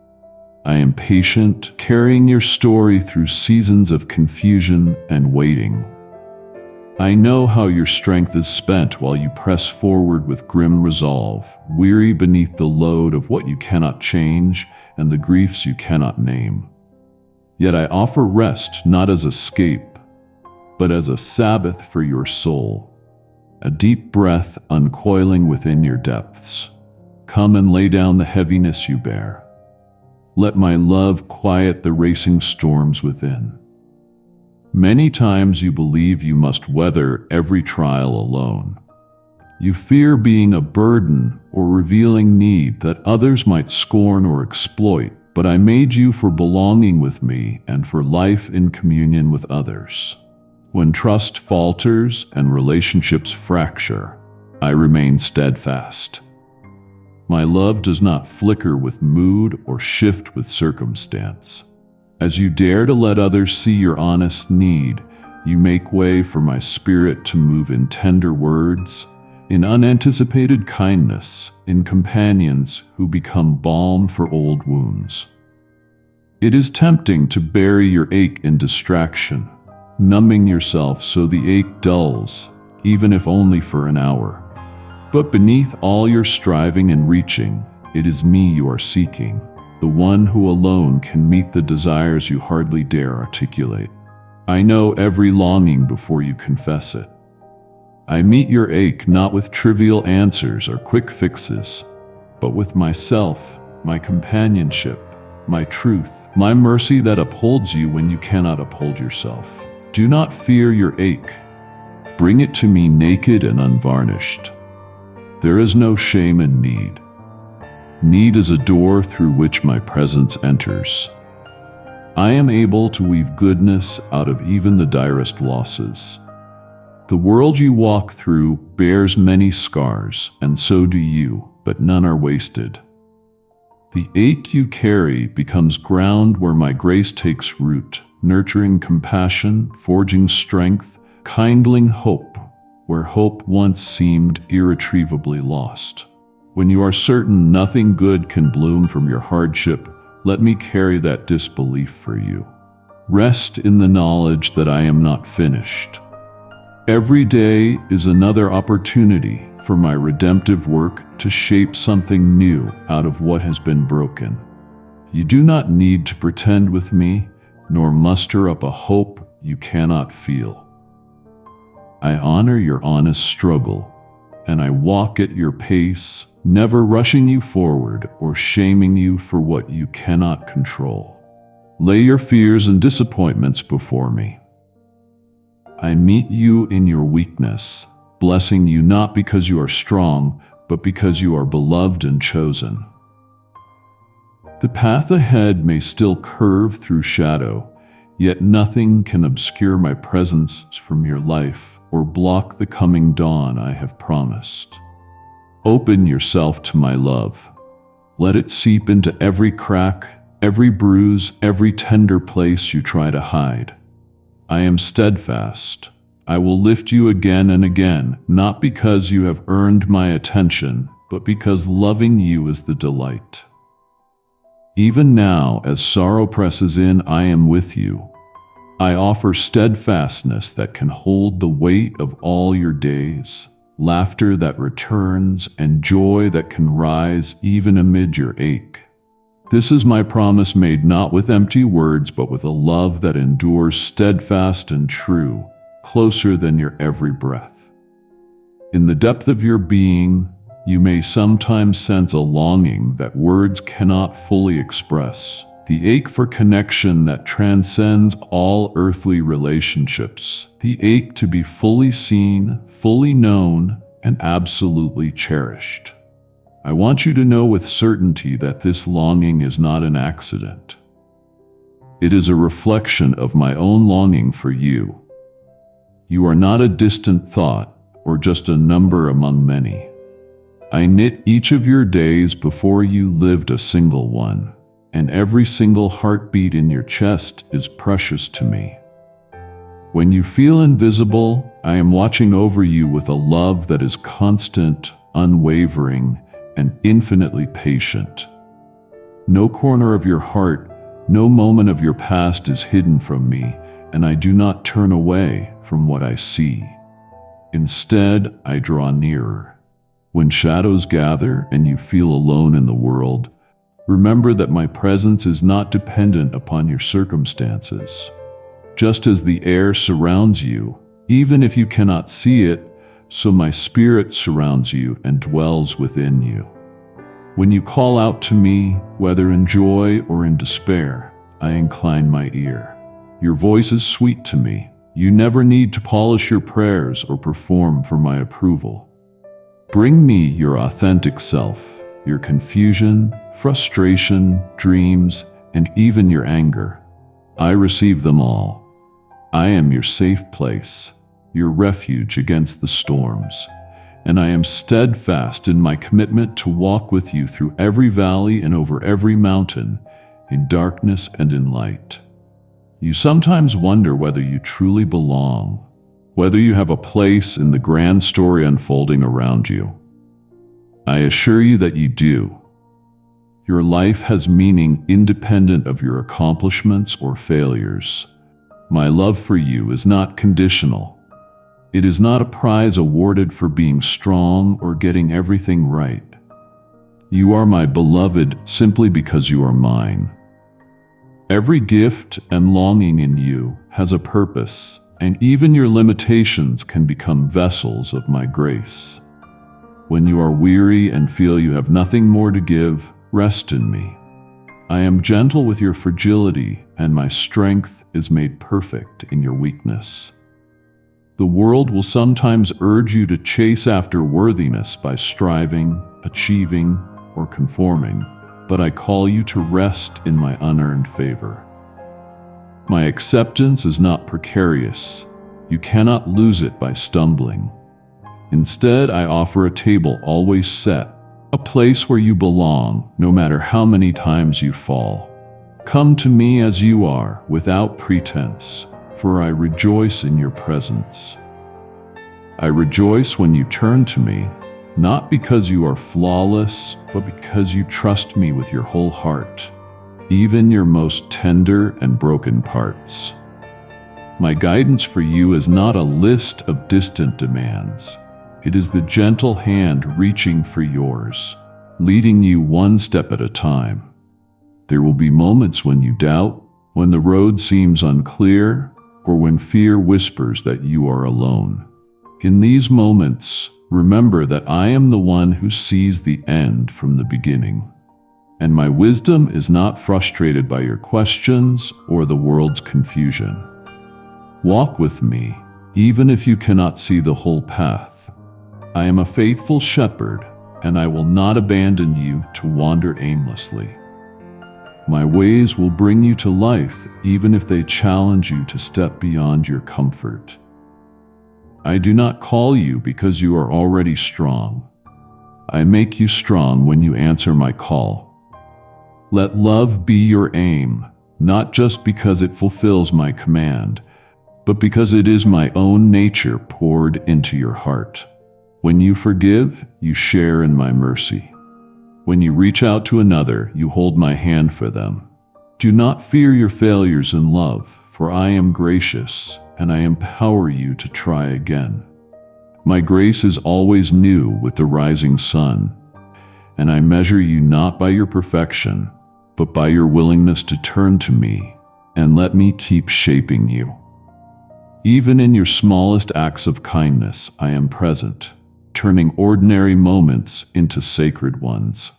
I am patient, carrying your story through seasons of confusion and waiting. I know how your strength is spent while you press forward with grim resolve, weary beneath the load of what you cannot change and the griefs you cannot name. Yet I offer rest not as escape, but as a Sabbath for your soul, a deep breath uncoiling within your depths. Come and lay down the heaviness you bear. Let my love quiet the racing storms within. Many times you believe you must weather every trial alone. You fear being a burden or revealing need that others might scorn or exploit, but I made you for belonging with me and for life in communion with others. When trust falters and relationships fracture, I remain steadfast. My love does not flicker with mood or shift with circumstance. As you dare to let others see your honest need, you make way for my spirit to move in tender words, in unanticipated kindness, in companions who become balm for old wounds. It is tempting to bury your ache in distraction, numbing yourself so the ache dulls, even if only for an hour. But beneath all your striving and reaching, it is me you are seeking, the one who alone can meet the desires you hardly dare articulate. I know every longing before you confess it. I meet your ache not with trivial answers or quick fixes, but with myself, my companionship, my truth, my mercy that upholds you when you cannot uphold yourself. Do not fear your ache. Bring it to me naked and unvarnished. There is no shame in need. Need is a door through which my presence enters. I am able to weave goodness out of even the direst losses. The world you walk through bears many scars, and so do you, but none are wasted. The ache you carry becomes ground where my grace takes root, nurturing compassion, forging strength, kindling hope where hope once seemed irretrievably lost. When you are certain nothing good can bloom from your hardship, let me carry that disbelief for you. Rest in the knowledge that I am not finished. Every day is another opportunity for my redemptive work to shape something new out of what has been broken. You do not need to pretend with me, nor muster up a hope you cannot feel. I honor your honest struggle, and I walk at your pace, never rushing you forward or shaming you for what you cannot control. Lay your fears and disappointments before me. I meet you in your weakness, blessing you not because you are strong, but because you are beloved and chosen. The path ahead may still curve through shadow, yet nothing can obscure my presence from your life or block the coming dawn I have promised. Open yourself to my love. Let it seep into every crack, every bruise, every tender place you try to hide. I am steadfast. I will lift you again and again, not because you have earned my attention, but because loving you is the delight. Even now, as sorrow presses in, I am with you. I offer steadfastness that can hold the weight of all your days, laughter that returns, and joy that can rise even amid your ache. This is my promise made not with empty words, but with a love that endures steadfast and true, closer than your every breath. In the depth of your being, you may sometimes sense a longing that words cannot fully express, the ache for connection that transcends all earthly relationships, the ache to be fully seen, fully known, and absolutely cherished. I want you to know with certainty that this longing is not an accident. It is a reflection of my own longing for you. You are not a distant thought or just a number among many. I knit each of your days before you lived a single one, and every single heartbeat in your chest is precious to me. When you feel invisible, I am watching over you with a love that is constant, unwavering, and infinitely patient. No corner of your heart, no moment of your past is hidden from me, and I do not turn away from what I see. Instead, I draw nearer. When shadows gather and you feel alone in the world, remember that my presence is not dependent upon your circumstances. Just as the air surrounds you, even if you cannot see it, so my spirit surrounds you and dwells within you. When you call out to me, whether in joy or in despair, I incline my ear. Your voice is sweet to me. You never need to polish your prayers or perform for my approval. Bring me your authentic self, your confusion, frustration, dreams, and even your anger. I receive them all. I am your safe place, your refuge against the storms, and I am steadfast in my commitment to walk with you through every valley and over every mountain, in darkness and in light. You sometimes wonder whether you truly belong, whether you have a place in the grand story unfolding around you. I assure you that you do. Your life has meaning independent of your accomplishments or failures. My love for you is not conditional. It is not a prize awarded for being strong or getting everything right. You are my beloved simply because you are mine. Every gift and longing in you has a purpose, and even your limitations can become vessels of my grace. When you are weary and feel you have nothing more to give, rest in me. I am gentle with your fragility, and my strength is made perfect in your weakness. The world will sometimes urge you to chase after worthiness by striving, achieving, or conforming, but I call you to rest in my unearned favor. My acceptance is not precarious. You cannot lose it by stumbling. Instead, I offer a table always set, a place where you belong, no matter how many times you fall. Come to me as you are, without pretense, for I rejoice in your presence. I rejoice when you turn to me, not because you are flawless, but because you trust me with your whole heart, even your most tender and broken parts. My guidance for you is not a list of distant demands. It is the gentle hand reaching for yours, leading you one step at a time. There will be moments when you doubt, when the road seems unclear, or when fear whispers that you are alone. In these moments, remember that I am the one who sees the end from the beginning, and my wisdom is not frustrated by your questions or the world's confusion. Walk with me, even if you cannot see the whole path. I am a faithful shepherd, and I will not abandon you to wander aimlessly. My ways will bring you to life, even if they challenge you to step beyond your comfort. I do not call you because you are already strong. I make you strong when you answer my call. Let love be your aim, not just because it fulfills my command, but because it is my own nature poured into your heart. When you forgive, you share in my mercy. When you reach out to another, you hold my hand for them. Do not fear your failures in love, for I am gracious, and I empower you to try again. My grace is always new with the rising sun, and I measure you not by your perfection, but by your willingness to turn to me and let me keep shaping you. Even in your smallest acts of kindness, I am present, turning ordinary moments into sacred ones.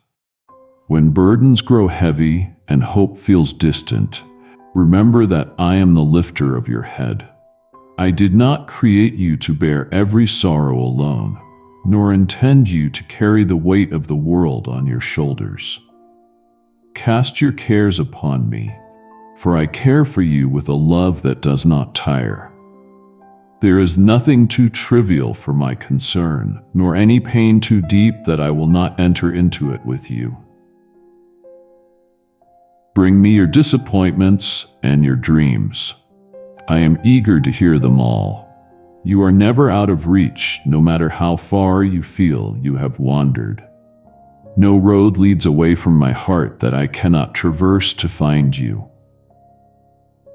When burdens grow heavy and hope feels distant, remember that I am the lifter of your head. I did not create you to bear every sorrow alone, nor intend you to carry the weight of the world on your shoulders. Cast your cares upon me, for I care for you with a love that does not tire. There is nothing too trivial for my concern, nor any pain too deep that I will not enter into it with you. Bring me your disappointments and your dreams. I am eager to hear them all. You are never out of reach, no matter how far you feel you have wandered. No road leads away from my heart that I cannot traverse to find you.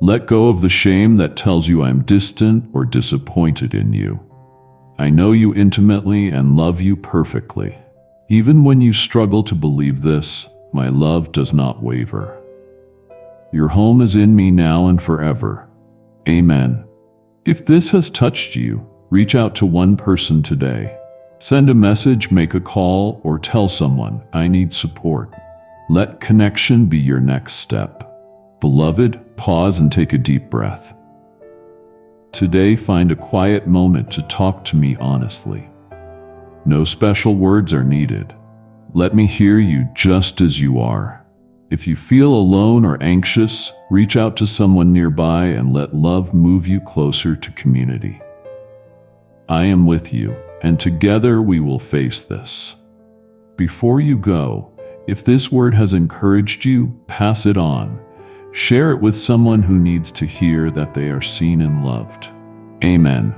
Let go of the shame that tells you I am distant or disappointed in you. I know you intimately and love you perfectly. Even when you struggle to believe this, my love does not waver. Your home is in me now and forever. Amen. If this has touched you, reach out to one person today. Send a message, make a call, or tell someone, I need support. Let connection be your next step. Beloved, pause and take a deep breath. Today, find a quiet moment to talk to me honestly. No special words are needed. Let me hear you just as you are. If you feel alone or anxious, reach out to someone nearby and let love move you closer to community. I am with you, and together we will face this. Before you go, if this word has encouraged you, pass it on. Share it with someone who needs to hear that they are seen and loved. Amen.